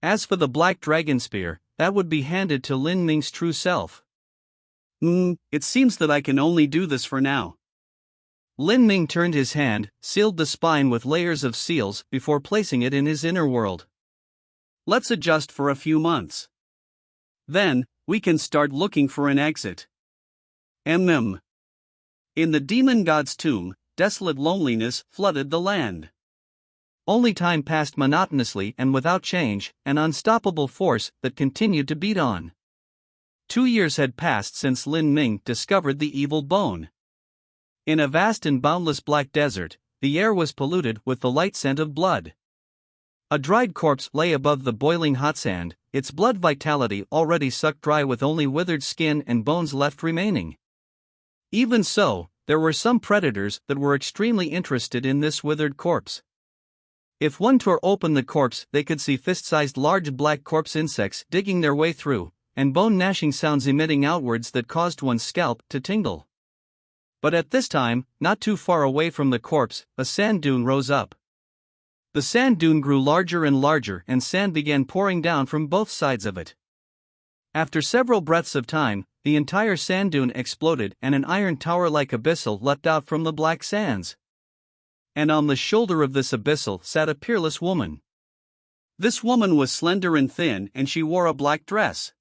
As for the black dragon spear, that would be handed to Lin Ming's true self. It seems that I can only do this for now. Lin Ming turned his hand, sealed the spine with layers of seals before placing it in his inner world. Let's adjust for a few months. Then, we can start looking for an exit. In the demon god's tomb, desolate loneliness flooded the land. Only time passed monotonously and without change, an unstoppable force that continued to beat on. 2 years had passed since Lin Ming discovered the evil bone. In a vast and boundless black desert, the air was polluted with the light scent of blood. A dried corpse lay above the boiling hot sand, its blood vitality already sucked dry with only withered skin and bones left remaining. Even so, there were some predators that were extremely interested in this withered corpse. If one tore open the corpse, they could see fist-sized large black corpse insects digging their way through, and bone-gnashing sounds emitting outwards that caused one's scalp to tingle. But at this time, not too far away from the corpse, a sand dune rose up. The sand dune grew larger and larger, and sand began pouring down from both sides of it. After several breaths of time, the entire sand dune exploded and an iron tower-like abyssal leapt out from the black sands. And on the shoulder of this abyssal sat a peerless woman. This woman was slender and thin, and she wore a black dress.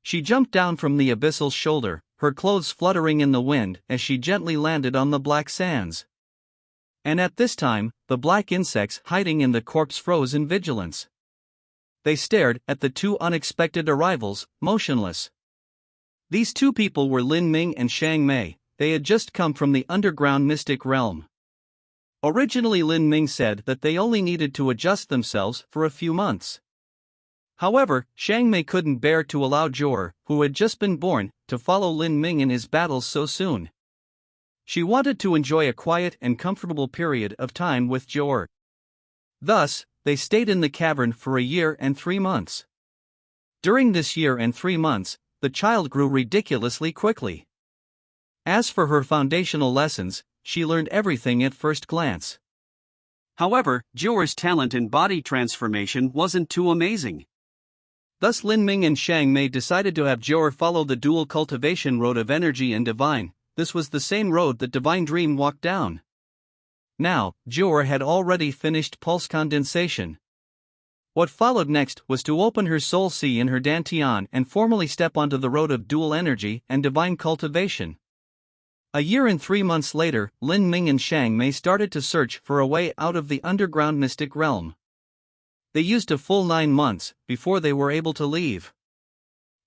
She jumped down from the abyssal's shoulder, her clothes fluttering in the wind as she gently landed on the black sands. And at this time, the black insects hiding in the corpse froze in vigilance. They stared at the two unexpected arrivals, motionless. These two people were Lin Ming and Xiang Mei. They had just come from the underground mystic realm. Originally, Lin Ming said that they only needed to adjust themselves for a few months. However, Xiang Mei couldn't bear to allow Zhou, who had just been born, to follow Lin Ming in his battles so soon. She wanted to enjoy a quiet and comfortable period of time with Zhou. Thus, they stayed in the cavern for a year and 3 months. During this year and 3 months, the child grew ridiculously quickly. As for her foundational lessons, she learned everything at first glance. However, Zhou's talent in body transformation wasn't too amazing. Thus Lin Ming and Xiang Mei decided to have Zhou follow the dual cultivation road of energy and divine. This was the same road that Divine Dream walked down. Now, Zhou had already finished pulse condensation. What followed next was to open her soul sea in her dantian and formally step onto the road of dual energy and divine cultivation. A year and 3 months later, Lin Ming and Xiang Mei started to search for a way out of the underground mystic realm. They used a full 9 months before they were able to leave.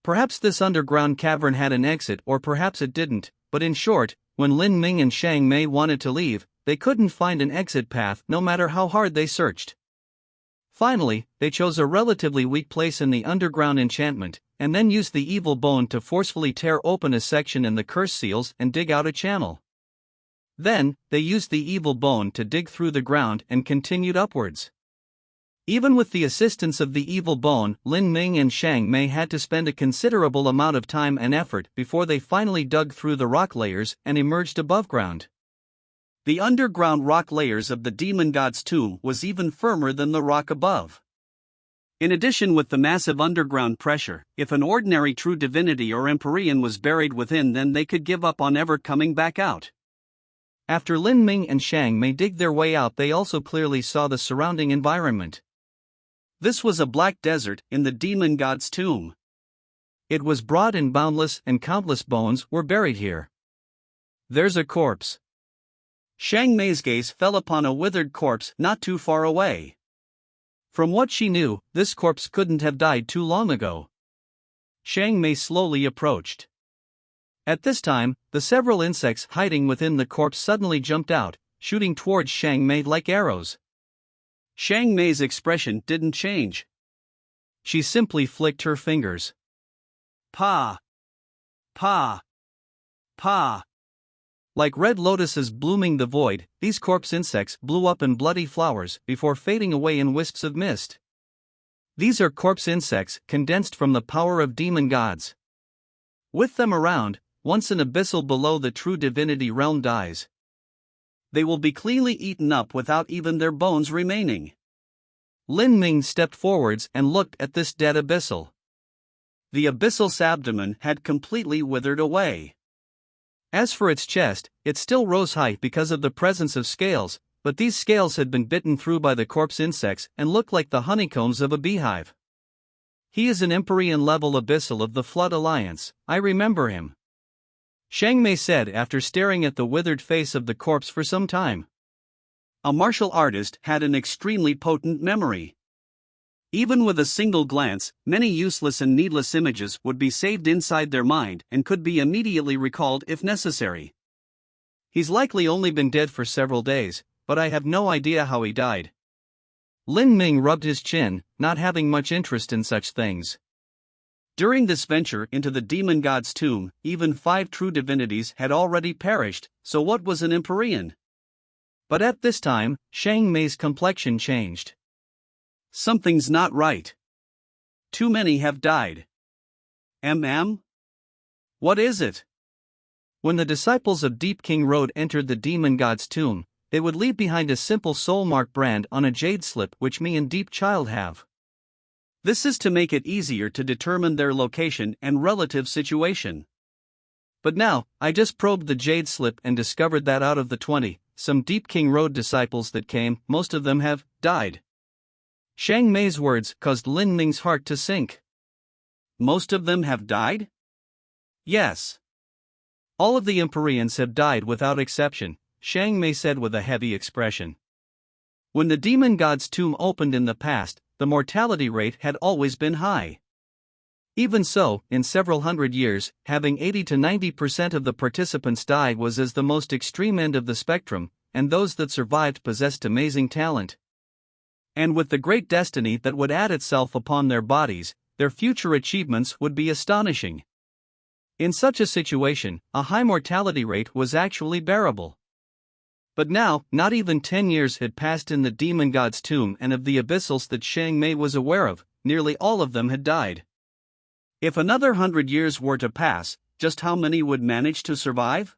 Perhaps this underground cavern had an exit, or perhaps it didn't, but in short, when Lin Ming and Xiang Mei wanted to leave, they couldn't find an exit path no matter how hard they searched. Finally, they chose a relatively weak place in the underground enchantment, and then used the evil bone to forcefully tear open a section in the curse seals and dig out a channel. Then, they used the evil bone to dig through the ground and continued upwards. Even with the assistance of the evil bone, Lin Ming and Xiang Mei had to spend a considerable amount of time and effort before they finally dug through the rock layers and emerged above ground. The underground rock layers of the demon god's tomb was even firmer than the rock above. In addition, with the massive underground pressure, if an ordinary true divinity or Empyrean was buried within, then they could give up on ever coming back out. After Lin Ming and Xiang Mei dig their way out, they also clearly saw the surrounding environment. This was a black desert in the demon god's tomb. It was broad and boundless, and countless bones were buried here. There's a corpse. Xiang Mei's gaze fell upon a withered corpse not too far away. From what she knew, this corpse couldn't have died too long ago. Xiang Mei slowly approached. At this time, the several insects hiding within the corpse suddenly jumped out, shooting towards Xiang Mei like arrows. Xiang Mei's expression didn't change. She simply flicked her fingers. Pa! Pa! Pa! Like red lotuses blooming the void, these corpse insects blew up in bloody flowers before fading away in wisps of mist. These are corpse insects condensed from the power of demon gods. With them around, once an abyssal below the true divinity realm dies, they will be cleanly eaten up without even their bones remaining. Lin Ming stepped forwards and looked at this dead abyssal. The abyssal's abdomen had completely withered away. As for its chest, it still rose high because of the presence of scales, but these scales had been bitten through by the corpse insects and looked like the honeycombs of a beehive. He is an Empyrean-level abyssal of the Flood Alliance, I remember him. Xiang Mei said after staring at the withered face of the corpse for some time. A martial artist had an extremely potent memory. Even with a single glance, many useless and needless images would be saved inside their mind and could be immediately recalled if necessary. He's likely only been dead for several days, but I have no idea how he died. Lin Ming rubbed his chin, not having much interest in such things. During this venture into the demon god's tomb, even 5 true divinities had already perished, so what was an Empyrean? But at this time, Xiang Mei's complexion changed. Something's not right. Too many have died. What is it? When the disciples of Deep King Road entered the demon god's tomb, they would leave behind a simple soul mark brand on a jade slip which me and Deep Child have. This is to make it easier to determine their location and relative situation. But now, I just probed the jade slip and discovered that out of the 20, some Deep King Road disciples that came, most of them have died. Xiang Mei's words caused Lin Ming's heart to sink. Most of them have died? Yes. All of the Empyreans have died without exception, Xiang Mei said with a heavy expression. When the demon god's tomb opened in the past, the mortality rate had always been high. Even so, in several hundred years, having 80 to 90% of the participants die was as the most extreme end of the spectrum, and those that survived possessed amazing talent. And with the great destiny that would add itself upon their bodies, their future achievements would be astonishing. In such a situation, a high mortality rate was actually bearable. But now, not even 10 years had passed in the demon god's tomb, and of the abyssals that Xiang Mei was aware of, nearly all of them had died. If another 100 years were to pass, just how many would manage to survive?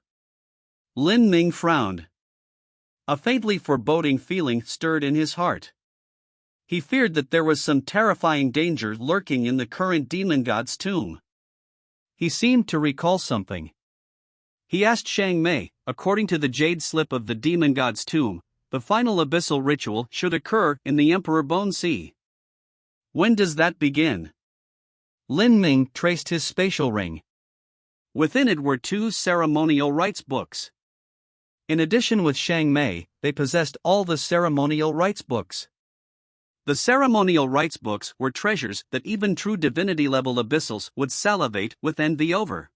Lin Ming frowned. A faintly foreboding feeling stirred in his heart. He feared that there was some terrifying danger lurking in the current demon god's tomb. He seemed to recall something. He asked Xiang Mei, according to the jade slip of the demon god's tomb, the final abyssal ritual should occur in the Emperor Bone Sea. When does that begin? Lin Ming traced his spatial ring. Within it were 2 ceremonial rites books. In addition with Xiang Mei, they possessed all the ceremonial rites books. The ceremonial rites books were treasures that even true divinity-level abyssals would salivate with envy over.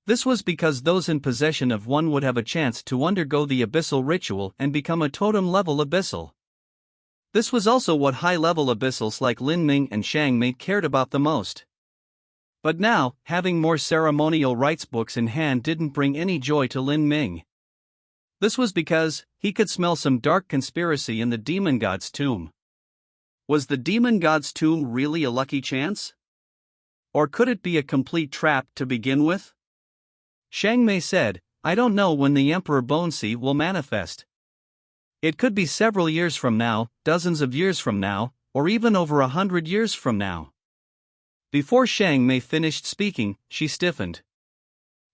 This was because those in possession of one would have a chance to undergo the abyssal ritual and become a totem-level abyssal. This was also what high-level abyssals like Lin Ming and Xiang Mei cared about the most. But now, having more ceremonial rites books in hand didn't bring any joy to Lin Ming. This was because he could smell some dark conspiracy in the demon god's tomb. Was the demon god's tomb really a lucky chance? Or could it be a complete trap to begin with? Xiang Mei said, I don't know when the Emperor Bone Sea will manifest. It could be several years from now, dozens of years from now, or even over 100 years from now. Before Xiang Mei finished speaking, she stiffened.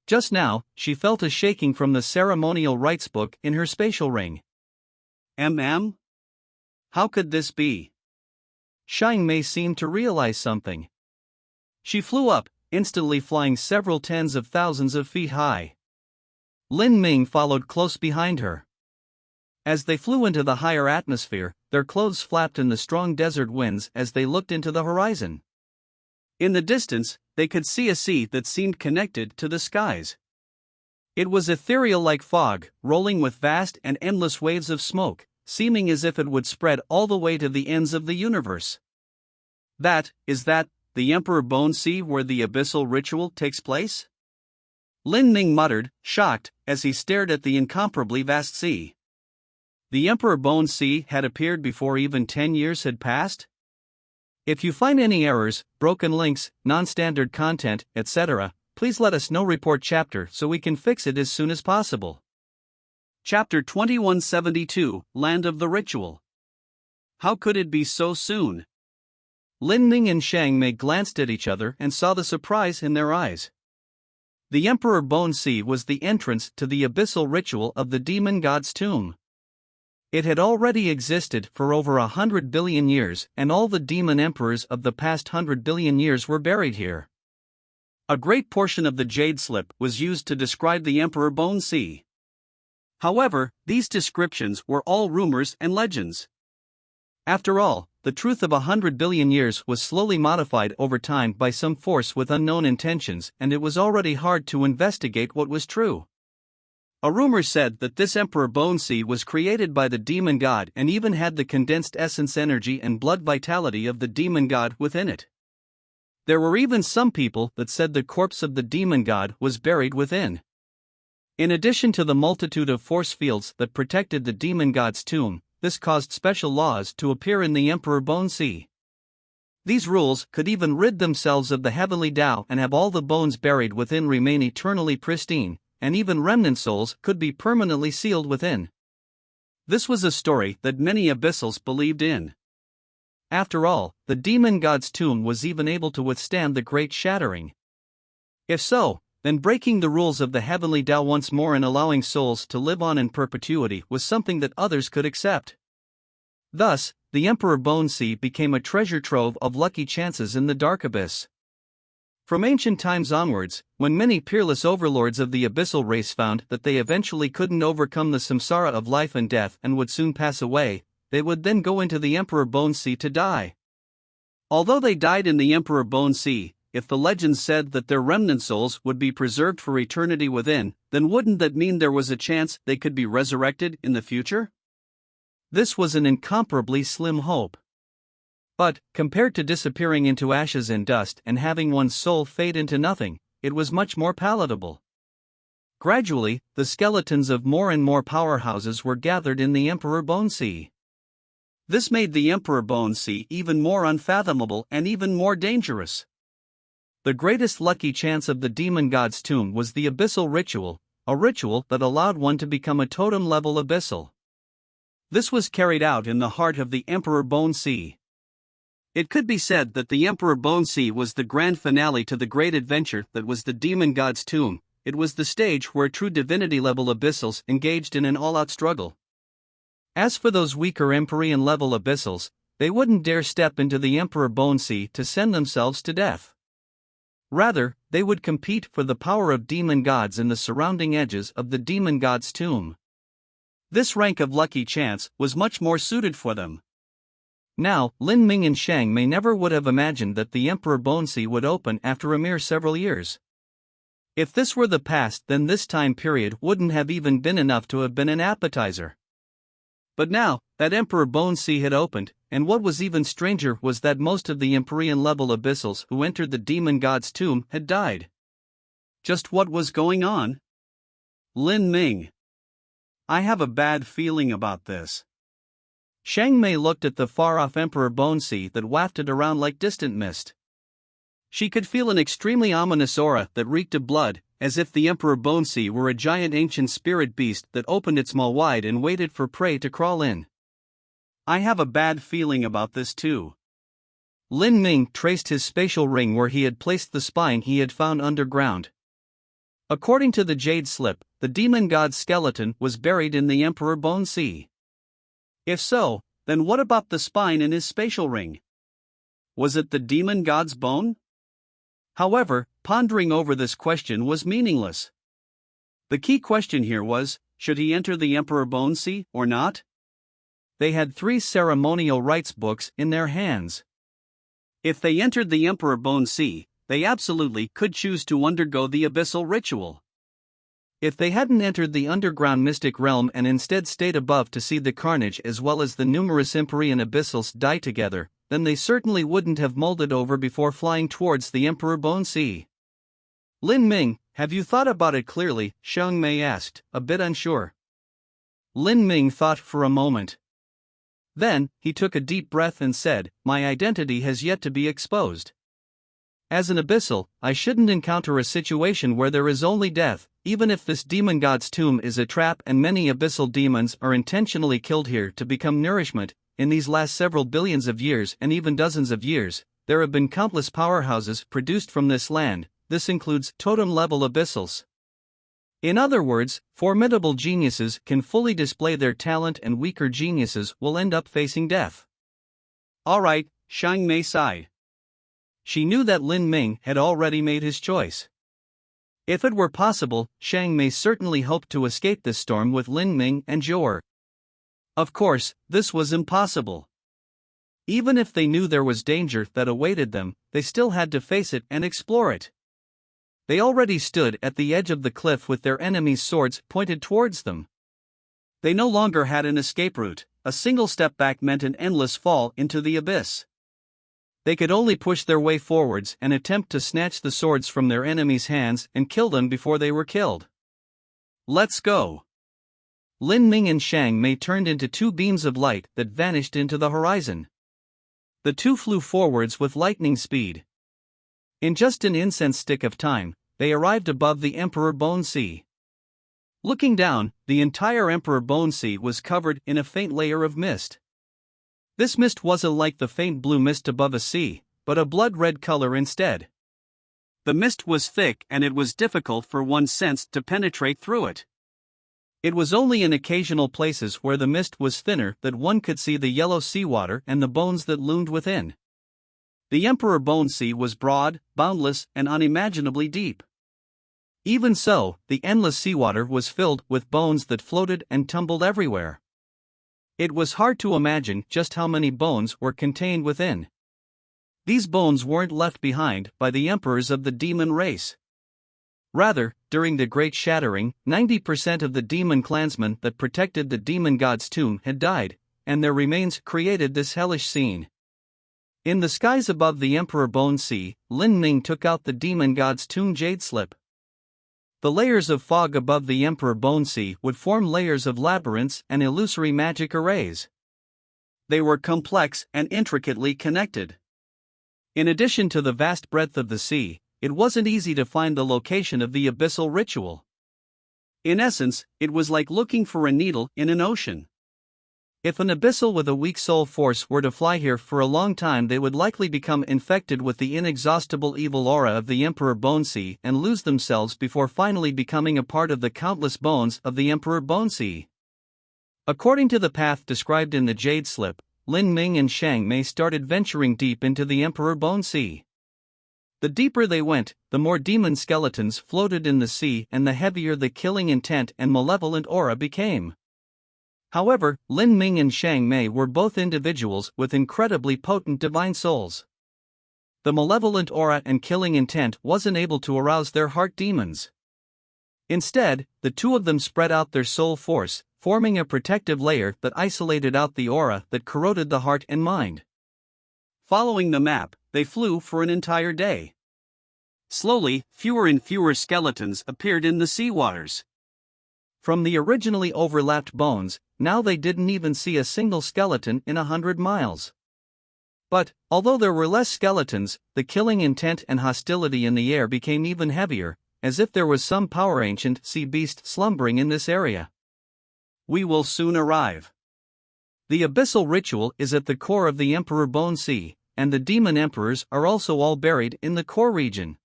Just now, she felt a shaking from the ceremonial rites book in her spatial ring. How could this be? Xiang Mei seemed to realize something. She flew up, instantly flying several tens of thousands of feet high. Lin Ming followed close behind her. As they flew into the higher atmosphere, their clothes flapped in the strong desert winds as they looked into the horizon. In the distance, they could see a sea that seemed connected to the skies. It was ethereal like fog, rolling with vast and endless waves of smoke, seeming as if it would spread all the way to the ends of the universe. Is that the Emperor Bone Sea where the abyssal ritual takes place? Lin Ming muttered, shocked, as he stared at the incomparably vast sea. The Emperor Bone Sea had appeared before even 10 years had passed? If you find any errors, broken links, non-standard content, etc., please let us know. Report chapter so we can fix it as soon as possible. Chapter 2172, Land of the Ritual. How could it be so soon? Lin Ming and Shang Mei glanced at each other and saw the surprise in their eyes. The Emperor Bone Sea was the entrance to the abyssal ritual of the demon god's tomb. It had already existed for over 100 billion years, and all the demon emperors of the past 100 billion years were buried here. A great portion of the Jade Slip was used to describe the Emperor Bone Sea. However, these descriptions were all rumors and legends. After all, the truth of 100 billion years was slowly modified over time by some force with unknown intentions, and it was already hard to investigate what was true. A rumor said that this Emperor Bone Sea was created by the demon god and even had the condensed essence energy and blood vitality of the demon god within it. There were even some people that said the corpse of the demon god was buried within. In addition to the multitude of force fields that protected the demon god's tomb, this caused special laws to appear in the Emperor Bone Sea. These rules could even rid themselves of the heavenly Tao and have all the bones buried within remain eternally pristine, and even remnant souls could be permanently sealed within. This was a story that many abyssals believed in. After all, the demon god's tomb was even able to withstand the great shattering. If so, then breaking the rules of the heavenly Tao once more and allowing souls to live on in perpetuity was something that others could accept. Thus, the Emperor Bone Sea became a treasure trove of lucky chances in the dark abyss. From ancient times onwards, when many peerless overlords of the abyssal race found that they eventually couldn't overcome the samsara of life and death and would soon pass away, they would then go into the Emperor Bone Sea to die. Although they died in the Emperor Bone Sea, if the legends said that their remnant souls would be preserved for eternity within, then wouldn't that mean there was a chance they could be resurrected in the future? This was an incomparably slim hope. But, compared to disappearing into ashes and dust and having one's soul fade into nothing, it was much more palatable. Gradually, the skeletons of more and more powerhouses were gathered in the Emperor Bone Sea. This made the Emperor Bone Sea even more unfathomable and even more dangerous. The greatest lucky chance of the demon god's tomb was the abyssal ritual, a ritual that allowed one to become a totem-level abyssal. This was carried out in the heart of the Emperor Bone Sea. It could be said that the Emperor Bone Sea was the grand finale to the great adventure that was the demon god's tomb. It was the stage where true divinity-level abyssals engaged in an all-out struggle. As for those weaker Empyrean-level abyssals, they wouldn't dare step into the Emperor Bone Sea to send themselves to death. Rather, they would compete for the power of demon gods in the surrounding edges of the demon god's tomb. This rank of lucky chance was much more suited for them. Now, Lin Ming and Shang Mei never would have imagined that the Emperor Bone Sea would open after a mere several years. If this were the past, then this time period wouldn't have even been enough to have been an appetizer. But now, that Emperor Bone Sea had opened, and what was even stranger was that most of the Empyrean-level abyssals who entered the demon god's tomb had died. Just what was going on? Lin Ming. I have a bad feeling about this. Shang Mei looked at the far-off Emperor Bone Sea that wafted around like distant mist. She could feel an extremely ominous aura that reeked of blood, as if the Emperor Bone Sea were a giant ancient spirit beast that opened its maw wide and waited for prey to crawl in. I have a bad feeling about this too. Lin Ming traced his spatial ring where he had placed the spine he had found underground. According to the Jade Slip, the demon god's skeleton was buried in the Emperor Bone Sea. If so, then what about the spine in his spatial ring? Was it the demon god's bone? However, pondering over this question was meaningless. The key question here was, should he enter the Emperor Bone Sea or not? They had 3 ceremonial rites books in their hands. If they entered the Emperor Bone Sea, they absolutely could choose to undergo the abyssal ritual. If they hadn't entered the underground mystic realm and instead stayed above to see the carnage as well as the numerous Empyrean abyssals die together, then they certainly wouldn't have molded over before flying towards the Emperor Bone Sea. Lin Ming, have you thought about it clearly? Xiang Mei asked, a bit unsure. Lin Ming thought for a moment. Then, he took a deep breath and said, my identity has yet to be exposed. As an abyssal, I shouldn't encounter a situation where there is only death, even if this demon god's tomb is a trap and many abyssal demons are intentionally killed here to become nourishment. In these last several billions of years and even dozens of years, there have been countless powerhouses produced from this land. This includes totem-level abyssals. In other words, formidable geniuses can fully display their talent and weaker geniuses will end up facing death. Alright, Xiang Mei sighed. She knew that Lin Ming had already made his choice. If it were possible, Xiang Mei certainly hoped to escape this storm with Lin Ming and Zhou. Of course, this was impossible. Even if they knew there was danger that awaited them, they still had to face it and explore it. They already stood at the edge of the cliff with their enemies' swords pointed towards them. They no longer had an escape route. A single step back meant an endless fall into the abyss. They could only push their way forwards and attempt to snatch the swords from their enemies' hands and kill them before they were killed. Let's go. Lin Ming and Xiang Mei turned into two beams of light that vanished into the horizon. The two flew forwards with lightning speed. In just an incense stick of time, they arrived above the Emperor Bone Sea. Looking down, the entire Emperor Bone Sea was covered in a faint layer of mist. This mist wasn't like the faint blue mist above a sea, but a blood-red color instead. The mist was thick and it was difficult for one's sense to penetrate through it. It was only in occasional places where the mist was thinner that one could see the yellow seawater and the bones that loomed within. The Emperor Bone Sea was broad, boundless, and unimaginably deep. Even so, the endless seawater was filled with bones that floated and tumbled everywhere. It was hard to imagine just how many bones were contained within. These bones weren't left behind by the emperors of the demon race. Rather, during the Great Shattering, 90% of the demon clansmen that protected the demon god's tomb had died, and their remains created this hellish scene. In the skies above the Emperor Bone Sea, Lin Ming took out the demon god's tomb jade slip. The layers of fog above the Emperor Bone Sea would form layers of labyrinths and illusory magic arrays. They were complex and intricately connected. In addition to the vast breadth of the sea, it wasn't easy to find the location of the abyssal ritual. In essence, it was like looking for a needle in an ocean. If an abyssal with a weak soul force were to fly here for a long time, they would likely become infected with the inexhaustible evil aura of the Emperor Bone Sea and lose themselves before finally becoming a part of the countless bones of the Emperor Bone Sea. According to the path described in the Jade Slip, Lin Ming and Xiang Mei started venturing deep into the Emperor Bone Sea. The deeper they went, the more demon skeletons floated in the sea and the heavier the killing intent and malevolent aura became. However, Lin Ming and Xiang Mei were both individuals with incredibly potent divine souls. The malevolent aura and killing intent wasn't able to arouse their heart demons. Instead, the two of them spread out their soul force, forming a protective layer that isolated out the aura that corroded the heart and mind. Following the map, they flew for an entire day. Slowly, fewer and fewer skeletons appeared in the sea waters. From the originally overlapped bones, now they didn't even see a single skeleton in 100 miles. But, although there were less skeletons, the killing intent and hostility in the air became even heavier, as if there was some power ancient sea beast slumbering in this area. We will soon arrive. The abyssal ritual is at the core of the Emperor Bone Sea, and the demon emperors are also all buried in the core region.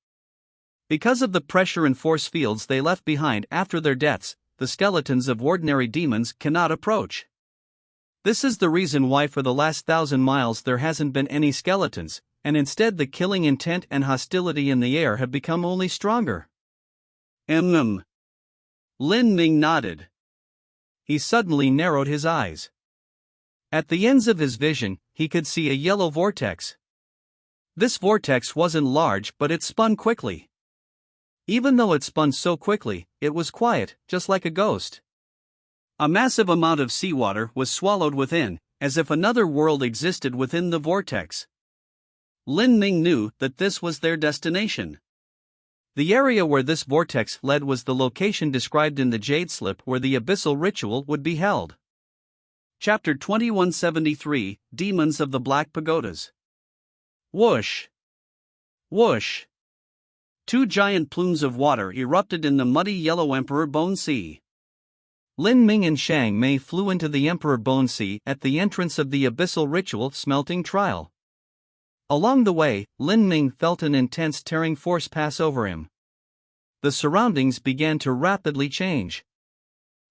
Because of the pressure and force fields they left behind after their deaths, the skeletons of ordinary demons cannot approach. This is the reason why for the last 1,000 miles there hasn't been any skeletons, and instead the killing intent and hostility in the air have become only stronger. Lin Ming nodded. He suddenly narrowed his eyes. At the ends of his vision, he could see a yellow vortex. This vortex wasn't large, but it spun quickly. Even though it spun so quickly, it was quiet, just like a ghost. A massive amount of seawater was swallowed within, as if another world existed within the vortex. Lin Ming knew that this was their destination. The area where this vortex led was the location described in the Jade Slip where the abyssal ritual would be held. Chapter 2173, Demons of the Black Pagodas. Whoosh! Whoosh! Two giant plumes of water erupted in the muddy yellow Emperor Bone Sea. Lin Ming and Shang Mei flew into the Emperor Bone Sea at the entrance of the abyssal ritual smelting trial. Along the way, Lin Ming felt an intense tearing force pass over him. The surroundings began to rapidly change.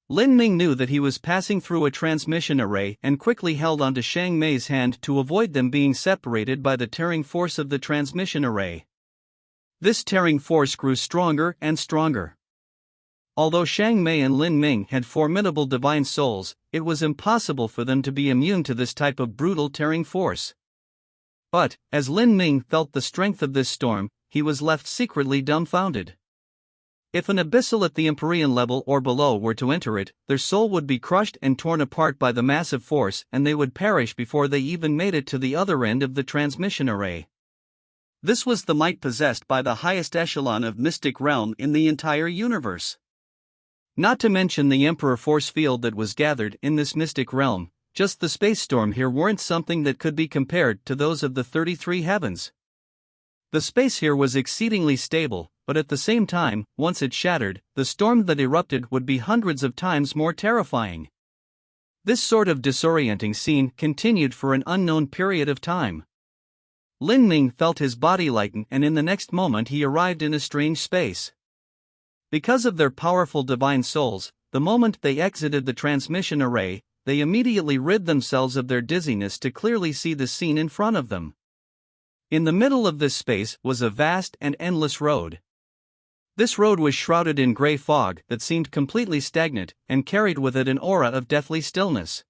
Lin Ming knew that he was passing through a transmission array and quickly held onto Shang Mei's hand to avoid them being separated by the tearing force of the transmission array. This tearing force grew stronger and stronger. Although Shang Mei and Lin Ming had formidable divine souls, it was impossible for them to be immune to this type of brutal tearing force. But, as Lin Ming felt the strength of this storm, he was left secretly dumbfounded. If an abyssal at the Empyrean level or below were to enter it, their soul would be crushed and torn apart by the massive force and they would perish before they even made it to the other end of the transmission array. This was the might possessed by the highest echelon of mystic realm in the entire universe. Not to mention the Emperor force field that was gathered in this mystic realm. Just the space storm here weren't something that could be compared to those of the 33 heavens. The space here was exceedingly stable, but at the same time, once it shattered, the storm that erupted would be hundreds of times more terrifying. This sort of disorienting scene continued for an unknown period of time. Lin Ming felt his body lighten and in the next moment he arrived in a strange space. Because of their powerful divine souls, the moment they exited the transmission array, they immediately rid themselves of their dizziness to clearly see the scene in front of them. In the middle of this space was a vast and endless road. This road was shrouded in gray fog that seemed completely stagnant and carried with it an aura of deathly stillness.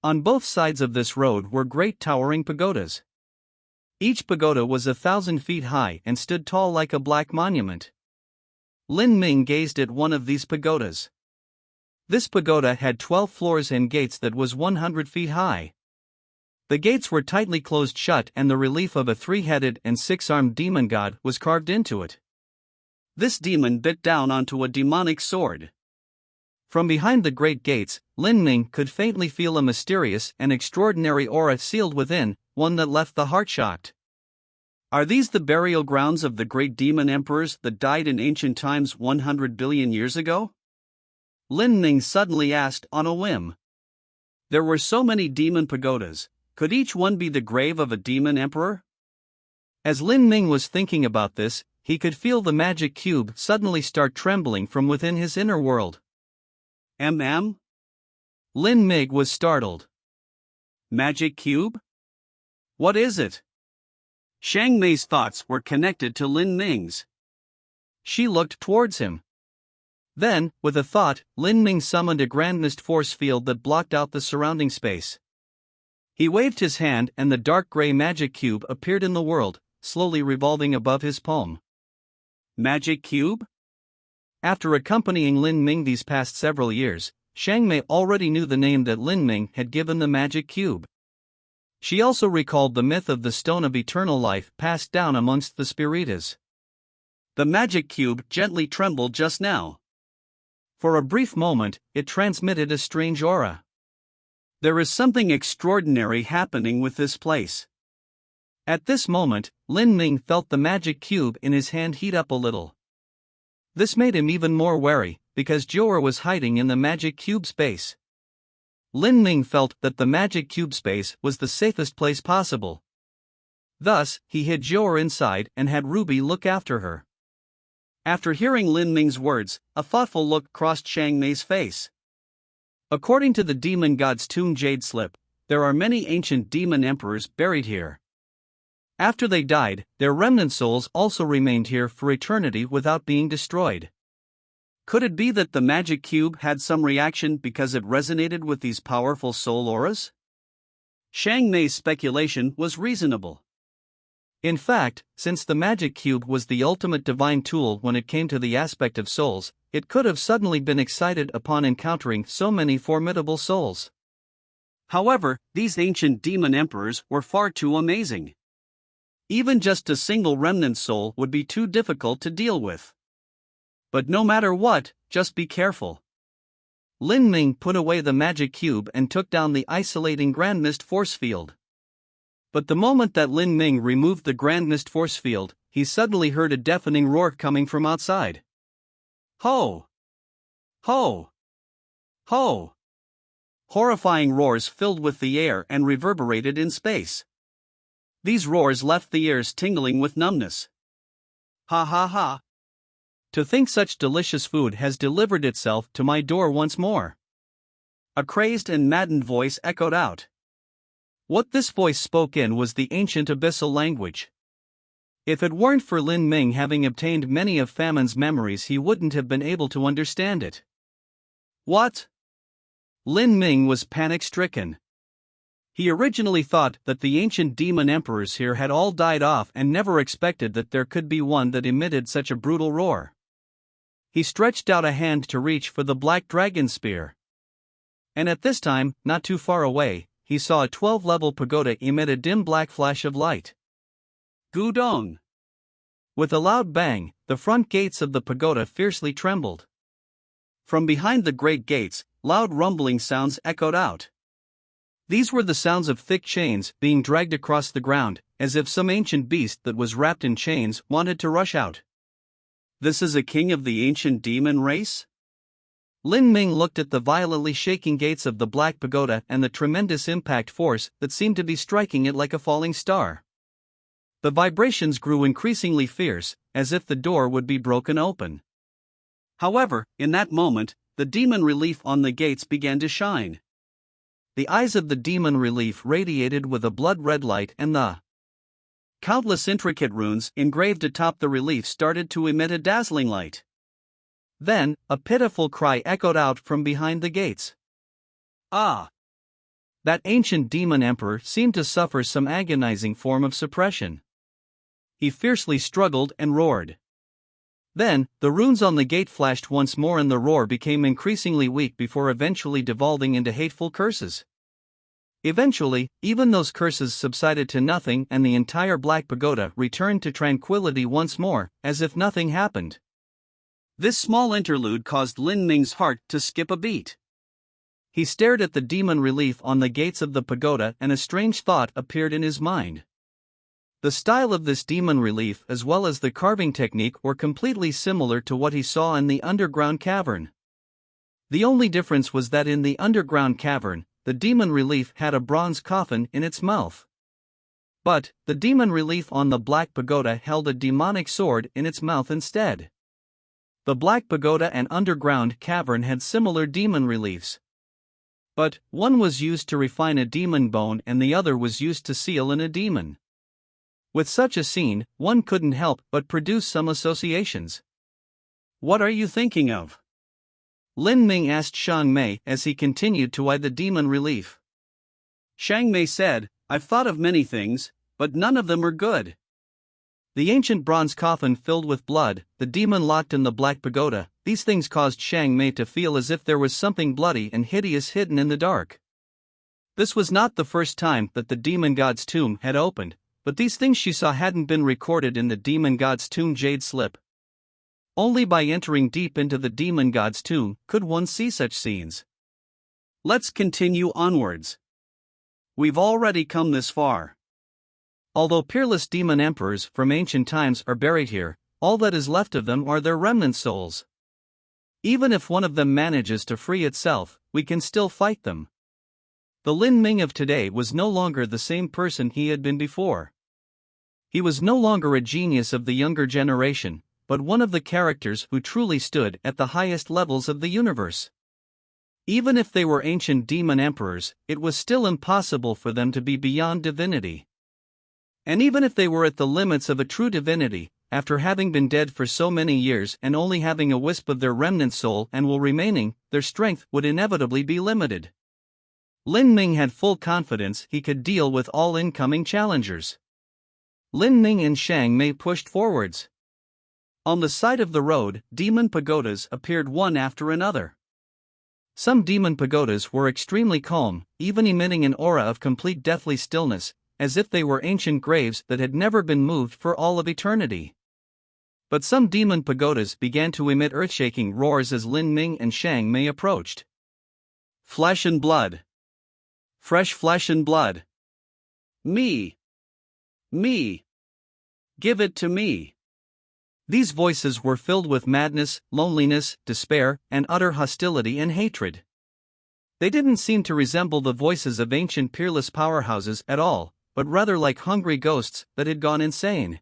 On both sides of this road were great towering pagodas. Each pagoda was 1,000 feet high and stood tall like a black monument. Lin Ming gazed at one of these pagodas. This pagoda had 12 floors and gates that was 100 feet high. The gates were tightly closed shut and the relief of a 3-headed and 6-armed demon god was carved into it. This demon bit down onto a demonic sword. From behind the great gates, Lin Ming could faintly feel a mysterious and extraordinary aura sealed within, one that left the heart shocked. Are these the burial grounds of the great demon emperors that died in ancient times 100 billion years ago? Lin Ming suddenly asked on a whim. There were so many demon pagodas, could each one be the grave of a demon emperor? As Lin Ming was thinking about this, he could feel the magic cube suddenly start trembling from within his inner world. Lin Ming was startled. Magic cube? What is it? Shang Mei's thoughts were connected to Lin Ming's. She looked towards him. Then, with a thought, Lin Ming summoned a grand mist force field that blocked out the surrounding space. He waved his hand and the dark gray magic cube appeared in the world, slowly revolving above his palm. Magic cube? After accompanying Lin Ming these past several years, Shang Mei already knew the name that Lin Ming had given the magic cube. She also recalled the myth of the Stone of Eternal Life passed down amongst the Spiritas. The magic cube gently trembled just now. For a brief moment, it transmitted a strange aura. There is something extraordinary happening with this place. At this moment, Lin Ming felt the magic cube in his hand heat up a little. This made him even more wary, because Jora was hiding in the magic cube space. Lin Ming felt that the magic cube space was the safest place possible. Thus, he hid Jora inside and had Ruby look after her. After hearing Lin Ming's words, a thoughtful look crossed Shang Mei's face. According to the demon god's tomb Jade Slip, there are many ancient demon emperors buried here. After they died, their remnant souls also remained here for eternity without being destroyed. Could it be that the magic cube had some reaction because it resonated with these powerful soul auras? Shang Mei's speculation was reasonable. In fact, since the magic cube was the ultimate divine tool when it came to the aspect of souls, it could have suddenly been excited upon encountering so many formidable souls. However, these ancient demon emperors were far too amazing. Even just a single remnant soul would be too difficult to deal with. But no matter what, just be careful. Lin Ming put away the magic cube and took down the isolating Grand Mist force field. But the moment that Lin Ming removed the Grand Mist force field, he suddenly heard a deafening roar coming from outside. Ho! Ho! Ho! Horrifying roars filled with the air and reverberated in space. These roars left the ears tingling with numbness. Ha ha ha! To think such delicious food has delivered itself to my door once more. A crazed and maddened voice echoed out. What this voice spoke in was the ancient abyssal language. If it weren't for Lin Ming having obtained many of Famine's memories, he wouldn't have been able to understand it. What? Lin Ming was panic-stricken. He originally thought that the ancient demon emperors here had all died off and never expected that there could be one that emitted such a brutal roar. He stretched out a hand to reach for the black dragon spear. And at this time, not too far away, he saw a 12-level pagoda emit a dim black flash of light. Gudong! With a loud bang, the front gates of the pagoda fiercely trembled. From behind the great gates, loud rumbling sounds echoed out. These were the sounds of thick chains being dragged across the ground, as if some ancient beast that was wrapped in chains wanted to rush out. This is a king of the ancient demon race? Lin Ming looked at the violently shaking gates of the Black Pagoda and the tremendous impact force that seemed to be striking it like a falling star. The vibrations grew increasingly fierce, as if the door would be broken open. However, in that moment, the demon relief on the gates began to shine. The eyes of the demon relief radiated with a blood-red light, and the countless intricate runes engraved atop the relief started to emit a dazzling light. Then, a pitiful cry echoed out from behind the gates. Ah! That ancient demon emperor seemed to suffer some agonizing form of suppression. He fiercely struggled and roared. Then, the runes on the gate flashed once more and the roar became increasingly weak before eventually devolving into hateful curses. Eventually, even those curses subsided to nothing and the entire Black Pagoda returned to tranquility once more, as if nothing happened. This small interlude caused Lin Ming's heart to skip a beat. He stared at the demon relief on the gates of the pagoda and a strange thought appeared in his mind. The style of this demon relief as well as the carving technique were completely similar to what he saw in the underground cavern. The only difference was that in the underground cavern, the demon relief had a bronze coffin in its mouth. But, the demon relief on the Black Pagoda held a demonic sword in its mouth instead. The Black Pagoda and underground cavern had similar demon reliefs. But, one was used to refine a demon bone and the other was used to seal in a demon. With such a scene, one couldn't help but produce some associations. What are you thinking of? Lin Ming asked Xiang Mei as he continued to eye the demon relief. Xiang Mei said, I've thought of many things, but none of them are good. The ancient bronze coffin filled with blood, the demon locked in the Black Pagoda, these things caused Xiang Mei to feel as if there was something bloody and hideous hidden in the dark. This was not the first time that the demon god's tomb had opened, but these things she saw hadn't been recorded in the demon god's tomb jade slip. Only by entering deep into the demon god's tomb could one see such scenes. Let's continue onwards. We've already come this far. Although peerless demon emperors from ancient times are buried here, all that is left of them are their remnant souls. Even if one of them manages to free itself, we can still fight them. The Lin Ming of today was no longer the same person he had been before. He was no longer a genius of the younger generation, but one of the characters who truly stood at the highest levels of the universe. Even if they were ancient demon emperors, it was still impossible for them to be beyond divinity. And even if they were at the limits of a true divinity, after having been dead for so many years and only having a wisp of their remnant soul and will remaining, their strength would inevitably be limited. Lin Ming had full confidence he could deal with all incoming challengers. Lin Ming and Shang Mei pushed forwards. On the side of the road, demon pagodas appeared one after another. Some demon pagodas were extremely calm, even emitting an aura of complete deathly stillness, as if they were ancient graves that had never been moved for all of eternity. But some demon pagodas began to emit earth-shaking roars as Lin Ming and Shang Mei approached. Flesh and blood. Fresh flesh and blood. Me. Me. Give it to me. These voices were filled with madness, loneliness, despair, and utter hostility and hatred. They didn't seem to resemble the voices of ancient peerless powerhouses at all, but rather like hungry ghosts that had gone insane.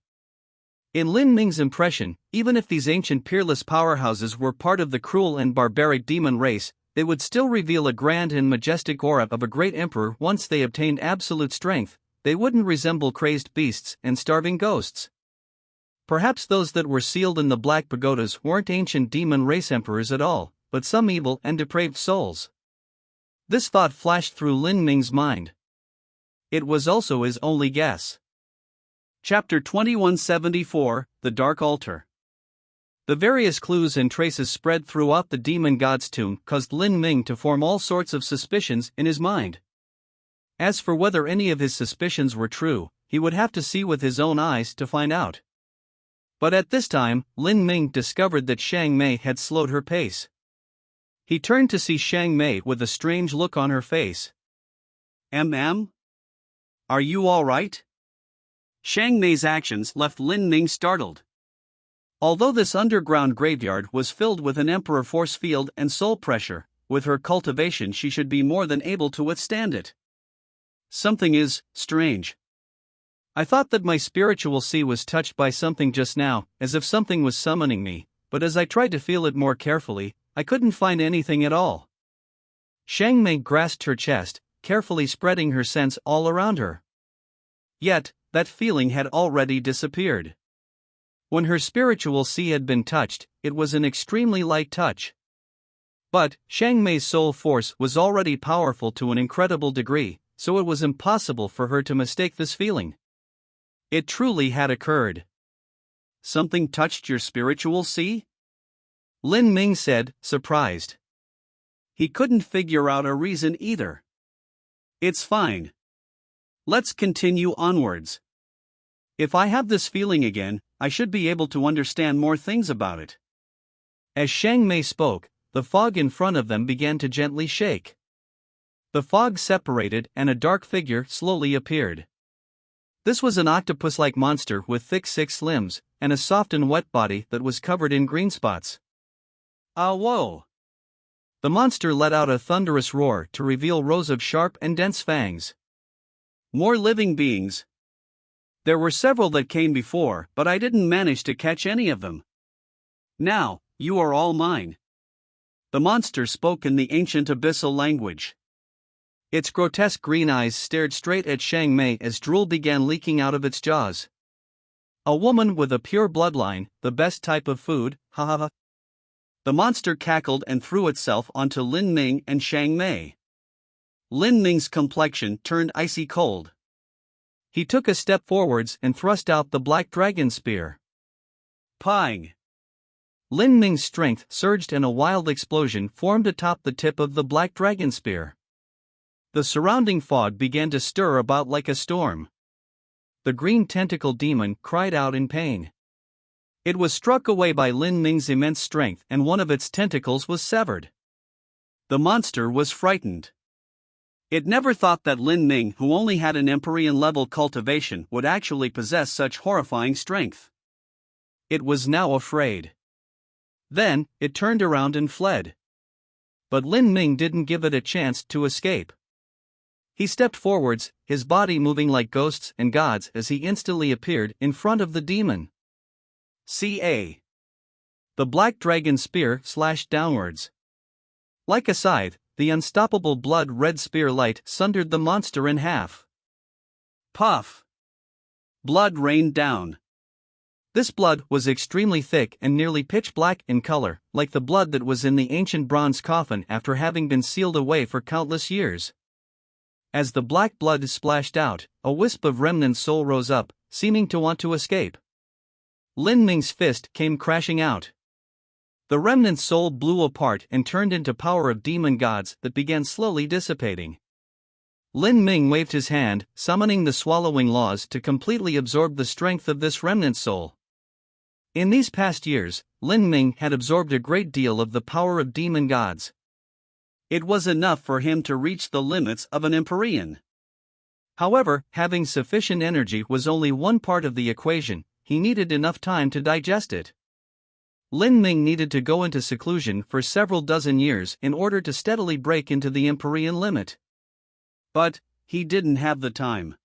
In Lin Ming's impression, even if these ancient peerless powerhouses were part of the cruel and barbaric demon race, they would still reveal a grand and majestic aura of a great emperor once they obtained absolute strength. They wouldn't resemble crazed beasts and starving ghosts. Perhaps those that were sealed in the black pagodas weren't ancient demon race emperors at all, but some evil and depraved souls. This thought flashed through Lin Ming's mind. It was also his only guess. Chapter 2174, The Dark Altar. The various clues and traces spread throughout the demon god's tomb caused Lin Ming to form all sorts of suspicions in his mind. As for whether any of his suspicions were true, he would have to see with his own eyes to find out. But at this time, Lin Ming discovered that Shang Mei had slowed her pace. He turned to see Shang Mei with a strange look on her face. Are you all right? Shang Mei's actions left Lin Ming startled. Although this underground graveyard was filled with an emperor force field and soul pressure, with her cultivation she should be more than able to withstand it. Something is strange. I thought that my spiritual sea was touched by something just now, as if something was summoning me, but as I tried to feel it more carefully, I couldn't find anything at all. Shang Mei grasped her chest, carefully spreading her sense all around her. Yet, that feeling had already disappeared. When her spiritual sea had been touched, it was an extremely light touch. But Shang Mei's soul force was already powerful to an incredible degree, so it was impossible for her to mistake this feeling. It truly had occurred. Something touched your spiritual sea? Lin Ming said, surprised. He couldn't figure out a reason either. It's fine. Let's continue onwards. If I have this feeling again, I should be able to understand more things about it. As Shang Mei spoke, the fog in front of them began to gently shake. The fog separated and a dark figure slowly appeared. This was an octopus-like monster with thick 6 limbs, and a soft and wet body that was covered in green spots. Ah, whoa! The monster let out a thunderous roar to reveal rows of sharp and dense fangs. More living beings. There were several that came before, but I didn't manage to catch any of them. Now, you are all mine. The monster spoke in the ancient abyssal language. Its grotesque green eyes stared straight at Shang Mei as drool began leaking out of its jaws. A woman with a pure bloodline, the best type of food, ha ha ha. The monster cackled and threw itself onto Lin Ming and Shang Mei. Lin Ming's complexion turned icy cold. He took a step forwards and thrust out the black dragon spear. Pang! Lin Ming's strength surged and a wild explosion formed atop the tip of the black dragon spear. The surrounding fog began to stir about like a storm. The green tentacle demon cried out in pain. It was struck away by Lin Ming's immense strength and one of its tentacles was severed. The monster was frightened. It never thought that Lin Ming, who only had an Empyrean-level cultivation, would actually possess such horrifying strength. It was now afraid. Then, it turned around and fled. But Lin Ming didn't give it a chance to escape. He stepped forwards, his body moving like ghosts and gods as he instantly appeared in front of the demon. Ca. The black dragon spear slashed downwards. Like a scythe, the unstoppable blood-red spear light sundered the monster in half. Puff! Blood rained down. This blood was extremely thick and nearly pitch black in color, like the blood that was in the ancient bronze coffin after having been sealed away for countless years. As the black blood splashed out, a wisp of remnant soul rose up, seeming to want to escape. Lin Ming's fist came crashing out. The remnant soul blew apart and turned into power of demon gods that began slowly dissipating. Lin Ming waved his hand, summoning the swallowing laws to completely absorb the strength of this remnant soul. In these past years, Lin Ming had absorbed a great deal of the power of demon gods. It was enough for him to reach the limits of an Empyrean. However, having sufficient energy was only one part of the equation. He needed enough time to digest it. Lin Ming needed to go into seclusion for several dozen years in order to steadily break into the Empyrean limit. But he didn't have the time.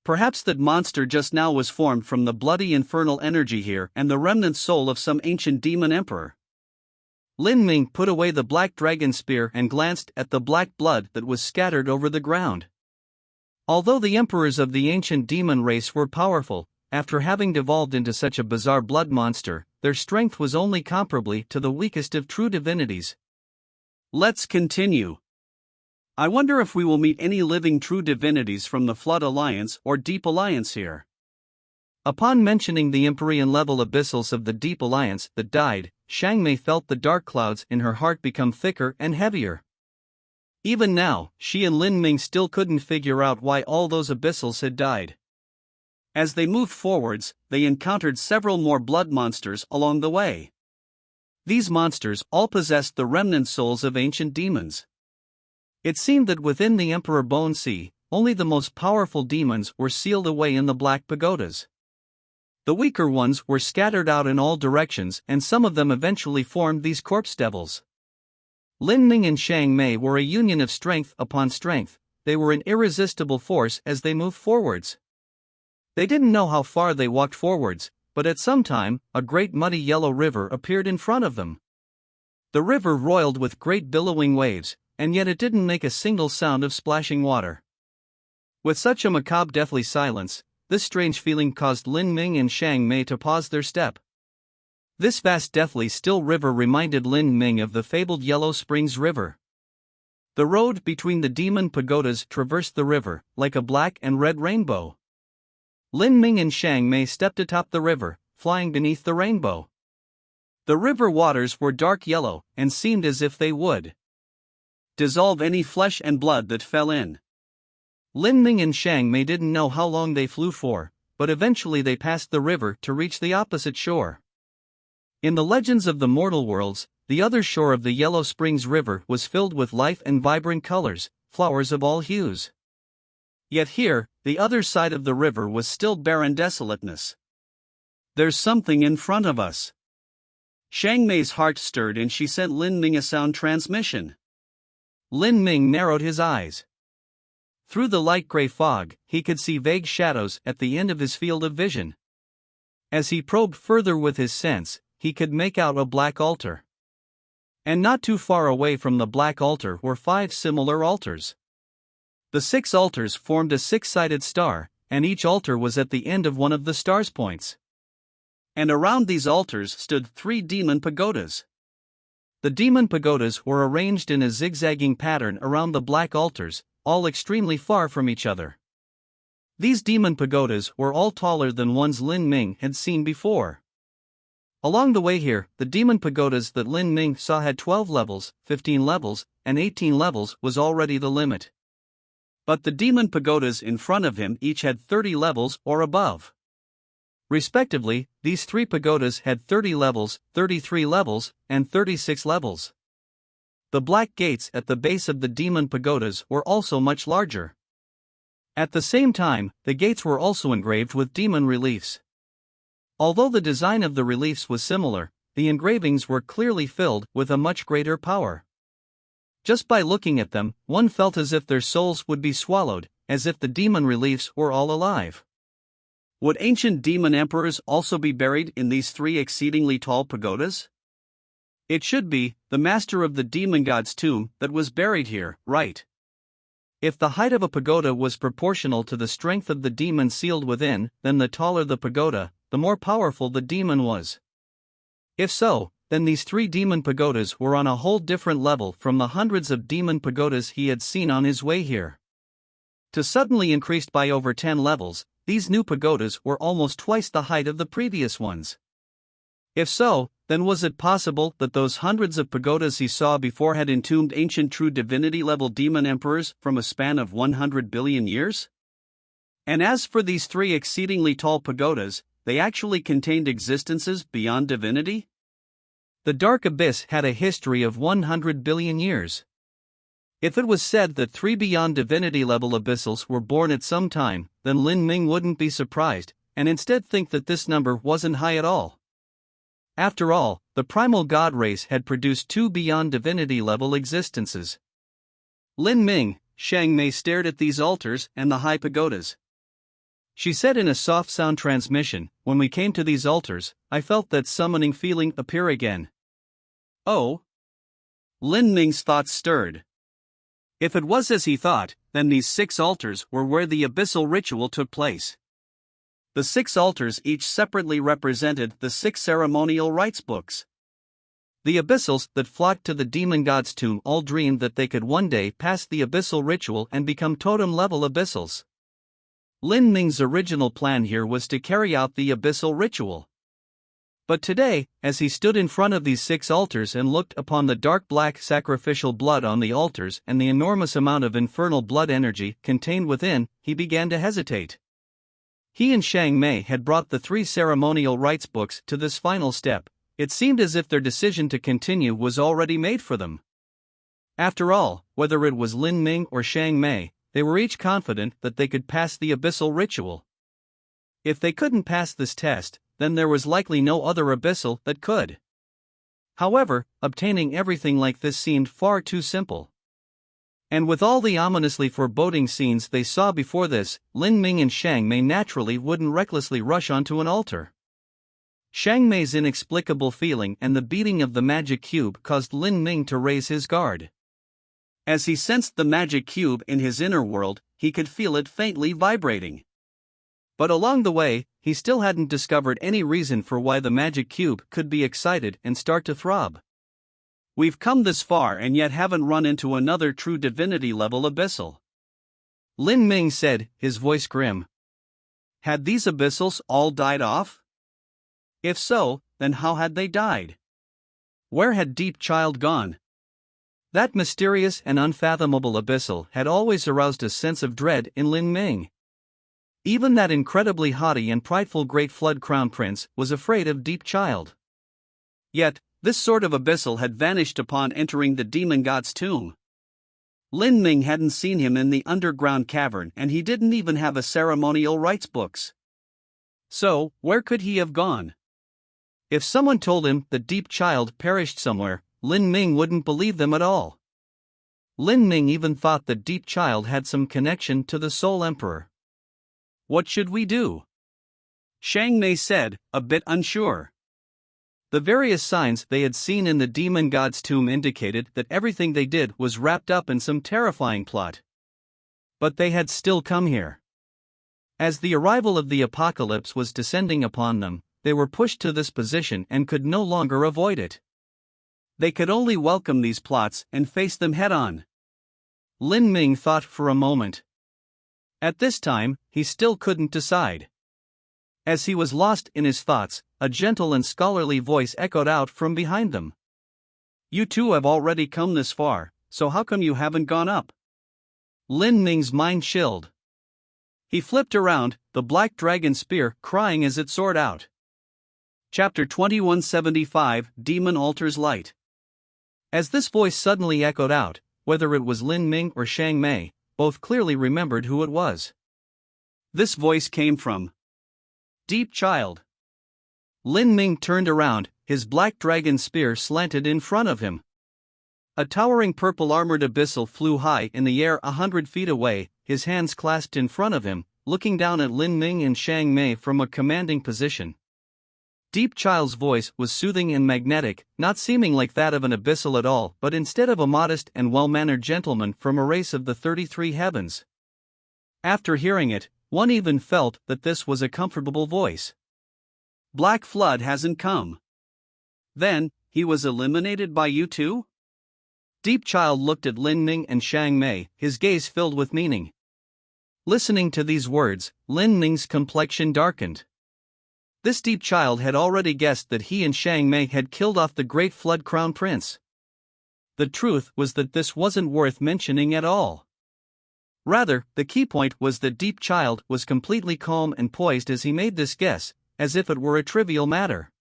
Perhaps that monster just now was formed from the bloody infernal energy here and the remnant soul of some ancient demon emperor. Lin Ming put away the black dragon spear and glanced at the black blood that was scattered over the ground. Although the emperors of the ancient demon race were powerful, after having devolved into such a bizarre blood monster, their strength was only comparably to the weakest of true divinities. Let's continue. I wonder if we will meet any living true divinities from the Flood Alliance or Deep Alliance here. Upon mentioning the Empyrean level abyssals of the Deep Alliance that died, Xiangmei felt the dark clouds in her heart become thicker and heavier. Even now, she and Lin Ming still couldn't figure out why all those abyssals had died. As they moved forwards, they encountered several more blood monsters along the way. These monsters all possessed the remnant souls of ancient demons. It seemed that within the Emperor Bone Sea, only the most powerful demons were sealed away in the Black Pagodas. The weaker ones were scattered out in all directions, and some of them eventually formed these corpse devils. Lin Ming and Xiangmei were a union of strength upon strength. They were an irresistible force as they moved forwards. They didn't know how far they walked forwards, but at some time, a great muddy yellow river appeared in front of them. The river roiled with great billowing waves, and yet it didn't make a single sound of splashing water. With such a macabre deathly silence, this strange feeling caused Lin Ming and Xiangmei to pause their step. This vast deathly still river reminded Lin Ming of the fabled Yellow Springs River. The road between the demon pagodas traversed the river, like a black and red rainbow. Lin Ming and Xiangmei stepped atop the river, flying beneath the rainbow. The river waters were dark yellow, and seemed as if they would dissolve any flesh and blood that fell in. Lin Ming and Xiangmei didn't know how long they flew for, but eventually they passed the river to reach the opposite shore. In the legends of the mortal worlds, the other shore of the Yellow Springs River was filled with life and vibrant colors, flowers of all hues. Yet here, the other side of the river was still barren desolateness. There's something in front of us. Xiangmei's heart stirred and she sent Lin Ming a sound transmission. Lin Ming narrowed his eyes. Through the light gray fog, he could see vague shadows at the end of his field of vision. As he probed further with his sense, he could make out a black altar. And not too far away from the black altar were 5 similar altars. The 6 altars formed a 6-sided star, and each altar was at the end of one of the star's points. And around these altars stood 3 demon pagodas. The demon pagodas were arranged in a zigzagging pattern around the black altars, all extremely far from each other. These demon pagodas were all taller than ones Lin Ming had seen before. Along the way here, the demon pagodas that Lin Ming saw had 12 levels, 15 levels, and 18 levels was already the limit. But the demon pagodas in front of him each had 30 levels or above. Respectively, these 3 pagodas had 30 levels, 33 levels, and 36 levels. The black gates at the base of the demon pagodas were also much larger. At the same time, the gates were also engraved with demon reliefs. Although the design of the reliefs was similar, the engravings were clearly filled with a much greater power. Just by looking at them, one felt as if their souls would be swallowed, as if the demon reliefs were all alive. Would ancient demon emperors also be buried in these 3 exceedingly tall pagodas? It should be the master of the demon god's tomb that was buried here, right? If the height of a pagoda was proportional to the strength of the demon sealed within, then the taller the pagoda, the more powerful the demon was. If so, then these 3 demon pagodas were on a whole different level from the hundreds of demon pagodas he had seen on his way here. To suddenly increased by over 10 levels, these new pagodas were almost twice the height of the previous ones. If so, then was it possible that those hundreds of pagodas he saw before had entombed ancient true divinity-level demon emperors from a span of 100 billion years? And as for these three exceedingly tall pagodas, they actually contained existences beyond divinity? The Dark Abyss had a history of 100 billion years. If it was said that 3 beyond divinity-level abyssals were born at some time, then Lin Ming wouldn't be surprised, and instead think that this number wasn't high at all. After all, the primal god race had produced 2 beyond divinity-level existences. Lin Ming, Shang Mei stared at these altars and the high pagodas. She said in a soft sound transmission, "When we came to these altars, I felt that summoning feeling appear again." Oh? Lin Ming's thoughts stirred. If it was as he thought, then these 6 altars were where the abyssal ritual took place. The 6 altars each separately represented the 6 ceremonial rites books. The abyssals that flocked to the demon god's tomb all dreamed that they could one day pass the abyssal ritual and become totem-level abyssals. Lin Ming's original plan here was to carry out the abyssal ritual. But today, as he stood in front of these 6 altars and looked upon the dark black sacrificial blood on the altars and the enormous amount of infernal blood energy contained within, he began to hesitate. He and Shang Mei had brought the 3 ceremonial rites books to this final step. It seemed as if their decision to continue was already made for them. After all, whether it was Lin Ming or Shang Mei, they were each confident that they could pass the abyssal ritual. If they couldn't pass this test, then there was likely no other abyssal that could. However, obtaining everything like this seemed far too simple. And with all the ominously foreboding scenes they saw before this, Lin Ming and Shang Mei naturally wouldn't recklessly rush onto an altar. Shang Mei's inexplicable feeling and the beating of the magic cube caused Lin Ming to raise his guard. As he sensed the magic cube in his inner world, he could feel it faintly vibrating. But along the way, he still hadn't discovered any reason for why the magic cube could be excited and start to throb. We've come this far and yet haven't run into another true divinity-level abyssal. Lin Ming said, his voice grim. Had these abyssals all died off? If so, then how had they died? Where had Deep Child gone? That mysterious and unfathomable abyssal had always aroused a sense of dread in Lin Ming. Even that incredibly haughty and prideful Great Flood Crown Prince was afraid of Deep Child. Yet, this sort of abyssal had vanished upon entering the demon god's tomb. Lin Ming hadn't seen him in the underground cavern and he didn't even have a ceremonial rites books. So, where could he have gone? If someone told him that Deep Child perished somewhere, Lin Ming wouldn't believe them at all. Lin Ming even thought that Deep Child had some connection to the Soul Emperor. What should we do? Shang Mei said, a bit unsure. The various signs they had seen in the demon god's tomb indicated that everything they did was wrapped up in some terrifying plot. But they had still come here. As the arrival of the apocalypse was descending upon them, they were pushed to this position and could no longer avoid it. They could only welcome these plots and face them head-on. Lin Ming thought for a moment. At this time, he still couldn't decide. As he was lost in his thoughts, a gentle and scholarly voice echoed out from behind them. You two have already come this far, so how come you haven't gone up? Lin Ming's mind chilled. He flipped around, the black dragon spear crying as it soared out. Chapter 2175, Demon Altar's Light. As this voice suddenly echoed out, whether it was Lin Ming or Shang Mei, both clearly remembered who it was. This voice came from Deep Child. Lin Ming turned around, his black dragon spear slanted in front of him. A towering purple-armored abyssal flew high in the air 100 feet away, his hands clasped in front of him, looking down at Lin Ming and Shang Mei from a commanding position. Deep Child's voice was soothing and magnetic, not seeming like that of an abyssal at all, but instead of a modest and well-mannered gentleman from a race of the 33 heavens. After hearing it, one even felt that this was a comfortable voice. Black Flood hasn't come. Then, he was eliminated by you two? Deep Child looked at Lin Ming and Shang Mei, his gaze filled with meaning. Listening to these words, Lin Ming's complexion darkened. This deep child had already guessed that he and Shang Mei had killed off the Great Flood Crown Prince. The truth was that this wasn't worth mentioning at all. Rather, the key point was that Deep Child was completely calm and poised as he made this guess, as if it were a trivial matter.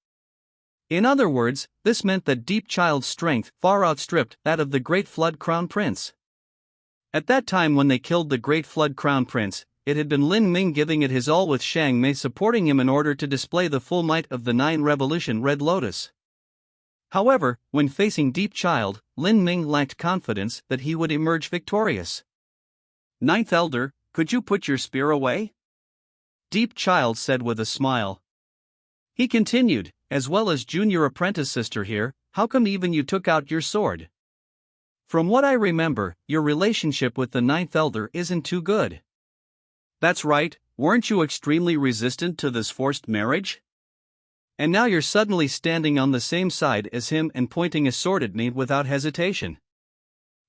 In other words, this meant that Deep Child's strength far outstripped that of the Great Flood Crown Prince. At that time when they killed the Great Flood Crown Prince, it had been Lin Ming giving it his all with Shang Mei supporting him in order to display the full might of the Nine Revolution Red Lotus. However, when facing Deep Child, Lin Ming lacked confidence that he would emerge victorious. "Ninth Elder, could you put your spear away?" Deep Child said with a smile. He continued, "As well as Junior Apprentice Sister here, how come even you took out your sword? From what I remember, your relationship with the Ninth Elder isn't too good." "That's right, weren't you extremely resistant to this forced marriage? And now you're suddenly standing on the same side as him and pointing a sword at me without hesitation.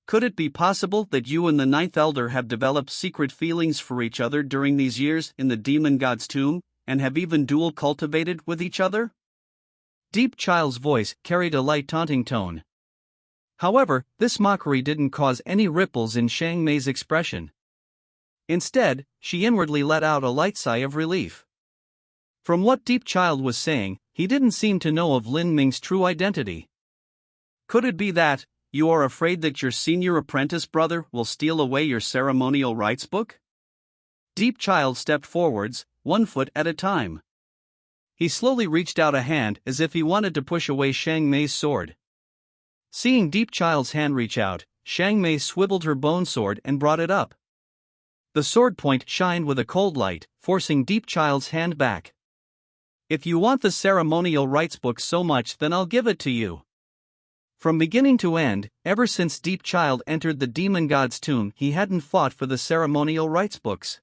Could it be possible that you and the Ninth Elder have developed secret feelings for each other during these years in the Demon God's tomb, and have even dual cultivated with each other?" Deep Child's voice carried a light taunting tone. However, this mockery didn't cause any ripples in Shang Mei's expression. Instead, she inwardly let out a light sigh of relief. From what Deep Child was saying, he didn't seem to know of Lin Ming's true identity. Could it be that you are afraid that your senior apprentice brother will steal away your ceremonial rites book? Deep Child stepped forwards, 1 foot at a time. He slowly reached out a hand as if he wanted to push away Shang Mei's sword. Seeing Deep Child's hand reach out, Shang Mei swiveled her bone sword and brought it up. The sword point shined with a cold light, forcing Deep Child's hand back. "If you want the ceremonial rites book so much, then I'll give it to you." From beginning to end, ever since Deep Child entered the Demon God's tomb, he hadn't fought for the ceremonial rites books.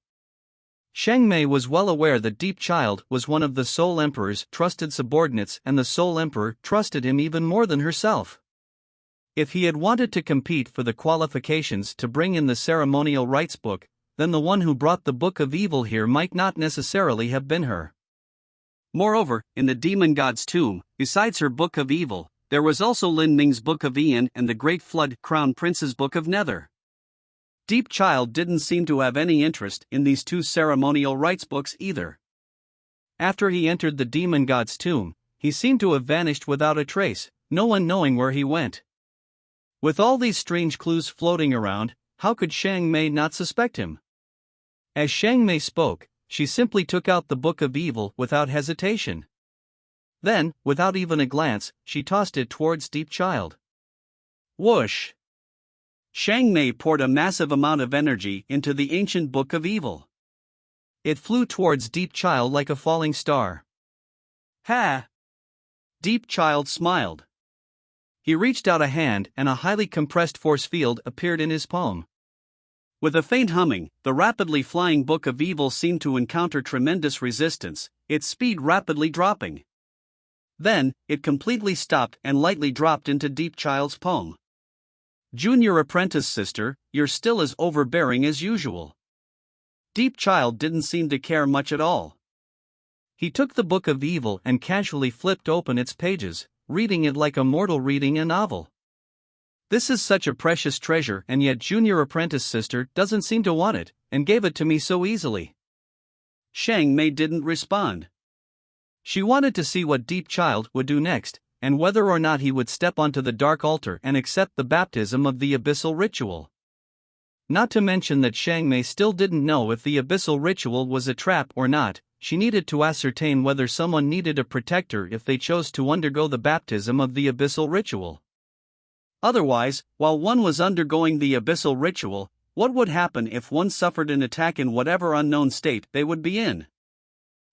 Shang Mei was well aware that Deep Child was one of the Soul Emperor's trusted subordinates, and the Soul Emperor trusted him even more than herself. If he had wanted to compete for the qualifications to bring in the ceremonial rites book, then the one who brought the Book of Evil here might not necessarily have been her. Moreover, in the Demon God's tomb, besides her Book of Evil, there was also Lin Ming's Book of Ian and the Great Flood Crown Prince's Book of Nether. Deep Child didn't seem to have any interest in these two ceremonial rites books either. After he entered the Demon God's tomb, he seemed to have vanished without a trace, no one knowing where he went. With all these strange clues floating around, how could Shang Mei not suspect him? As Shang Mei spoke, she simply took out the Book of Evil without hesitation. Then, without even a glance, she tossed it towards Deep Child. Whoosh! Shang Mei poured a massive amount of energy into the ancient Book of Evil. It flew towards Deep Child like a falling star. Ha! Deep Child smiled. He reached out a hand and a highly compressed force field appeared in his palm. With a faint humming, the rapidly flying Book of Evil seemed to encounter tremendous resistance, its speed rapidly dropping. Then, it completely stopped and lightly dropped into Deep Child's palm. "Junior Apprentice Sister, you're still as overbearing as usual." Deep Child didn't seem to care much at all. He took the Book of Evil and casually flipped open its pages, reading it like a mortal reading a novel. "This is such a precious treasure, and yet Junior Apprentice Sister doesn't seem to want it, and gave it to me so easily." Shang Mei didn't respond. She wanted to see what Deep Child would do next, and whether or not he would step onto the Dark Altar and accept the baptism of the Abyssal Ritual. Not to mention that Shang Mei still didn't know if the Abyssal Ritual was a trap or not. She needed to ascertain whether someone needed a protector if they chose to undergo the baptism of the Abyssal Ritual. Otherwise, while one was undergoing the Abyssal Ritual, what would happen if one suffered an attack in whatever unknown state they would be in?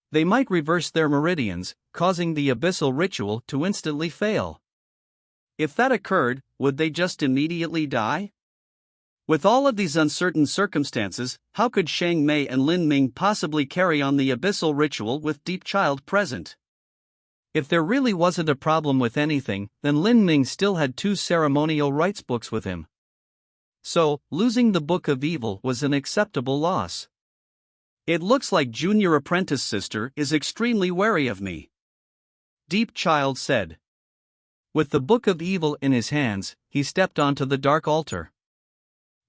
They might reverse their meridians, causing the Abyssal Ritual to instantly fail. If that occurred, would they just immediately die? With all of these uncertain circumstances, how could Shang Mei and Lin Ming possibly carry on the Abyssal Ritual with Deep Child present? If there really wasn't a problem with anything, then Lin Ming still had 2 ceremonial rites books with him. So, losing the Book of Evil was an acceptable loss. It looks like Junior Apprentice Sister is extremely wary of me," Deep Child said. With the Book of Evil in his hands, he stepped onto the dark altar.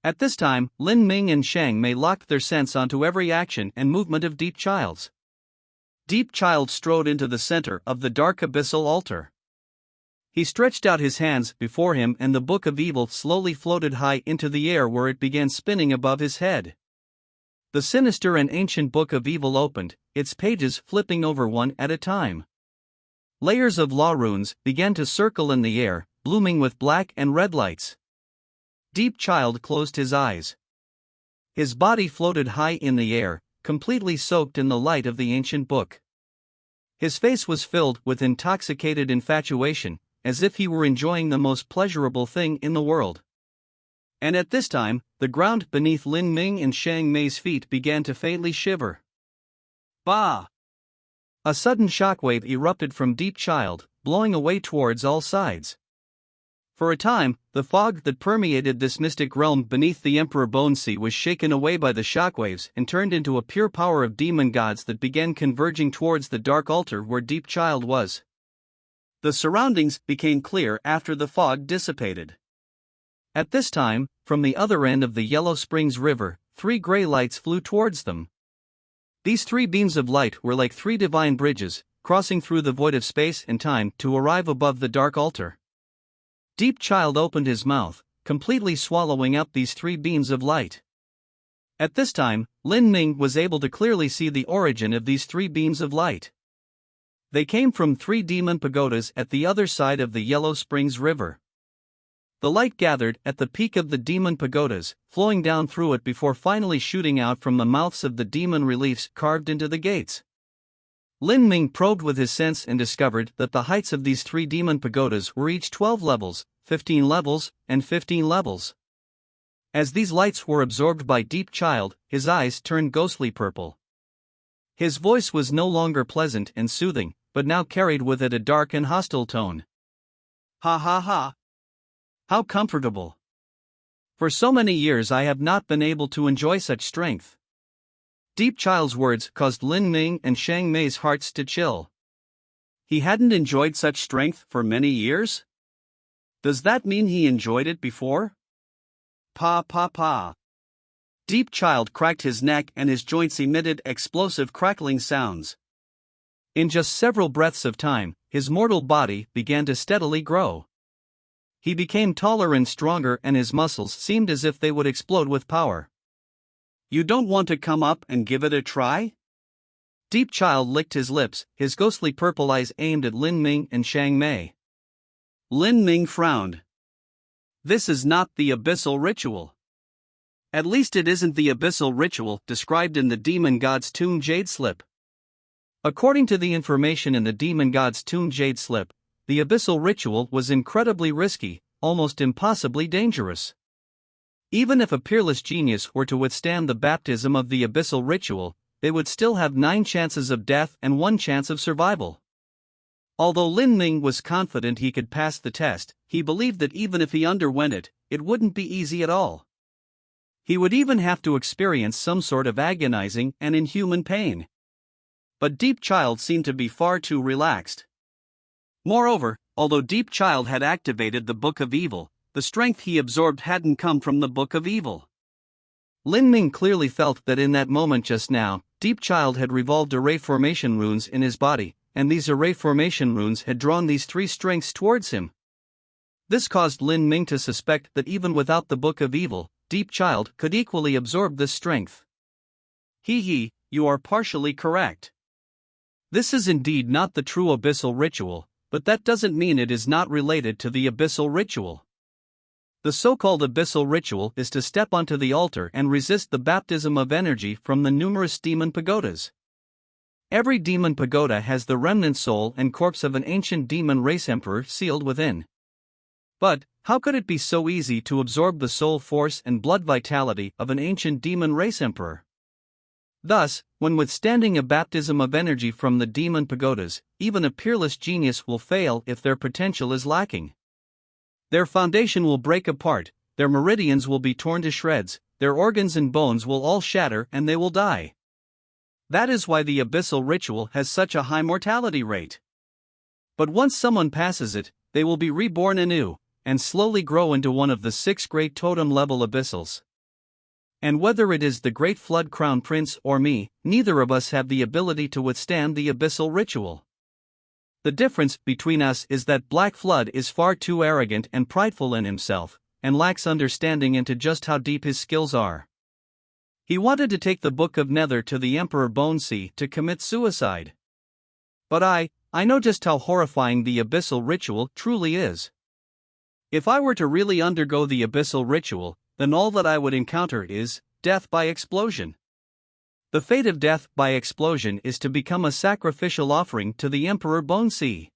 At this time, Lin Ming and Shang Mei locked their sense onto every action and movement of Deep Child's. Deep Child strode into the center of the dark abyssal altar. He stretched out his hands before him, and the Book of Evil slowly floated high into the air, where it began spinning above his head. The sinister and ancient Book of Evil opened, its pages flipping over one at a time. Layers of law runes began to circle in the air, blooming with black and red lights. Deep Child closed his eyes. His body floated high in the air, completely soaked in the light of the ancient book. His face was filled with intoxicated infatuation, as if he were enjoying the most pleasurable thing in the world. And at this time, the ground beneath Lin Ming and Shang Mei's feet began to faintly shiver. Bah! A sudden shockwave erupted from Deep Child, blowing away towards all sides. For a time, the fog that permeated this mystic realm beneath the Emperor Bone Sea was shaken away by the shockwaves and turned into a pure power of demon gods that began converging towards the dark altar where Deep Child was. The surroundings became clear after the fog dissipated. At this time, from the other end of the Yellow Springs River, 3 gray lights flew towards them. These 3 beams of light were like 3 divine bridges, crossing through the void of space and time to arrive above the dark altar. Deep Child opened his mouth, completely swallowing up these 3 beams of light. At this time, Lin Ming was able to clearly see the origin of these 3 beams of light. They came from 3 demon pagodas at the other side of the Yellow Springs River. The light gathered at the peak of the demon pagodas, flowing down through it before finally shooting out from the mouths of the demon reliefs carved into the gates. Lin Ming probed with his sense and discovered that the heights of these 3 demon pagodas were each 12 levels, 15 levels, and 15 levels. As these lights were absorbed by Deep Child, his eyes turned ghostly purple. His voice was no longer pleasant and soothing, but now carried with it a dark and hostile tone. Ha ha ha! How comfortable! For so many years I have not been able to enjoy such strength. Deep Child's words caused Lin Ming and Shang Mei's hearts to chill. He hadn't enjoyed such strength for many years? Does that mean he enjoyed it before? Pa pa pa. Deep Child cracked his neck and his joints emitted explosive crackling sounds. In just several breaths of time, his mortal body began to steadily grow. He became taller and stronger, and his muscles seemed as if they would explode with power. You don't want to come up and give it a try? Deep Child licked his lips, his ghostly purple eyes aimed at Lin Ming and Shang Mei. Lin Ming frowned. This is not the abyssal ritual. At least it isn't the abyssal ritual described in the Demon God's Tomb Jade Slip. According to the information in the Demon God's Tomb Jade Slip, the abyssal ritual was incredibly risky, almost impossibly dangerous. Even if a peerless genius were to withstand the baptism of the abyssal ritual, they would still have 9 chances of death and 1 chance of survival. Although Lin Ming was confident he could pass the test, he believed that even if he underwent it, it wouldn't be easy at all. He would even have to experience some sort of agonizing and inhuman pain. But Deep Child seemed to be far too relaxed. Moreover, although Deep Child had activated the Book of Evil, the strength he absorbed hadn't come from the Book of Evil. Lin Ming clearly felt that in that moment just now, Deep Child had revolved array formation runes in his body, and these array formation runes had drawn these 3 strengths towards him. This caused Lin Ming to suspect that even without the Book of Evil, Deep Child could equally absorb this strength. You are partially correct. This is indeed not the true abyssal ritual, but that doesn't mean it is not related to the abyssal ritual. The so-called abyssal ritual is to step onto the altar and resist the baptism of energy from the numerous demon pagodas. Every demon pagoda has the remnant soul and corpse of an ancient demon race emperor sealed within. But, how could it be so easy to absorb the soul force and blood vitality of an ancient demon race emperor? Thus, when withstanding a baptism of energy from the demon pagodas, even a peerless genius will fail if their potential is lacking. Their foundation will break apart, their meridians will be torn to shreds, their organs and bones will all shatter, and they will die. That is why the abyssal ritual has such a high mortality rate. But once someone passes it, they will be reborn anew, and slowly grow into one of the 6 great totem-level abyssals. And whether it is the Great Flood Crown Prince or me, neither of us have the ability to withstand the abyssal ritual. The difference between us is that Black Flood is far too arrogant and prideful in himself, and lacks understanding into just how deep his skills are. He wanted to take the Book of Nether to the Emperor Bonesea to commit suicide. But I know just how horrifying the abyssal ritual truly is. If I were to really undergo the abyssal ritual, then all that I would encounter is death by explosion. The fate of death by explosion is to become a sacrificial offering to the Emperor Bonesea.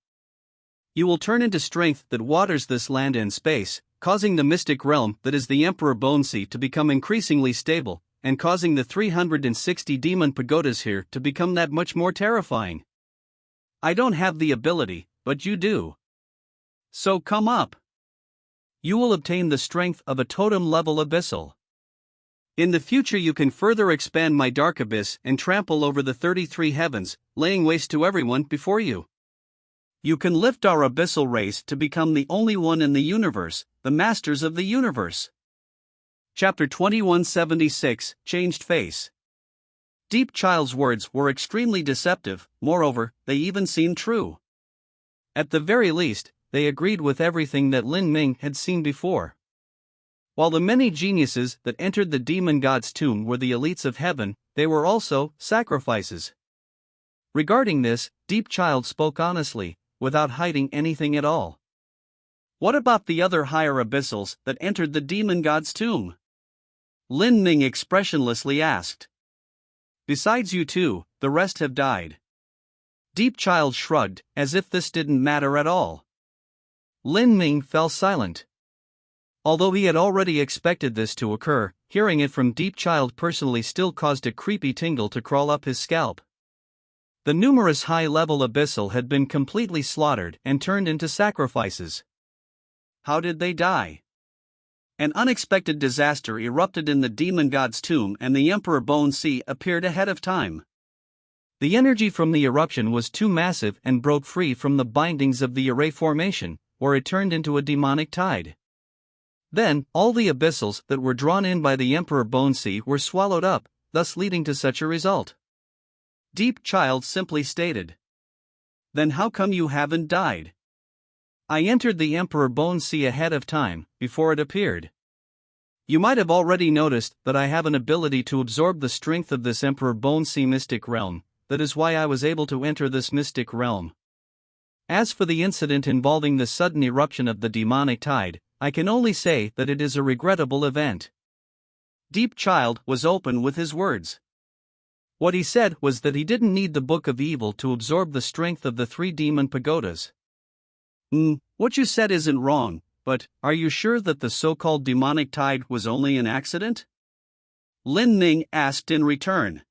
You will turn into strength that waters this land and space, causing the mystic realm that is the Emperor Bonesea to become increasingly stable, and causing the 360 demon pagodas here to become that much more terrifying. I don't have the ability, but you do. So come up. You will obtain the strength of a totem-level abyssal. In the future you can further expand my dark abyss and trample over the 33 heavens, laying waste to everyone before you. You can lift our abyssal race to become the only one in the universe, the masters of the universe. Chapter 2176, Changed Face. Deep Child's words were extremely deceptive, moreover, they even seemed true. At the very least, they agreed with everything that Lin Ming had seen before. While the many geniuses that entered the demon god's tomb were the elites of heaven, they were also sacrifices. Regarding this, Deep Child spoke honestly, without hiding anything at all. What about the other higher abyssals that entered the demon god's tomb? Lin Ming expressionlessly asked. Besides you two, the rest have died. Deep Child shrugged, as if this didn't matter at all. Lin Ming fell silent. Although he had already expected this to occur, hearing it from Deep Child personally still caused a creepy tingle to crawl up his scalp. The numerous high-level abyssal had been completely slaughtered and turned into sacrifices. How did they die? An unexpected disaster erupted in the demon god's tomb and the Emperor Bonesea appeared ahead of time. The energy from the eruption was too massive and broke free from the bindings of the Array formation, where it turned into a demonic tide. Then, all the abyssals that were drawn in by the Emperor Bonesea were swallowed up, thus leading to such a result. Deep Child simply stated. Then how come you haven't died? I entered the Emperor Bonesea ahead of time, before it appeared. You might have already noticed that I have an ability to absorb the strength of this Emperor Bonesea mystic realm, that is why I was able to enter this mystic realm. As for the incident involving the sudden eruption of the demonic tide, I can only say that it is a regrettable event. Deep Child was open with his words. What he said was that he didn't need the Book of Evil to absorb the strength of the 3 demon pagodas. What you said isn't wrong, but are you sure that the so-called demonic tide was only an accident? Lin Ming asked in return.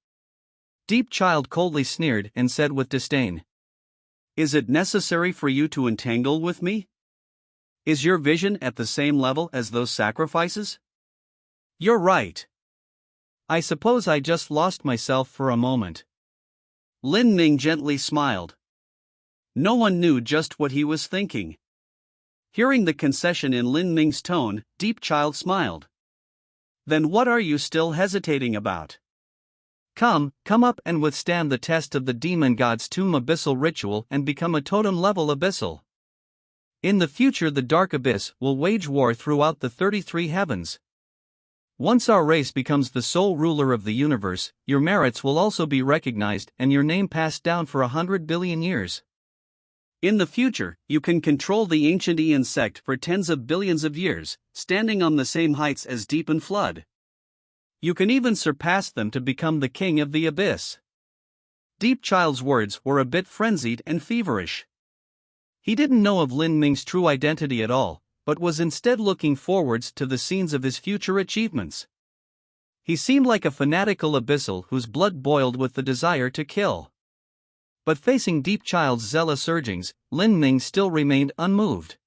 Deep Child coldly sneered and said with disdain. Is it necessary for you to entangle with me? Is your vision at the same level as those sacrifices? You're right. I suppose I just lost myself for a moment. Lin Ming gently smiled. No one knew just what he was thinking. Hearing the concession in Lin Ming's tone, Deep Child smiled. Then what are you still hesitating about? Come up and withstand the test of the demon god's tomb abyssal ritual and become a totem-level abyssal. In the future the Dark Abyss will wage war throughout the 33 heavens. Once our race becomes the sole ruler of the universe, your merits will also be recognized and your name passed down for 100 billion years. In the future, you can control the ancient Aeon sect for tens of billions of years, standing on the same heights as Deep and Flood. You can even surpass them to become the king of the abyss. Deep Child's words were a bit frenzied and feverish. He didn't know of Lin Ming's true identity at all, but was instead looking forwards to the scenes of his future achievements. He seemed like a fanatical abyssal whose blood boiled with the desire to kill. But facing Deep Child's zealous urgings, Lin Ming still remained unmoved.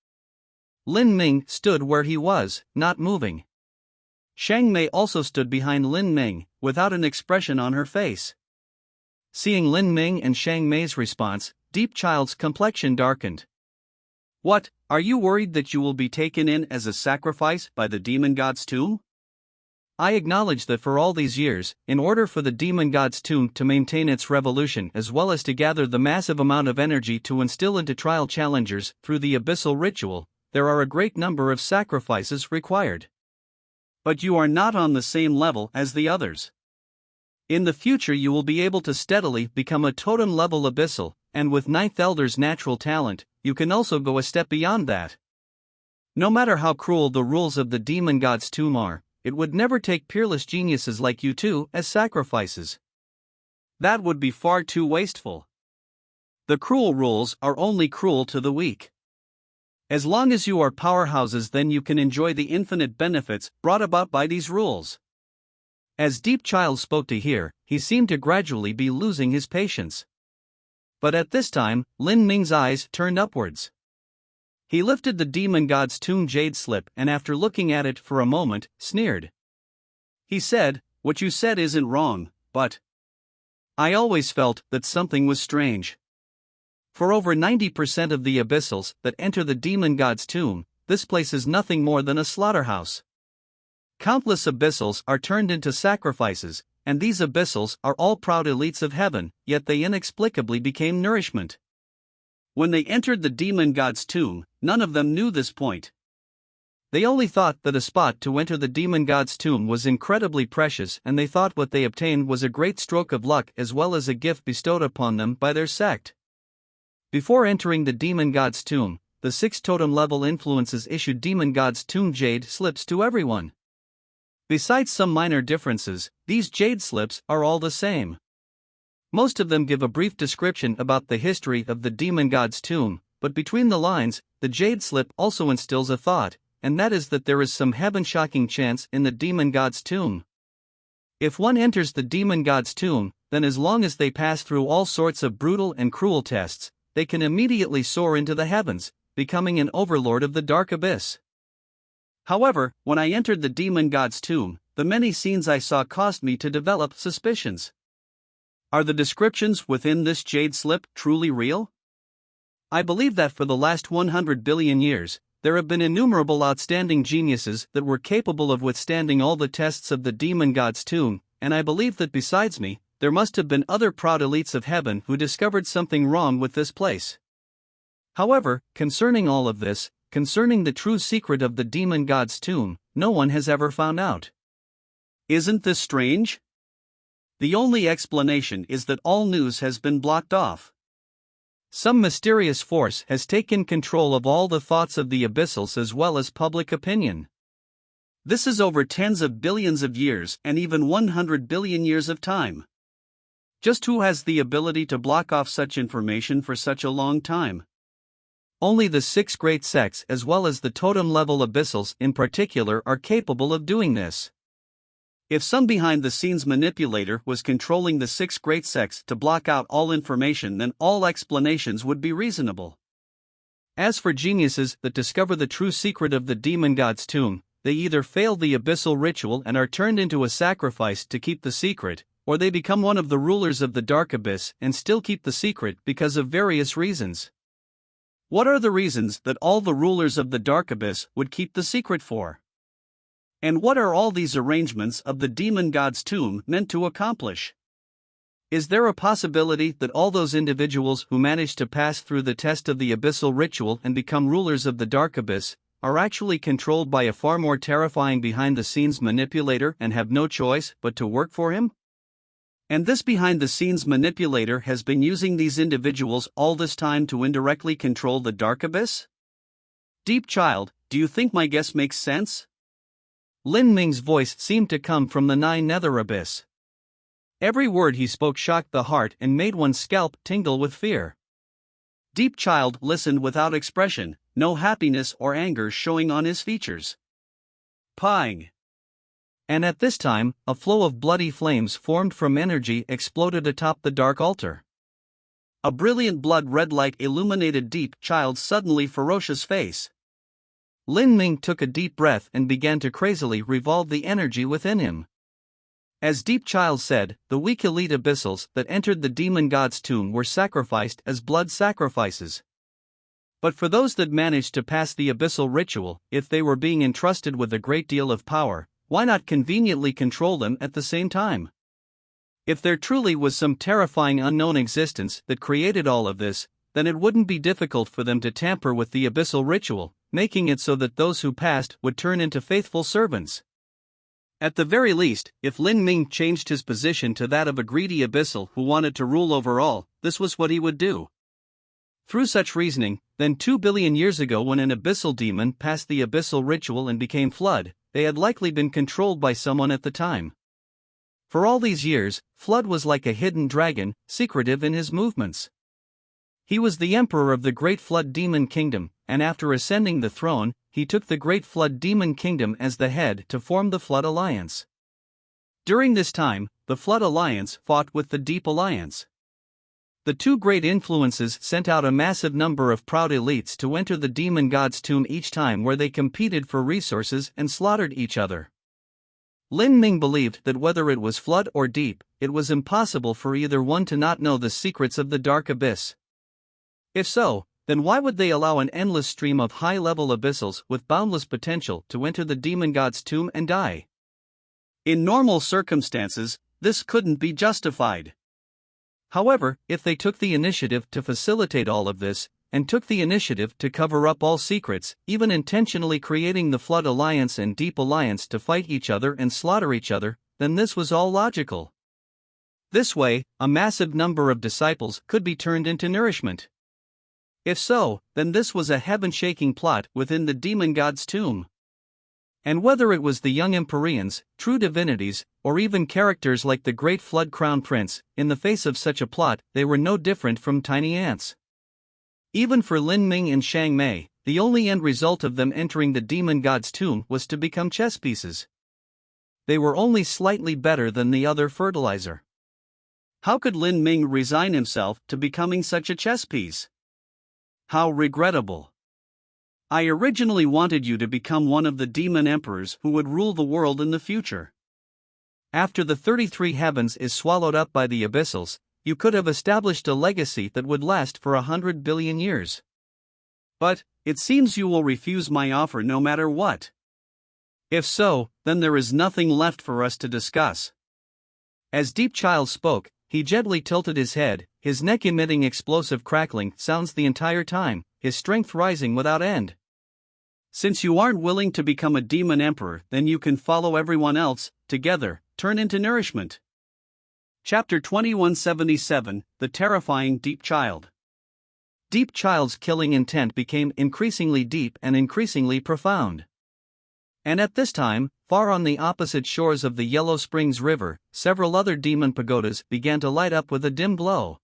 Lin Ming stood where he was, not moving. Shang Mei also stood behind Lin Ming, without an expression on her face. Seeing Lin Ming and Shang Mei's response, Deep Child's complexion darkened. What, are you worried that you will be taken in as a sacrifice by the demon god's tomb? I acknowledge that for all these years, in order for the demon god's tomb to maintain its revolution as well as to gather the massive amount of energy to instill into trial challengers through the abyssal ritual, there are a great number of sacrifices required. But you are not on the same level as the others. In the future you will be able to steadily become a totem-level abyssal, and with Ninth Elder's natural talent, you can also go a step beyond that. No matter how cruel the rules of the demon god's tomb are, it would never take peerless geniuses like you two as sacrifices. That would be far too wasteful. The cruel rules are only cruel to the weak. As long as you are powerhouses, then you can enjoy the infinite benefits brought about by these rules. As Deep Child spoke to hear, he seemed to gradually be losing his patience. But at this time, Lin Ming's eyes turned upwards. He lifted the demon god's tomb jade slip and after looking at it for a moment, sneered. He said, "What you said isn't wrong, but I always felt that something was strange. For over 90% of the abyssals that enter the demon god's tomb, this place is nothing more than a slaughterhouse. Countless abyssals are turned into sacrifices, and these abyssals are all proud elites of heaven, yet they inexplicably became nourishment. When they entered the demon god's tomb, none of them knew this point. They only thought that a spot to enter the demon god's tomb was incredibly precious, and they thought what they obtained was a great stroke of luck as well as a gift bestowed upon them by their sect. Before entering the demon god's tomb, the 6 totem-level influences issued demon god's tomb jade slips to everyone. Besides some minor differences, these jade slips are all the same. Most of them give a brief description about the history of the demon god's tomb, but between the lines, the jade slip also instills a thought, and that is that there is some heaven-shocking chance in the demon god's tomb. If one enters the demon god's tomb, then as long as they pass through all sorts of brutal and cruel tests, they can immediately soar into the heavens, becoming an overlord of the dark abyss. However, when I entered the demon god's tomb, the many scenes I saw caused me to develop suspicions. Are the descriptions within this jade slip truly real? I believe that for the last 100 billion years, there have been innumerable outstanding geniuses that were capable of withstanding all the tests of the demon god's tomb, and I believe that besides me, there must have been other proud elites of heaven who discovered something wrong with this place. However, concerning all of this, concerning the true secret of the demon god's tomb, no one has ever found out. Isn't this strange? The only explanation is that all news has been blocked off. Some mysterious force has taken control of all the thoughts of the abyssals as well as public opinion. This is over tens of billions of years and even 100 billion years of time. Just who has the ability to block off such information for such a long time? Only the 6 great sects as well as the totem-level abyssals in particular are capable of doing this. If some behind-the-scenes manipulator was controlling the 6 great sects to block out all information, then all explanations would be reasonable. As for geniuses that discover the true secret of the demon god's tomb, they either fail the abyssal ritual and are turned into a sacrifice to keep the secret, or they become one of the rulers of the dark abyss and still keep the secret because of various reasons. What are the reasons that all the rulers of the dark abyss would keep the secret for? And what are all these arrangements of the demon god's tomb meant to accomplish? Is there a possibility that all those individuals who manage to pass through the test of the abyssal ritual and become rulers of the dark abyss are actually controlled by a far more terrifying behind-the-scenes manipulator and have no choice but to work for him? And this behind-the-scenes manipulator has been using these individuals all this time to indirectly control the dark abyss? Deep Child, do you think my guess makes sense? Lin Ming's voice seemed to come from the 9 nether abyss. Every word he spoke shocked the heart and made one's scalp tingle with fear. Deep Child listened without expression, no happiness or anger showing on his features. Pang! And at this time, a flow of bloody flames formed from energy exploded atop the dark altar. A brilliant blood-red light illuminated Deep Child's suddenly ferocious face. Lin Ming took a deep breath and began to crazily revolve the energy within him. As Deep Child said, the weak elite abyssals that entered the demon god's tomb were sacrificed as blood sacrifices. But for those that managed to pass the abyssal ritual, if they were being entrusted with a great deal of power, why not conveniently control them at the same time? If there truly was some terrifying unknown existence that created all of this, then it wouldn't be difficult for them to tamper with the abyssal ritual, making it so that those who passed would turn into faithful servants. At the very least, if Lin Ming changed his position to that of a greedy abyssal who wanted to rule over all, this was what he would do. Through such reasoning, then 2 billion years ago when an abyssal demon passed the abyssal ritual and became Flood, they had likely been controlled by someone at the time. For all these years, Flood was like a hidden dragon, secretive in his movements. He was the emperor of the Great Flood Demon Kingdom, and after ascending the throne, he took the Great Flood Demon Kingdom as the head to form the Flood Alliance. During this time, the Flood Alliance fought with the Deep Alliance. The two great influences sent out a massive number of proud elites to enter the demon god's tomb each time, where they competed for resources and slaughtered each other. Lin Ming believed that whether it was Flood or Deep, it was impossible for either one to not know the secrets of the Dark Abyss. If so, then why would they allow an endless stream of high-level abyssals with boundless potential to enter the demon god's tomb and die? In normal circumstances, this couldn't be justified. However, if they took the initiative to facilitate all of this, and took the initiative to cover up all secrets, even intentionally creating the Flood Alliance and Deep Alliance to fight each other and slaughter each other, then this was all logical. This way, a massive number of disciples could be turned into nourishment. If so, then this was a heaven-shaking plot within the demon god's tomb. And whether it was the young Empyreans, true divinities, or even characters like the Great Flood Crown Prince, in the face of such a plot, they were no different from tiny ants. Even for Lin Ming and Shang Mei, the only end result of them entering the demon god's tomb was to become chess pieces. They were only slightly better than the other fertilizer. How could Lin Ming resign himself to becoming such a chess piece? How regrettable. I originally wanted you to become one of the demon emperors who would rule the world in the future. After the 33 heavens is swallowed up by the abyssals, you could have established a legacy that would last for 100 billion years. But, it seems you will refuse my offer no matter what. If so, then there is nothing left for us to discuss. As Deep Child spoke, he gently tilted his head, his neck emitting explosive crackling sounds the entire time, his strength rising without end. Since you aren't willing to become a demon emperor, then you can follow everyone else, together, turn into nourishment. Chapter 2177, The Terrifying Deep Child. Deep Child's killing intent became increasingly deep and increasingly profound. And at this time, far on the opposite shores of the Yellow Springs River, several other demon pagodas began to light up with a dim glow.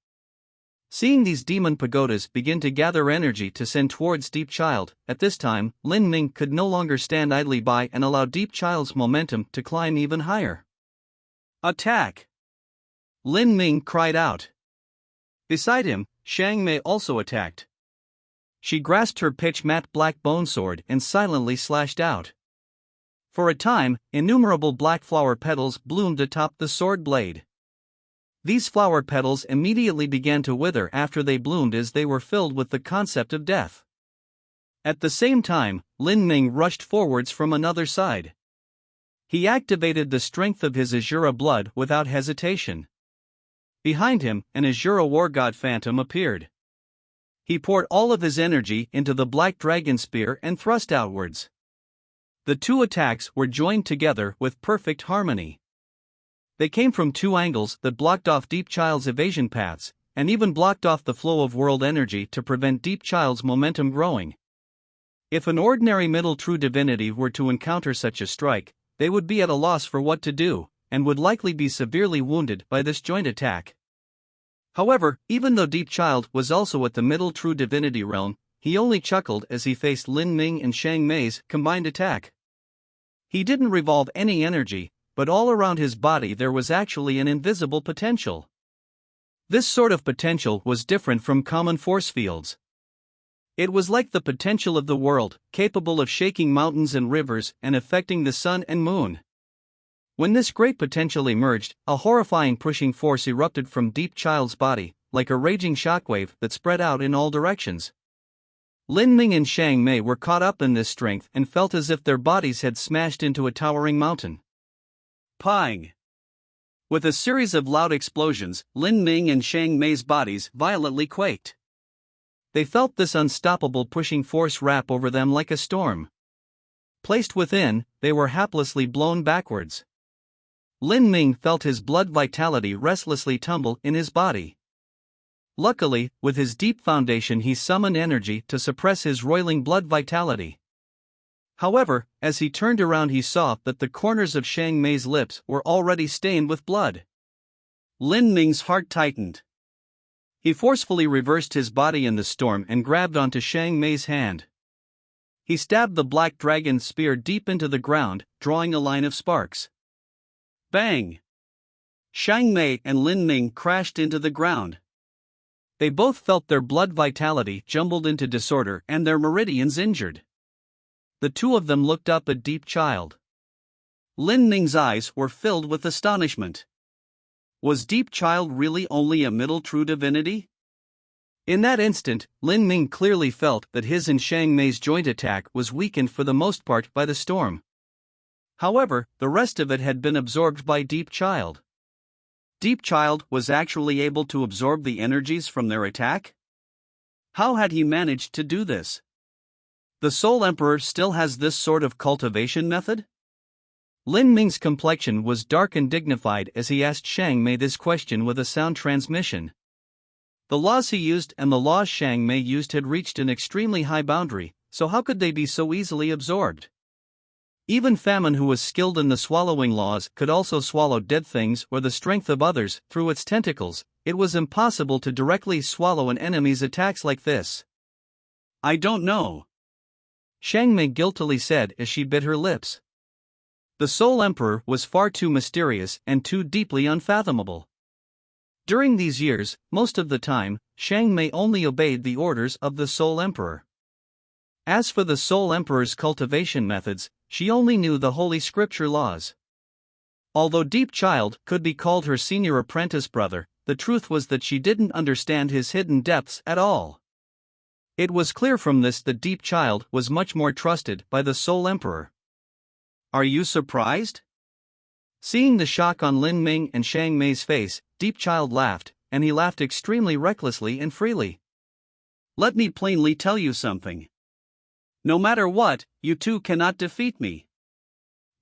Seeing these demon pagodas begin to gather energy to send towards Deep Child, at this time, Lin Ming could no longer stand idly by and allow Deep Child's momentum to climb even higher. Attack! Lin Ming cried out. Beside him, Shang Mei also attacked. She grasped her pitch-matte black bone sword and silently slashed out. For a time, innumerable black flower petals bloomed atop the sword blade. These flower petals immediately began to wither after they bloomed, as they were filled with the concept of death. At the same time, Lin Ming rushed forwards from another side. He activated the strength of his Azura blood without hesitation. Behind him, an Azura war god phantom appeared. He poured all of his energy into the black dragon spear and thrust outwards. The two attacks were joined together with perfect harmony. They came from two angles that blocked off Deep Child's evasion paths, and even blocked off the flow of world energy to prevent Deep Child's momentum growing. If an ordinary middle true divinity were to encounter such a strike, they would be at a loss for what to do, and would likely be severely wounded by this joint attack. However, even though Deep Child was also at the middle true divinity realm, he only chuckled as he faced Lin Ming and Shang Mei's combined attack. He didn't revolve any energy, but all around his body there was actually an invisible potential. This sort of potential was different from common force fields. It was like the potential of the world, capable of shaking mountains and rivers and affecting the sun and moon. When this great potential emerged, a horrifying pushing force erupted from Deep Child's body, like a raging shockwave that spread out in all directions. Lin Ming and Xiang Mei were caught up in this strength and felt as if their bodies had smashed into a towering mountain. Pang! With a series of loud explosions, Lin Ming and Xiang Mei's bodies violently quaked. They felt this unstoppable pushing force wrap over them like a storm. Placed within, they were haplessly blown backwards. Lin Ming felt his blood vitality restlessly tumble in his body. Luckily, with his deep foundation he summoned energy to suppress his roiling blood vitality. However, as he turned around he saw that the corners of Xiang Mei's lips were already stained with blood. Lin Ming's heart tightened. He forcefully reversed his body in the storm and grabbed onto Xiang Mei's hand. He stabbed the black dragon spear deep into the ground, drawing a line of sparks. Bang! Xiang Mei and Lin Ming crashed into the ground. They both felt their blood vitality jumbled into disorder and their meridians injured. The two of them looked up at Deep Child. Lin Ming's eyes were filled with astonishment. Was Deep Child really only a middle true divinity? In that instant, Lin Ming clearly felt that his and Xiang Mei's joint attack was weakened for the most part by the storm. However, the rest of it had been absorbed by Deep Child. Deep Child was actually able to absorb the energies from their attack? How had he managed to do this? The Soul Emperor still has this sort of cultivation method? Lin Ming's complexion was dark and dignified as he asked Xiang Mei this question with a sound transmission. The laws he used and the laws Xiang Mei used had reached an extremely high boundary, so how could they be so easily absorbed? Even Famine, who was skilled in the swallowing laws, could also swallow dead things or the strength of others through its tentacles. It was impossible to directly swallow an enemy's attacks like this. I don't know, Xiang Mei guiltily said as she bit her lips. The Soul Emperor was far too mysterious and too deeply unfathomable. During these years, most of the time, Xiang Mei only obeyed the orders of the Soul Emperor. As for the Soul Emperor's cultivation methods, she only knew the Holy Scripture laws. Although Deep Child could be called her senior apprentice brother, the truth was that she didn't understand his hidden depths at all. It was clear from this that Deep Child was much more trusted by the Soul Emperor. Are you surprised? Seeing the shock on Lin Ming and Xiang Mei's face, Deep Child laughed, and he laughed extremely recklessly and freely. Let me plainly tell you something. No matter what, you two cannot defeat me.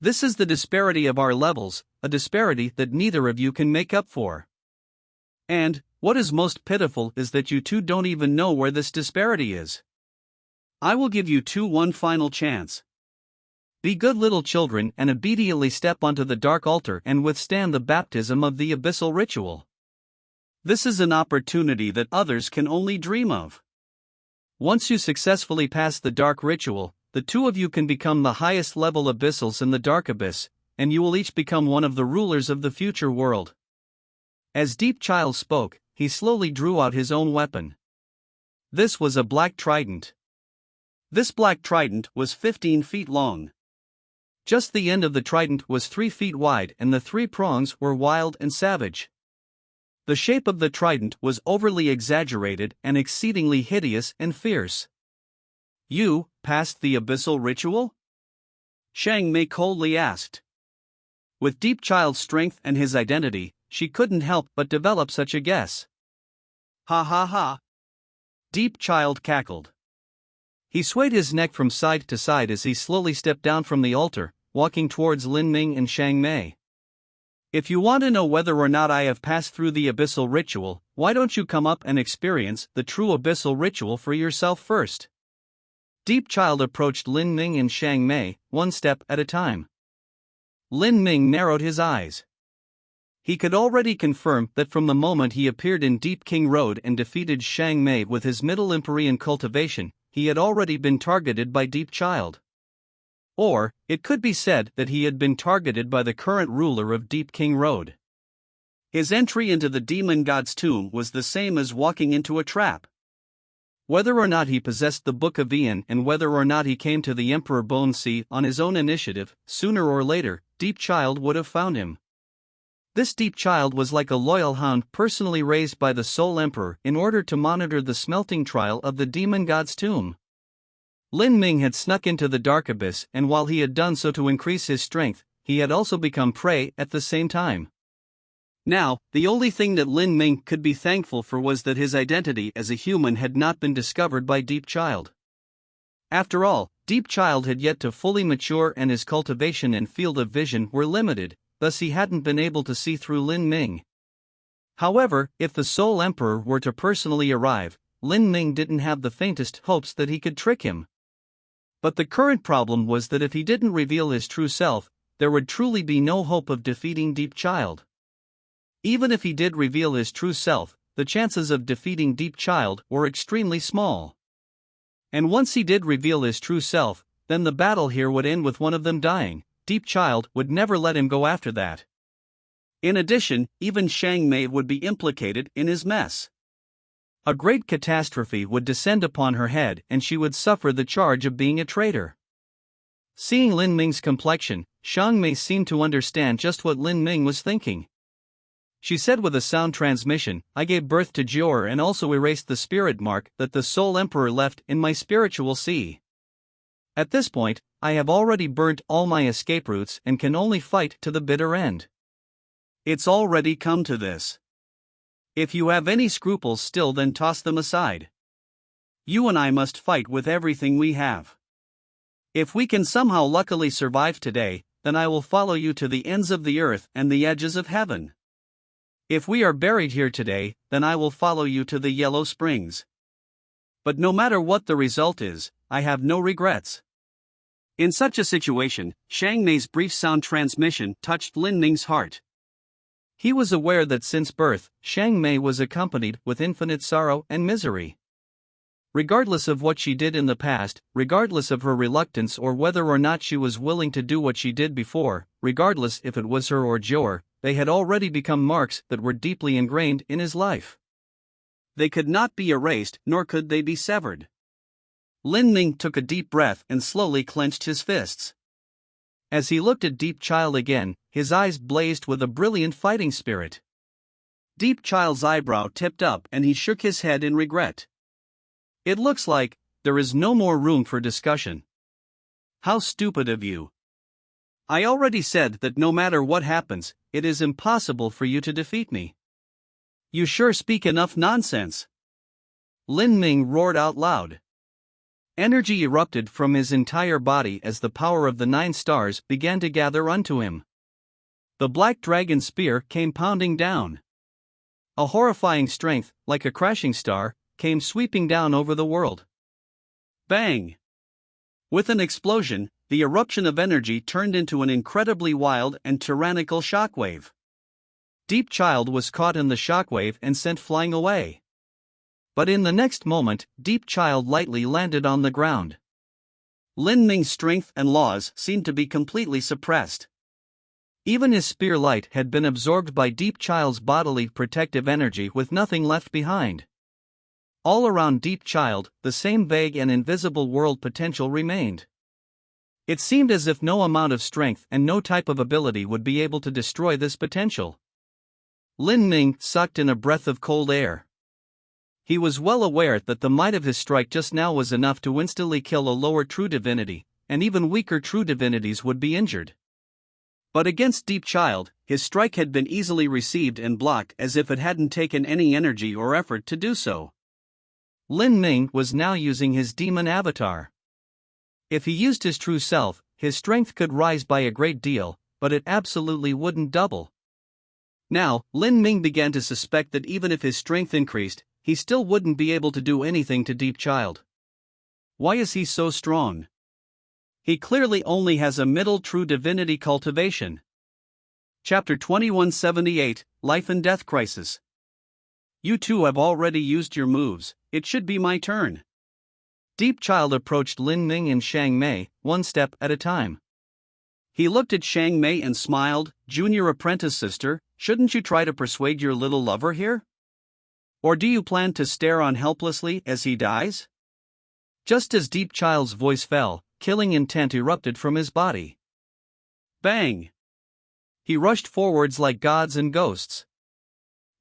This is the disparity of our levels, a disparity that neither of you can make up for. And, what is most pitiful is that you two don't even know where this disparity is. I will give you two one final chance. Be good little children and obediently step onto the dark altar and withstand the baptism of the abyssal ritual. This is an opportunity that others can only dream of. Once you successfully pass the dark ritual, the two of you can become the highest level abyssals in the dark abyss, and you will each become one of the rulers of the future world. As Deep Child spoke, he slowly drew out his own weapon. This was a black trident. This black trident was 15 feet long. Just the end of the trident was 3 feet wide and the 3 prongs were wild and savage. The shape of the trident was overly exaggerated and exceedingly hideous and fierce. You passed the abyssal ritual? Xiang Mei coldly asked. With Deep Child's strength and his identity, she couldn't help but develop such a guess. Ha ha ha! Deep Child cackled. He swayed his neck from side to side as he slowly stepped down from the altar, walking towards Lin Ming and Xiang Mei. If you want to know whether or not I have passed through the abyssal ritual, why don't you come up and experience the true abyssal ritual for yourself first? Deep Child approached Lin Ming and Xiang Mei, one step at a time. Lin Ming narrowed his eyes. He could already confirm that from the moment he appeared in Deep King Road and defeated Xiang Mei with his Middle Empyrean cultivation, he had already been targeted by Deep Child. Or, it could be said that he had been targeted by the current ruler of Deep King Road. His entry into the demon god's tomb was the same as walking into a trap. Whether or not he possessed the Book of Ian and whether or not he came to the Emperor Bone Sea on his own initiative, sooner or later, Deep Child would have found him. This Deep Child was like a loyal hound personally raised by the Soul Emperor in order to monitor the smelting trial of the demon god's tomb. Lin Ming had snuck into the dark abyss, and while he had done so to increase his strength, he had also become prey at the same time. Now, the only thing that Lin Ming could be thankful for was that his identity as a human had not been discovered by Deep Child. After all, Deep Child had yet to fully mature and his cultivation and field of vision were limited, thus he hadn't been able to see through Lin Ming. However, if the Soul Emperor were to personally arrive, Lin Ming didn't have the faintest hopes that he could trick him. But the current problem was that if he didn't reveal his true self, there would truly be no hope of defeating Deep Child. Even if he did reveal his true self, the chances of defeating Deep Child were extremely small. And once he did reveal his true self, then the battle here would end with one of them dying. Deep Child would never let him go after that. In addition, even Shang Mei would be implicated in his mess. A great catastrophe would descend upon her head and she would suffer the charge of being a traitor. Seeing Lin Ming's complexion, Shang Mei seemed to understand just what Lin Ming was thinking. She said with a sound transmission, "I gave birth to Jior and also erased the spirit mark that the Soul Emperor left in my spiritual sea. At this point, I have already burnt all my escape routes and can only fight to the bitter end. It's already come to this. If you have any scruples still, then toss them aside. You and I must fight with everything we have. If we can somehow luckily survive today, then I will follow you to the ends of the earth and the edges of heaven. If we are buried here today, then I will follow you to the Yellow Springs. But no matter what the result is, I have no regrets." In such a situation, Shang Mei's brief sound transmission touched Lin Ming's heart. He was aware that since birth, Shang Mei was accompanied with infinite sorrow and misery. Regardless of what she did in the past, regardless of her reluctance or whether or not she was willing to do what she did before, regardless if it was her or Jior, they had already become marks that were deeply ingrained in his life. They could not be erased, nor could they be severed. Lin Ming took a deep breath and slowly clenched his fists. As he looked at Deep Child again, his eyes blazed with a brilliant fighting spirit. Deep Child's eyebrow tipped up and he shook his head in regret. "It looks like there is no more room for discussion. How stupid of you. I already said that no matter what happens, it is impossible for you to defeat me. You sure speak enough nonsense." Lin Ming roared out loud. Energy erupted from his entire body as the power of the 9 stars began to gather unto him. The black dragon spear came pounding down. A horrifying strength, like a crashing star, came sweeping down over the world. Bang! With an explosion, the eruption of energy turned into an incredibly wild and tyrannical shockwave. Deep Child was caught in the shockwave and sent flying away. But in the next moment, Deep Child lightly landed on the ground. Lin Ming's strength and laws seemed to be completely suppressed. Even his spear light had been absorbed by Deep Child's bodily protective energy with nothing left behind. All around Deep Child, the same vague and invisible world potential remained. It seemed as if no amount of strength and no type of ability would be able to destroy this potential. Lin Ming sucked in a breath of cold air. He was well aware that the might of his strike just now was enough to instantly kill a lower true divinity, and even weaker true divinities would be injured. But against Deep Child, his strike had been easily received and blocked as if it hadn't taken any energy or effort to do so. Lin Ming was now using his demon avatar. If he used his true self, his strength could rise by a great deal, but it absolutely wouldn't double. Now, Lin Ming began to suspect that even if his strength increased, he still wouldn't be able to do anything to Deep Child. Why is he so strong? He clearly only has a middle true divinity cultivation. Chapter 2178, Life and Death Crisis. You two have already used your moves, it should be my turn. Deep Child approached Lin Ming and Shang Mei, one step at a time. He looked at Shang Mei and smiled. "Junior apprentice sister, shouldn't you try to persuade your little lover here? Or do you plan to stare on helplessly as he dies?" Just as Deep Child's voice fell, killing intent erupted from his body. Bang! he rushed forwards like gods and ghosts.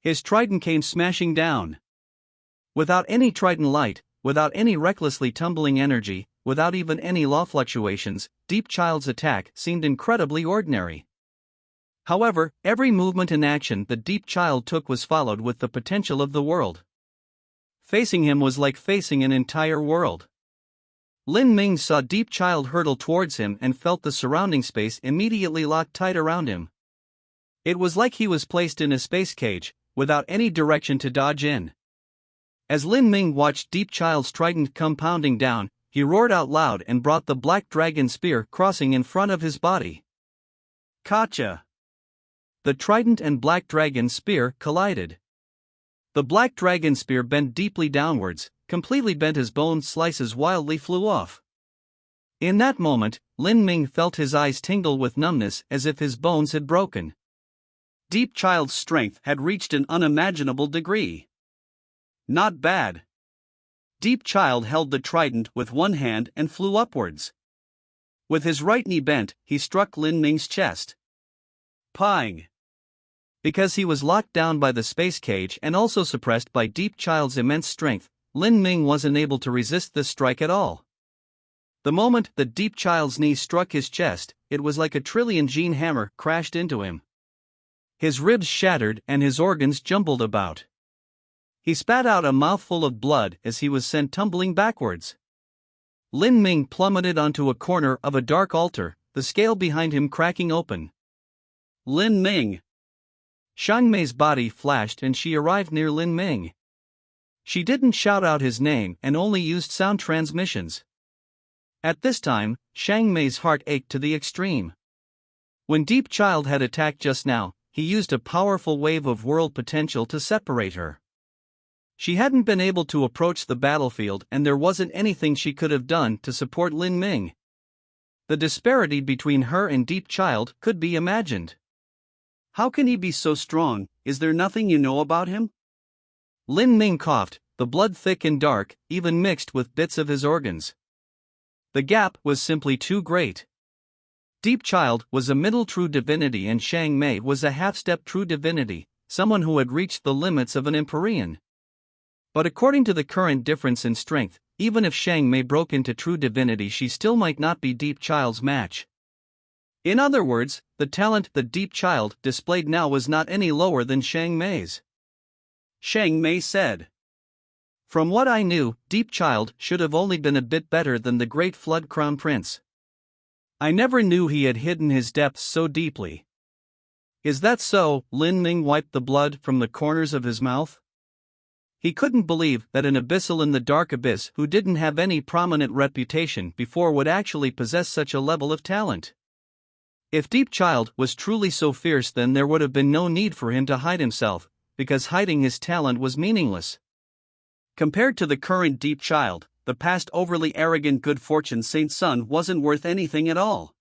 His trident came smashing down. Without any trident light, without any recklessly tumbling energy, without even any law fluctuations, Deepchild's attack seemed incredibly ordinary. However, every movement and action that Deepchild took was followed with the potential of the world. Facing him was like facing an entire world. Lin Ming saw Deepchild hurtle towards him and felt the surrounding space immediately lock tight around him. It was like he was placed in a space cage, without any direction to dodge in. As Lin Ming watched Deepchild's trident come pounding down, he roared out loud and brought the black dragon spear crossing in front of his body. Gotcha! The trident and black dragon spear collided. The black dragon spear bent deeply downwards, completely bent as bone slices wildly flew off. In that moment, Lin Ming felt his eyes tingle with numbness as if his bones had broken. Deepchild's strength had reached an unimaginable degree. Not bad. Deepchild held the trident with one hand and flew upwards. With his right knee bent, he struck Lin Ming's chest. Pang! Because he was locked down by the space cage and also suppressed by Deepchild's immense strength, Lin Ming wasn't able to resist this strike at all. The moment that Deepchild's knee struck his chest, it was like a trillion-gene hammer crashed into him. His ribs shattered and his organs jumbled about. He spat out a mouthful of blood as he was sent tumbling backwards. Lin Ming plummeted onto a corner of a dark altar, the scale behind him cracking open. Lin Ming! Xiang Mei's body flashed and she arrived near Lin Ming. She didn't shout out his name and only used sound transmissions. At this time, Xiang Mei's heart ached to the extreme. When Deepchild had attacked just now, he used a powerful wave of world potential to separate her. She hadn't been able to approach the battlefield and there wasn't anything she could have done to support Lin Ming. The disparity between her and Deepchild could be imagined. How can he be so strong? Is there nothing you know about him? Lin Ming coughed, the blood thick and dark, even mixed with bits of his organs. The gap was simply too great. Deepchild was a middle true divinity and Xiang Mei was a half-step true divinity, someone who had reached the limits of an Empyrean. But according to the current difference in strength, even if Xiang Mei broke into true divinity, she still might not be Deepchild's match. In other words, the talent that Deepchild displayed now was not any lower than Xiang Mei's. Xiang Mei said, "From what I knew, Deepchild should have only been a bit better than the Great Flood Crown Prince. I never knew he had hidden his depths so deeply." Is that so? Lin Ming wiped the blood from the corners of his mouth. He couldn't believe that an abyssal in the dark abyss who didn't have any prominent reputation before would actually possess such a level of talent. If Deepchild was truly so fierce, then there would have been no need for him to hide himself, because hiding his talent was meaningless. Compared to the current Deepchild, the past overly arrogant good fortune Saint Sun wasn't worth anything at all.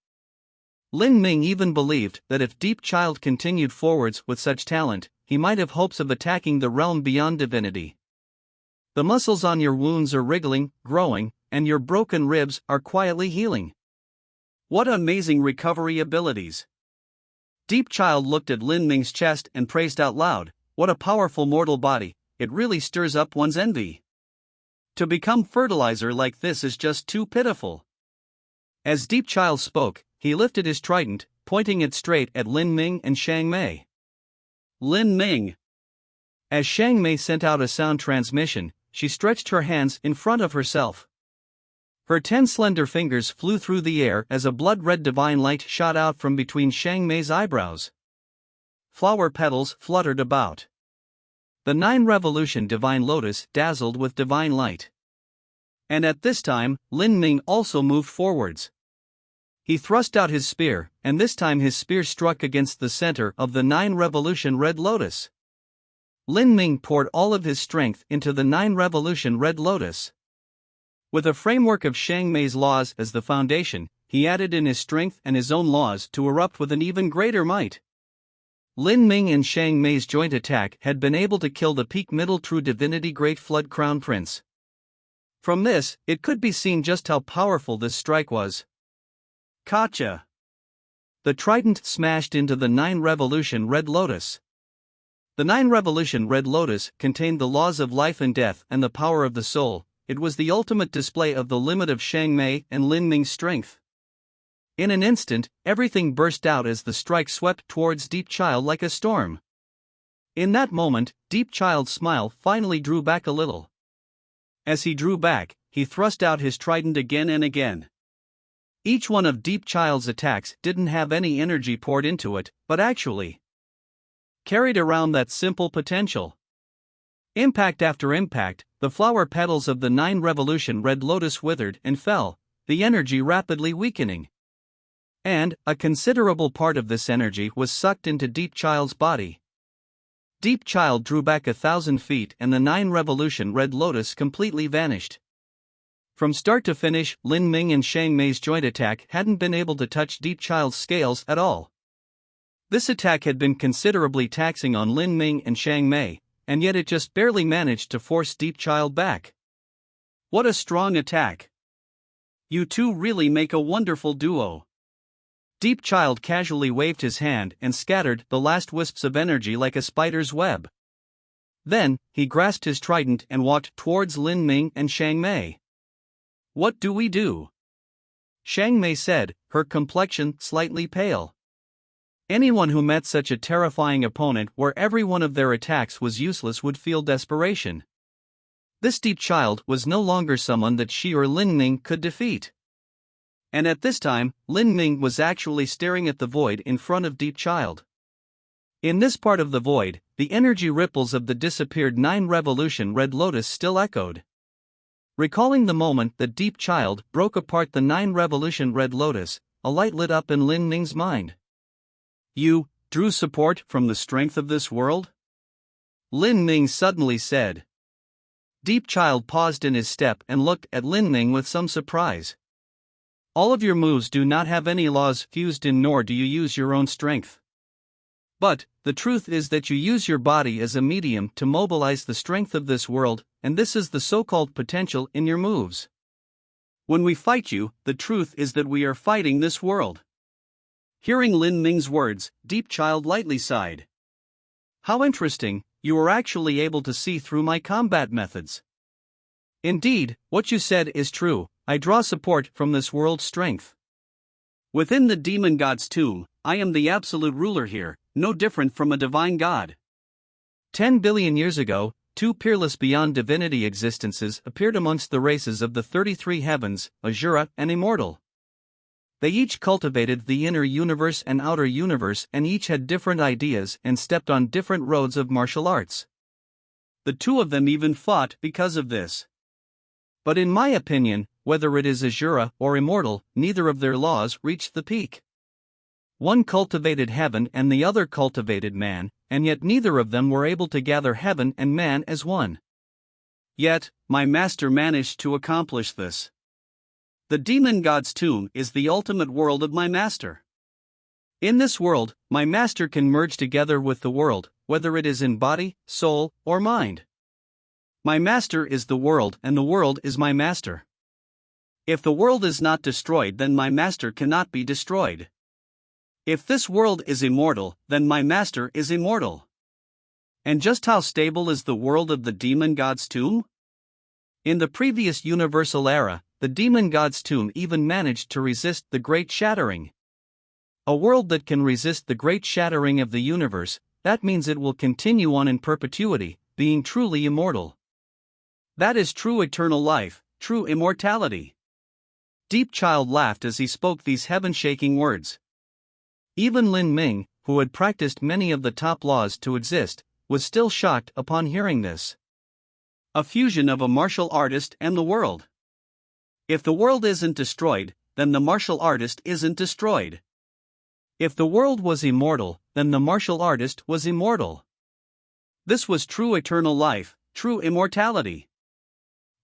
Lin Ming even believed that if Deepchild continued forwards with such talent, he might have hopes of attacking the realm beyond divinity. The muscles on your wounds are wriggling, growing, and your broken ribs are quietly healing. What amazing recovery abilities! Deepchild looked at Lin Ming's chest and praised out loud, "What a powerful mortal body, it really stirs up one's envy. To become fertilizer like this is just too pitiful." As Deepchild spoke, he lifted his trident, pointing it straight at Lin Ming and Xiang Mei. Lin Ming! As Xiang Mei sent out a sound transmission, she stretched her hands in front of herself. Her 10 slender fingers flew through the air as a blood-red divine light shot out from between Xiang Mei's eyebrows. Flower petals fluttered about. The 9 revolution divine lotus dazzled with divine light. And at this time, Lin Ming also moved forwards. He thrust out his spear, and this time his spear struck against the center of the 9 revolution red lotus. Lin Ming poured all of his strength into the 9 revolution red lotus. With a framework of Xiang Mei's laws as the foundation, he added in his strength and his own laws to erupt with an even greater might. Lin Ming and Xiang Mei's joint attack had been able to kill the peak middle true divinity Great Flood Crown Prince. From this, it could be seen just how powerful this strike was. Gotcha! The trident smashed into the 9-revolution Red Lotus. The 9-revolution Red Lotus contained the laws of life and death and the power of the soul. It was the ultimate display of the limit of Shang Mei and Lin Ming's strength. In an instant, everything burst out as the strike swept towards Deep Child like a storm. In that moment, Deep Child's smile finally drew back a little. As he drew back, he thrust out his trident again and again. Each one of Deep Child's attacks didn't have any energy poured into it, but actually carried around that simple potential. Impact after impact, the flower petals of the 9-revolution Red Lotus withered and fell, the energy rapidly weakening. And a considerable part of this energy was sucked into Deep Child's body. Deep Child drew back 1,000 feet and the 9-revolution Red Lotus completely vanished. From start to finish, Lin Ming and Shang Mei's joint attack hadn't been able to touch Deep Child's scales at all. This attack had been considerably taxing on Lin Ming and Shang Mei, and yet it just barely managed to force Deep Child back. What a strong attack! You two really make a wonderful duo. Deep Child casually waved his hand and scattered the last wisps of energy like a spider's web. Then, he grasped his trident and walked towards Lin Ming and Shang Mei. "What do we do?" Shang Mei said, her complexion slightly pale. Anyone who met such a terrifying opponent where every one of their attacks was useless would feel desperation. This Deep Child was no longer someone that she or Lin Ming could defeat. And at this time, Lin Ming was actually staring at the void in front of Deep Child. In this part of the void, the energy ripples of the disappeared 9-revolution Red Lotus still echoed. Recalling the moment that Deep Child broke apart the 9-revolution Red Lotus, a light lit up in Lin Ming's mind. "You drew support from the strength of this world?" Lin Ming suddenly said. Deep Child paused in his step and looked at Lin Ming with some surprise. "All of your moves do not have any laws fused in, nor do you use your own strength. But the truth is that you use your body as a medium to mobilize the strength of this world, and this is the so-called potential in your moves. When we fight you, the truth is that we are fighting this world." Hearing Lin Ming's words, Deep Child lightly sighed. "How interesting, you are actually able to see through my combat methods. Indeed, what you said is true, I draw support from this world's strength. Within the demon god's tomb, I am the absolute ruler here, no different from a divine god. 10 billion years ago, two peerless beyond divinity existences appeared amongst the races of the 33 heavens, Azura and Immortal. They each cultivated the inner universe and outer universe, and each had different ideas and stepped on different roads of martial arts. The two of them even fought because of this. But in my opinion, whether it is Azura or Immortal, neither of their laws reached the peak. One cultivated heaven and the other cultivated man, and yet neither of them were able to gather heaven and man as one. Yet, my master managed to accomplish this. The demon god's tomb is the ultimate world of my master. In this world, my master can merge together with the world, whether it is in body, soul, or mind. My master is the world and the world is my master. If the world is not destroyed, then my master cannot be destroyed. If this world is immortal, then my master is immortal. And just how stable is the world of the demon god's tomb? In the previous universal era, the demon god's tomb even managed to resist the great shattering. A world that can resist the great shattering of the universe, that means it will continue on in perpetuity, being truly immortal. That is true eternal life, true immortality. Deep Child laughed as he spoke these heaven-shaking words. Even Lin Ming, who had practiced many of the top laws to exist, was still shocked upon hearing this. A fusion of a martial artist and the world. If the world isn't destroyed, then the martial artist isn't destroyed. If the world was immortal, then the martial artist was immortal. This was true eternal life, true immortality.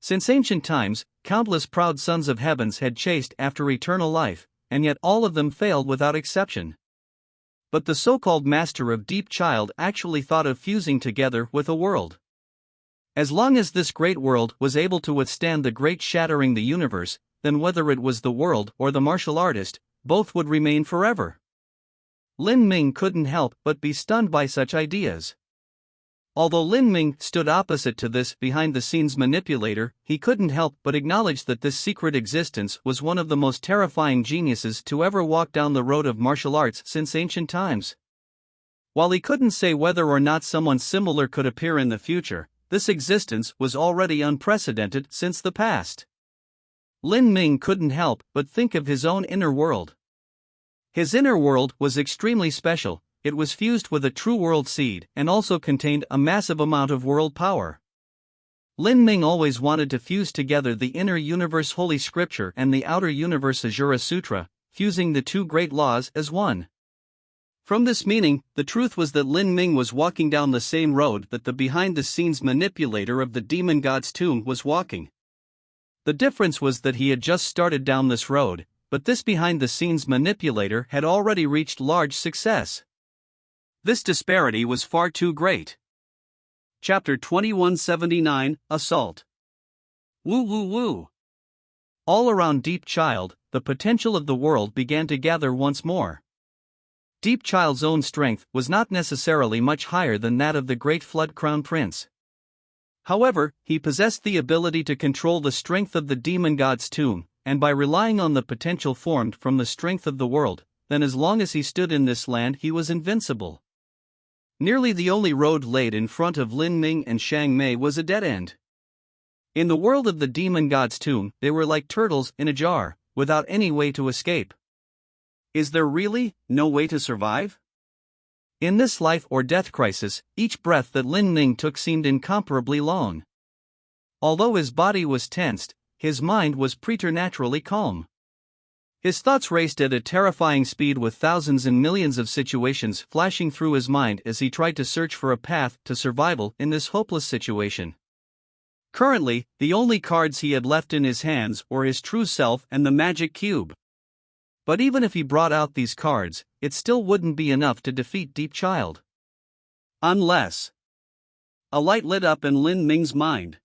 Since ancient times, countless proud sons of heavens had chased after eternal life, and yet all of them failed without exception. But the so-called master of Deep Child actually thought of fusing together with a world. As long as this great world was able to withstand the great shattering the universe, then whether it was the world or the martial artist, both would remain forever. Lin Ming couldn't help but be stunned by such ideas. Although Lin Ming stood opposite to this behind-the-scenes manipulator, he couldn't help but acknowledge that this secret existence was one of the most terrifying geniuses to ever walk down the road of martial arts since ancient times. While he couldn't say whether or not someone similar could appear in the future, this existence was already unprecedented since the past. Lin Ming couldn't help but think of his own inner world. His inner world was extremely special. It was fused with a true world seed and also contained a massive amount of world power. Lin Ming always wanted to fuse together the inner universe Holy Scripture and the outer universe Ajura Sutra, fusing the two great laws as one. From this meaning, the truth was that Lin Ming was walking down the same road that the behind-the-scenes manipulator of the demon god's tomb was walking. The difference was that he had just started down this road, but this behind-the-scenes manipulator had already reached large success. This disparity was far too great. Chapter 2179, Assault. Woo woo woo. All around Deep Child, the potential of the world began to gather once more. Deep Child's own strength was not necessarily much higher than that of the Great Flood Crown Prince. However, he possessed the ability to control the strength of the demon god's tomb, and by relying on the potential formed from the strength of the world, then as long as he stood in this land he was invincible. Nearly the only road laid in front of Lin Ming and Shang Mei was a dead end. In the world of the demon god's tomb, they were like turtles in a jar, without any way to escape. Is there really no way to survive? In this life or death crisis, each breath that Lin Ming took seemed incomparably long. Although his body was tensed, his mind was preternaturally calm. His thoughts raced at a terrifying speed with thousands and millions of situations flashing through his mind as he tried to search for a path to survival in this hopeless situation. Currently, the only cards he had left in his hands were his true self and the magic cube. But even if he brought out these cards, it still wouldn't be enough to defeat Deep Child. Unless a light lit up in Lin Ming's mind.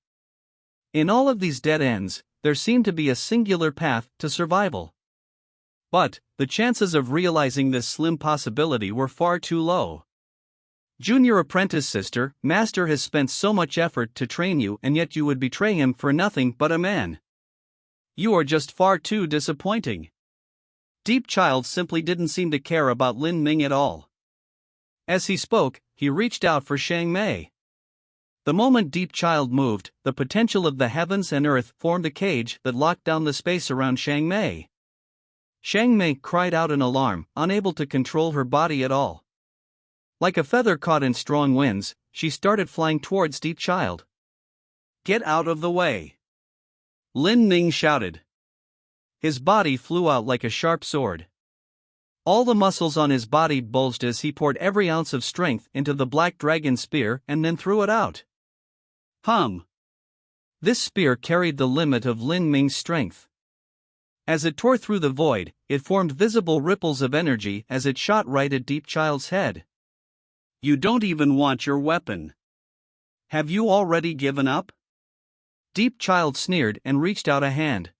In all of these dead ends, there seemed to be a singular path to survival. But the chances of realizing this slim possibility were far too low. Junior apprentice sister, Master has spent so much effort to train you and yet you would betray him for nothing but a man. You are just far too disappointing. Deep Child simply didn't seem to care about Lin Ming at all. As he spoke, he reached out for Shang Mei. The moment Deep Child moved, the potential of the heavens and earth formed a cage that locked down the space around Shang Mei. Shang Mei cried out in alarm, unable to control her body at all. Like a feather caught in strong winds, she started flying towards Deep Child. Get out of the way! Lin Ming shouted. His body flew out like a sharp sword. All the muscles on his body bulged as he poured every ounce of strength into the black dragon spear and then threw it out. This spear carried the limit of Lin Ming's strength. As it tore through the void, it formed visible ripples of energy as it shot right at Deep Child's head. You don't even want your weapon. Have you already given up? Deep Child sneered and reached out a hand.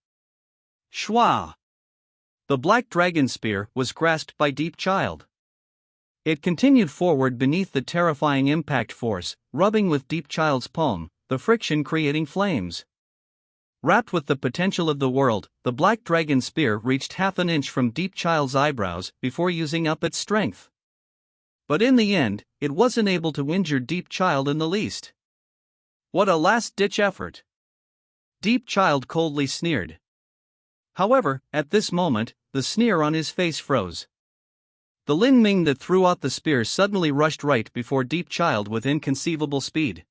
Shwa! The black dragon spear was grasped by Deep Child. It continued forward beneath the terrifying impact force, rubbing with Deep Child's palm, the friction creating flames. Wrapped with the potential of the world, the black dragon spear reached half an inch from Deep Child's eyebrows before using up its strength. But in the end, it wasn't able to injure Deep Child in the least. What a last-ditch effort! Deep Child coldly sneered. However, at this moment, the sneer on his face froze. The Lin Ming that threw out the spear suddenly rushed right before Deep Child with inconceivable speed.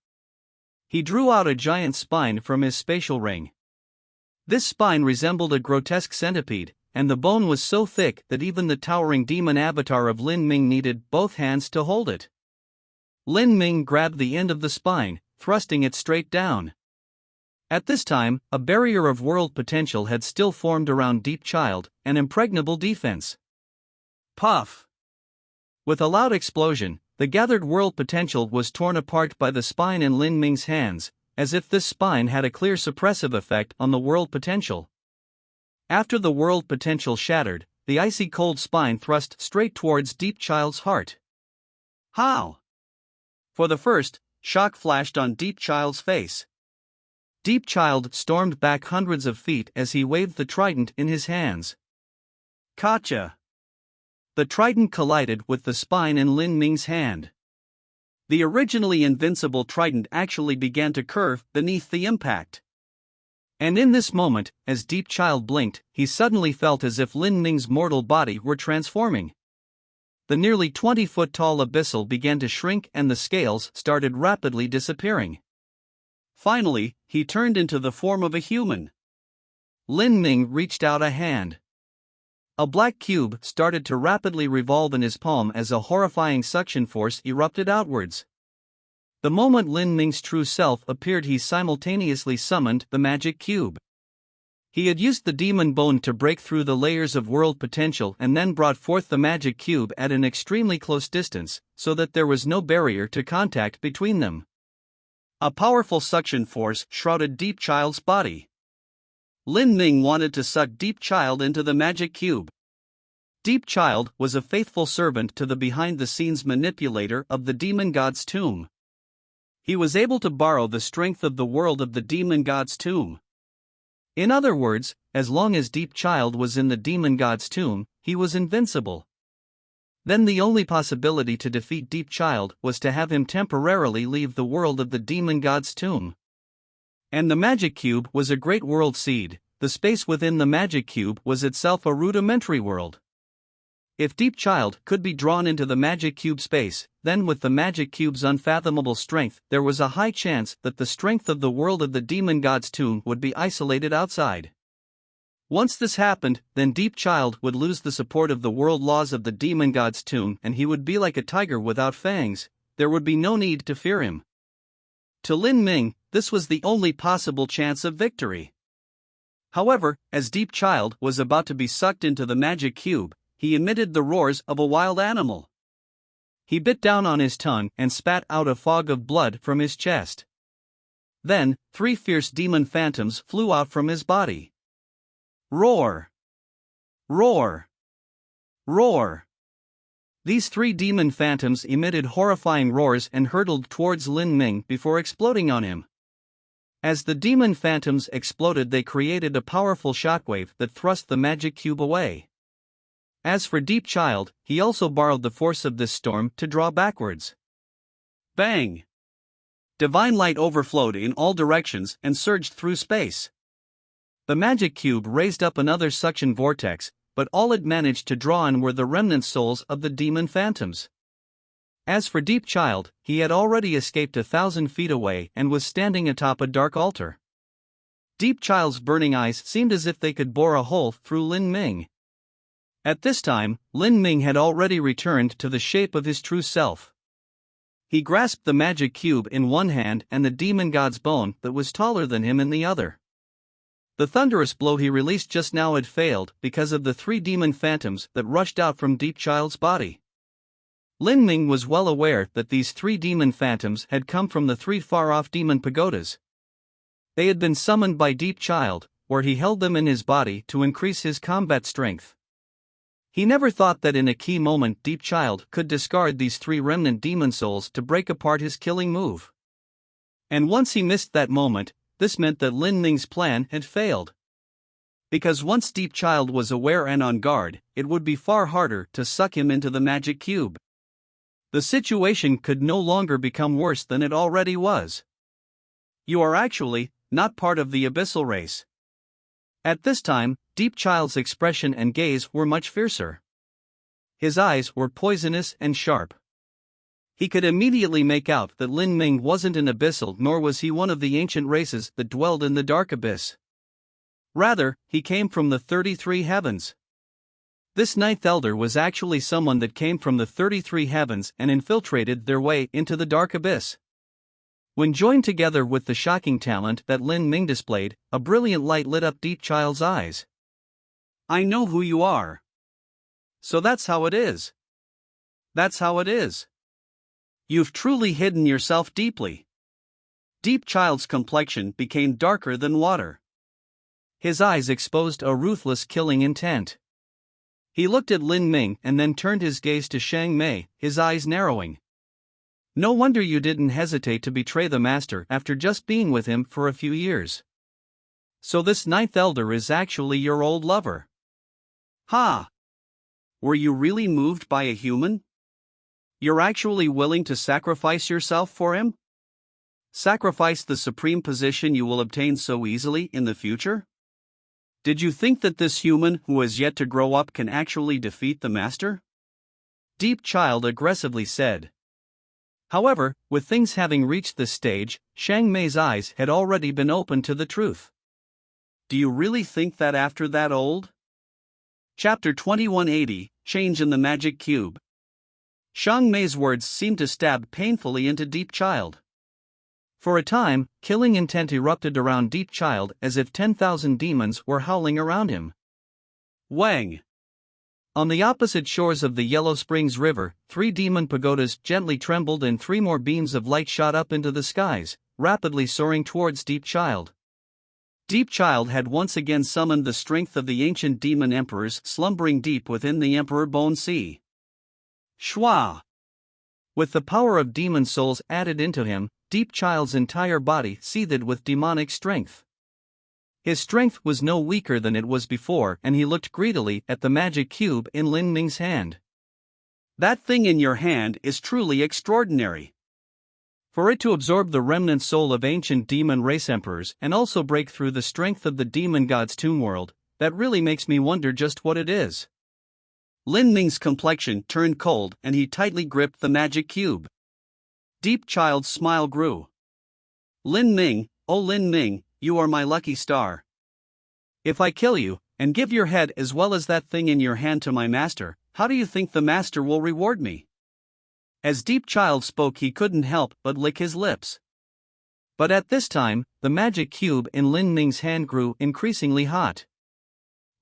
He drew out a giant spine from his spatial ring. This spine resembled a grotesque centipede, and the bone was so thick that even the towering demon avatar of Lin Ming needed both hands to hold it. Lin Ming grabbed the end of the spine, thrusting it straight down. At this time, a barrier of world potential had still formed around Deep Child, an impregnable defense. Puff! With a loud explosion, the gathered world potential was torn apart by the spine in Lin Ming's hands, as if this spine had a clear suppressive effect on the world potential. After the world potential shattered, the icy cold spine thrust straight towards Deep Child's heart. How? For the first, shock flashed on Deep Child's face. Deep Child stormed back hundreds of feet as he waved the trident in his hands. Gotcha! The trident collided with the spine in Lin Ming's hand. The originally invincible trident actually began to curve beneath the impact. And in this moment, as Deep Child blinked, he suddenly felt as if Lin Ming's mortal body were transforming. The nearly 20-foot-tall abyssal began to shrink and the scales started rapidly disappearing. Finally, he turned into the form of a human. Lin Ming reached out a hand. A black cube started to rapidly revolve in his palm as a horrifying suction force erupted outwards. The moment Lin Ming's true self appeared, he simultaneously summoned the magic cube. He had used the demon bone to break through the layers of world potential and then brought forth the magic cube at an extremely close distance, so that there was no barrier to contact between them. A powerful suction force shrouded Deep Child's body. Lin Ming wanted to suck Deep Child into the magic cube. Deep Child was a faithful servant to the behind-the-scenes manipulator of the demon god's tomb. He was able to borrow the strength of the world of the demon god's tomb. In other words, as long as Deep Child was in the demon god's tomb, he was invincible. Then the only possibility to defeat Deep Child was to have him temporarily leave the world of the demon god's tomb. And the magic cube was a great world seed. The space within the magic cube was itself a rudimentary world. If Deep Child could be drawn into the magic cube space, then with the magic cube's unfathomable strength, there was a high chance that the strength of the world of the demon god's tomb would be isolated outside. Once this happened, then Deep Child would lose the support of the world laws of the demon god's tomb and he would be like a tiger without fangs. There would be no need to fear him. To Lin Ming, this was the only possible chance of victory. However, as Deep Child was about to be sucked into the magic cube, he emitted the roars of a wild animal. He bit down on his tongue and spat out a fog of blood from his chest. Then, 3 fierce demon phantoms flew out from his body. Roar! Roar! Roar! These 3 demon phantoms emitted horrifying roars and hurtled towards Lin Ming before exploding on him. As the demon phantoms exploded, they created a powerful shockwave that thrust the magic cube away. As for Deep Child, he also borrowed the force of this storm to draw backwards. Bang! Divine light overflowed in all directions and surged through space. The magic cube raised up another suction vortex, but all it managed to draw in were the remnant souls of the demon phantoms. As for Deep Child, he had already escaped 1,000 feet away and was standing atop a dark altar. Deep Child's burning eyes seemed as if they could bore a hole through Lin Ming. At this time, Lin Ming had already returned to the shape of his true self. He grasped the magic cube in one hand and the demon god's bone that was taller than him in the other. The thunderous blow he released just now had failed because of the 3 demon phantoms that rushed out from Deep Child's body. Lin Ming was well aware that these 3 demon phantoms had come from the 3 far-off demon pagodas. They had been summoned by Deep Child, where he held them in his body to increase his combat strength. He never thought that in a key moment Deep Child could discard these 3 remnant demon souls to break apart his killing move. And once he missed that moment, this meant that Lin Ming's plan had failed. Because once Deep Child was aware and on guard, it would be far harder to suck him into the magic cube. The situation could no longer become worse than it already was. You are actually not part of the abyssal race. At this time, Deep Child's expression and gaze were much fiercer. His eyes were poisonous and sharp. He could immediately make out that Lin Ming wasn't an abyssal, nor was he one of the ancient races that dwelled in the dark abyss. Rather, he came from the 33 heavens. This 9th elder was actually someone that came from the 33 heavens and infiltrated their way into the dark abyss. When joined together with the shocking talent that Lin Ming displayed, a brilliant light lit up Deep Child's eyes. I know who you are. So that's how it is. That's how it is. You've truly hidden yourself deeply. Deep Child's complexion became darker than water. His eyes exposed a ruthless killing intent. He looked at Lin Ming and then turned his gaze to Xiang Mei, his eyes narrowing. No wonder you didn't hesitate to betray the master after just being with him for a few years. So this ninth elder is actually your old lover. Ha! Were you really moved by a human? You're actually willing to sacrifice yourself for him? Sacrifice the supreme position you will obtain so easily in the future? Did you think that this human who has yet to grow up can actually defeat the master? Deep Child aggressively said. However, with things having reached this stage, Xiang Mei's eyes had already been opened to the truth. Do you really think that after that old? Chapter 2180, Change in the Magic Cube. Xiang Mei's words seemed to stab painfully into Deep Child. For a time, killing intent erupted around Deep Child as if 10,000 demons were howling around him. Wang! On the opposite shores of the Yellow Springs River, 3 demon pagodas gently trembled and 3 more beams of light shot up into the skies, rapidly soaring towards Deep Child. Deep Child had once again summoned the strength of the ancient demon emperors slumbering deep within the Emperor Bone Sea. Shwa! With the power of demon souls added into him, Deep Child's entire body seethed with demonic strength. His strength was no weaker than it was before, and he looked greedily at the magic cube in Lin Ming's hand. That thing in your hand is truly extraordinary. For it to absorb the remnant soul of ancient demon race emperors and also break through the strength of the demon god's tomb world, that really makes me wonder just what it is. Lin Ming's complexion turned cold and he tightly gripped the magic cube. Deep Child's smile grew. Lin Ming, oh Lin Ming, you are my lucky star. If I kill you, and give your head as well as that thing in your hand to my master, how do you think the master will reward me? As Deep Child spoke, he couldn't help but lick his lips. But at this time, the magic cube in Lin Ming's hand grew increasingly hot.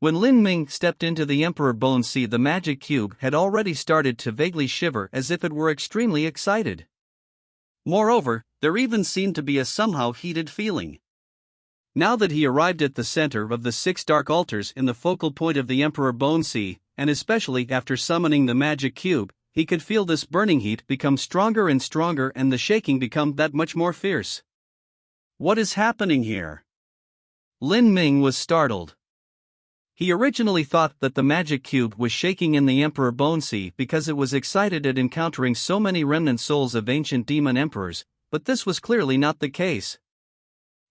When Lin Ming stepped into the Emperor Bone Sea, the magic cube had already started to vaguely shiver as if it were extremely excited. Moreover, there even seemed to be a somehow heated feeling. Now that he arrived at the center of the 6 dark altars in the focal point of the Emperor Bone Sea, and especially after summoning the magic cube, he could feel this burning heat become stronger and stronger and the shaking become that much more fierce. What is happening here? Lin Ming was startled. He originally thought that the magic cube was shaking in the Emperor Bone Sea because it was excited at encountering so many remnant souls of ancient demon emperors, but this was clearly not the case.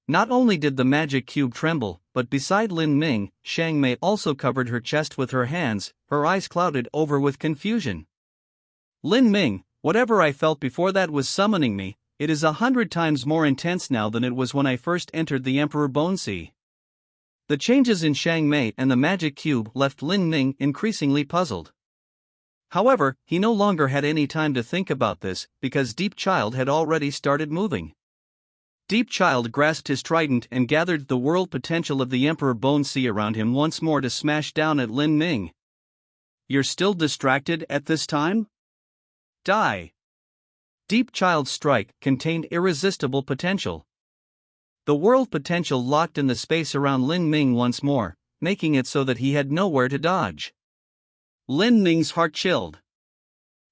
Not only did the magic cube tremble, but beside Lin Ming, Xiang Mei also covered her chest with her hands, her eyes clouded over with confusion. Lin Ming, whatever I felt before that was summoning me, it is 100 times more intense now than it was when I first entered the Emperor Bone Sea. The changes in Xiang Mei and the magic cube left Lin Ming increasingly puzzled. However, he no longer had any time to think about this, because Deep Child had already started moving. Deep Child grasped his trident and gathered the world potential of the Emperor Bone Sea around him once more to smash down at Lin Ming. You're still distracted at this time? Die! Deep Child's strike contained irresistible potential. The world potential locked in the space around Lin Ming once more, making it so that he had nowhere to dodge. Lin Ming's heart chilled.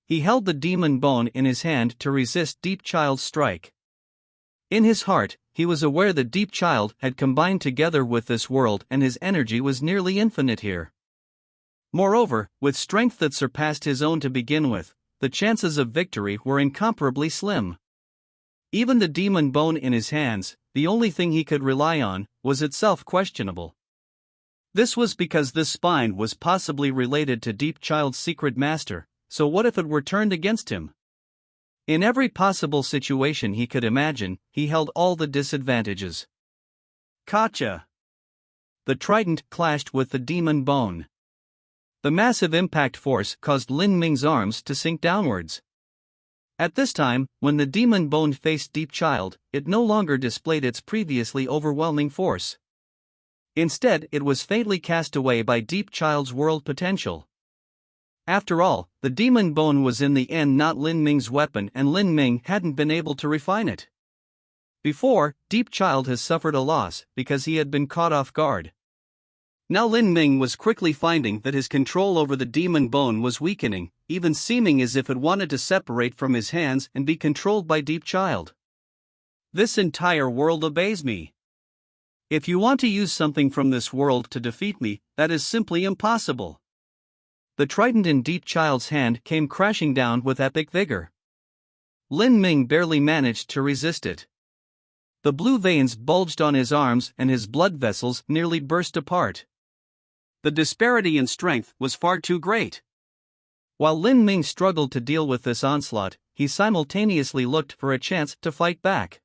He held the demon bone in his hand to resist Deep Child's strike. In his heart, he was aware that Deep Child had combined together with this world and his energy was nearly infinite here. Moreover, with strength that surpassed his own to begin with, the chances of victory were incomparably slim. Even the demon bone in his hands, the only thing he could rely on, was itself questionable. This was because this spine was possibly related to Deep Child's secret master, so what if it were turned against him? In every possible situation he could imagine, he held all the disadvantages. Gotcha! The trident clashed with the demon bone. The massive impact force caused Lin Ming's arms to sink downwards. At this time, when the demon bone faced Deep Child, it no longer displayed its previously overwhelming force. Instead, it was faintly cast away by Deep Child's world potential. After all, the demon bone was in the end not Lin Ming's weapon and Lin Ming hadn't been able to refine it. Before, Deep Child has suffered a loss because he had been caught off guard. Now Lin Ming was quickly finding that his control over the demon bone was weakening, even seeming as if it wanted to separate from his hands and be controlled by Deep Child. This entire world obeys me. If you want to use something from this world to defeat me, that is simply impossible. The trident in Deep Child's hand came crashing down with epic vigor. Lin Ming barely managed to resist it. The blue veins bulged on his arms and his blood vessels nearly burst apart. The disparity in strength was far too great. While Lin Ming struggled to deal with this onslaught, he simultaneously looked for a chance to fight back.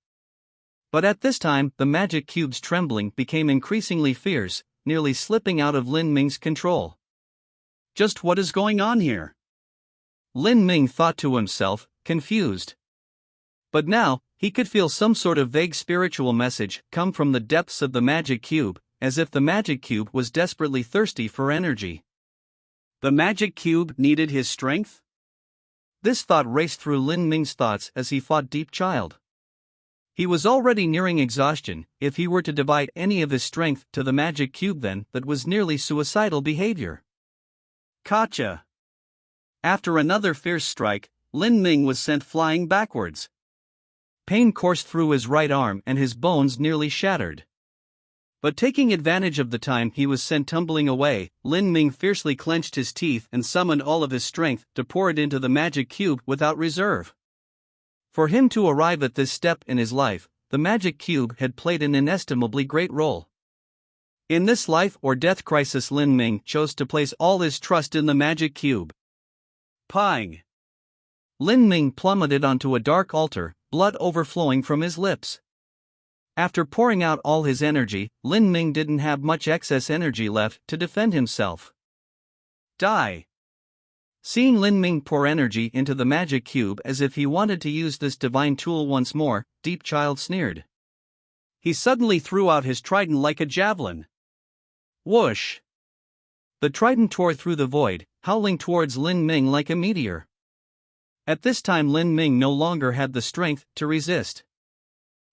But at this time, the magic cube's trembling became increasingly fierce, nearly slipping out of Lin Ming's control. Just what is going on here? Lin Ming thought to himself, confused. But now, he could feel some sort of vague spiritual message come from the depths of the magic cube, as if the magic cube was desperately thirsty for energy. The magic cube needed his strength? This thought raced through Lin Ming's thoughts as he fought Deep Child. He was already nearing exhaustion. If he were to devote any of his strength to the magic cube, then that was nearly suicidal behavior. Gotcha! After another fierce strike, Lin Ming was sent flying backwards. Pain coursed through his right arm and his bones nearly shattered. But taking advantage of the time he was sent tumbling away, Lin Ming fiercely clenched his teeth and summoned all of his strength to pour it into the magic cube without reserve. For him to arrive at this step in his life, the magic cube had played an inestimably great role. In this life or death crisis, Lin Ming chose to place all his trust in the magic cube. Pang! Lin Ming plummeted onto a dark altar, blood overflowing from his lips. After pouring out all his energy, Lin Ming didn't have much excess energy left to defend himself. Die! Seeing Lin Ming pour energy into the magic cube as if he wanted to use this divine tool once more, Deep Child sneered. He suddenly threw out his trident like a javelin. Whoosh! The trident tore through the void, howling towards Lin Ming like a meteor. At this time Lin Ming no longer had the strength to resist.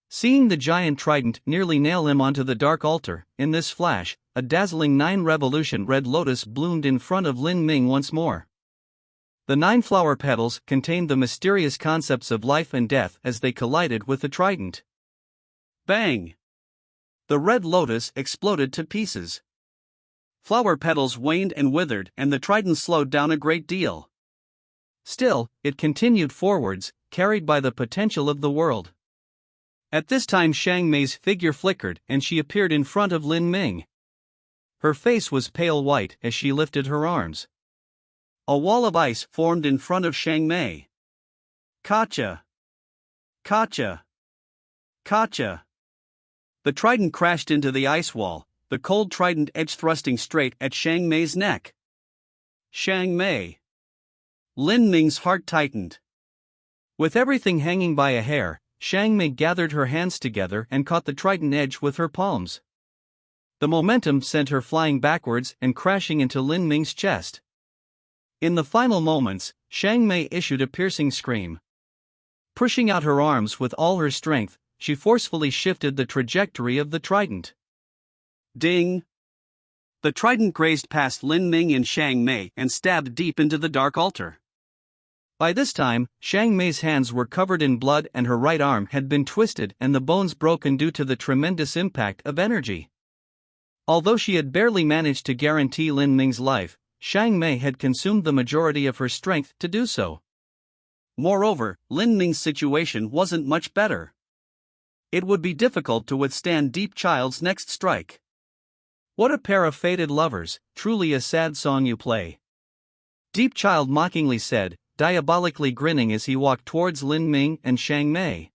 Seeing the giant trident nearly nail him onto the dark altar, in this flash, a dazzling 9-revolution red lotus bloomed in front of Lin Ming once more. The 9 flower petals contained the mysterious concepts of life and death as they collided with the trident. Bang! The red lotus exploded to pieces. Flower petals waned and withered, and the trident slowed down a great deal. Still, it continued forwards, carried by the potential of the world. At this time Shang Mei's figure flickered and she appeared in front of Lin Ming. Her face was pale white as she lifted her arms. A wall of ice formed in front of Shang Mei. Gotcha! Gotcha! Gotcha! The trident crashed into the ice wall, the cold trident edge thrusting straight at Shang Mei's neck. Shang Mei! Lin Ming's heart tightened. With everything hanging by a hair, Shang Mei gathered her hands together and caught the trident edge with her palms. The momentum sent her flying backwards and crashing into Lin Ming's chest. In the final moments, Shang Mei issued a piercing scream. Pushing out her arms with all her strength, she forcefully shifted the trajectory of the trident. Ding! The trident grazed past Lin Ming and Shang Mei and stabbed deep into the dark altar. By this time, Shang Mei's hands were covered in blood and her right arm had been twisted and the bones broken due to the tremendous impact of energy. Although she had barely managed to guarantee Lin Ming's life, Shang Mei had consumed the majority of her strength to do so. Moreover, Lin Ming's situation wasn't much better. It would be difficult to withstand Deep Child's next strike. What a pair of fated lovers, truly a sad song you play. Deep Child mockingly said, diabolically grinning as he walked towards Lin Ming and Shang Mei.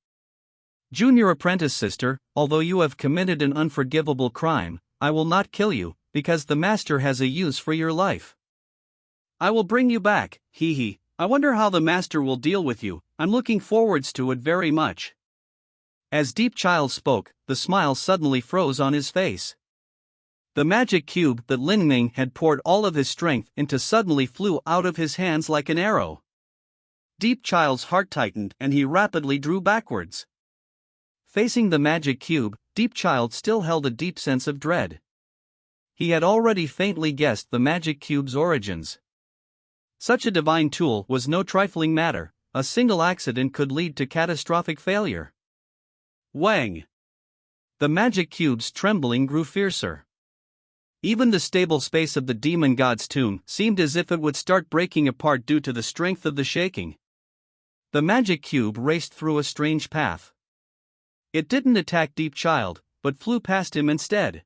Junior apprentice sister, although you have committed an unforgivable crime, I will not kill you, because the master has a use for your life. I will bring you back, hee hee. I wonder how the master will deal with you. I'm looking forwards to it very much. As Deep Child spoke, the smile suddenly froze on his face. The magic cube that Lin Ming had poured all of his strength into suddenly flew out of his hands like an arrow. Deep Child's heart tightened and he rapidly drew backwards. Facing the magic cube, Deep Child still held a deep sense of dread. He had already faintly guessed the magic cube's origins. Such a divine tool was no trifling matter, a single accident could lead to catastrophic failure. Wang! The magic cube's trembling grew fiercer. Even the stable space of the demon god's tomb seemed as if it would start breaking apart due to the strength of the shaking. The magic cube raced through a strange path. It didn't attack Deep Child, but flew past him instead.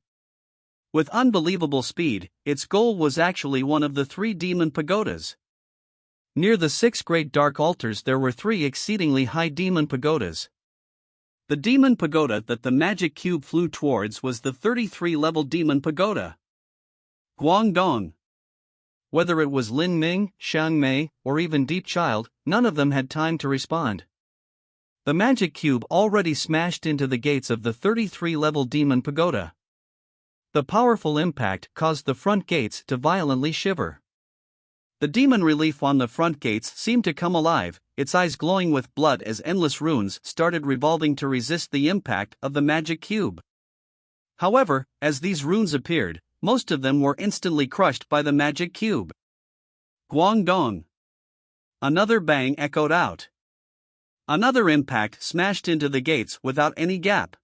With unbelievable speed, its goal was actually one of the 3 demon pagodas. Near the 6 great dark altars there were 3 exceedingly high demon pagodas. The demon pagoda that the magic cube flew towards was the 33-level demon pagoda. Guangdong. Whether it was Lin Ming, Xiang Mei, or even Deep Child, none of them had time to respond. The magic cube already smashed into the gates of the 33-level demon pagoda. The powerful impact caused the front gates to violently shiver. The demon relief on the front gates seemed to come alive, its eyes glowing with blood as endless runes started revolving to resist the impact of the magic cube. However, as these runes appeared, most of them were instantly crushed by the magic cube. Guangdong. Another bang echoed out. Another impact smashed into the gates without any gap.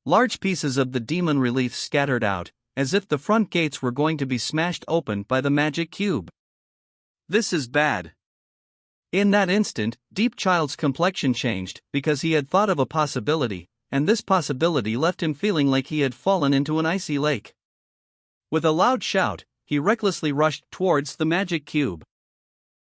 Large pieces of the demon relief scattered out, as if the front gates were going to be smashed open by the magic cube. This is bad. In that instant, Deep Child's complexion changed because he had thought of a possibility, and this possibility left him feeling like he had fallen into an icy lake. With a loud shout, he recklessly rushed towards the magic cube.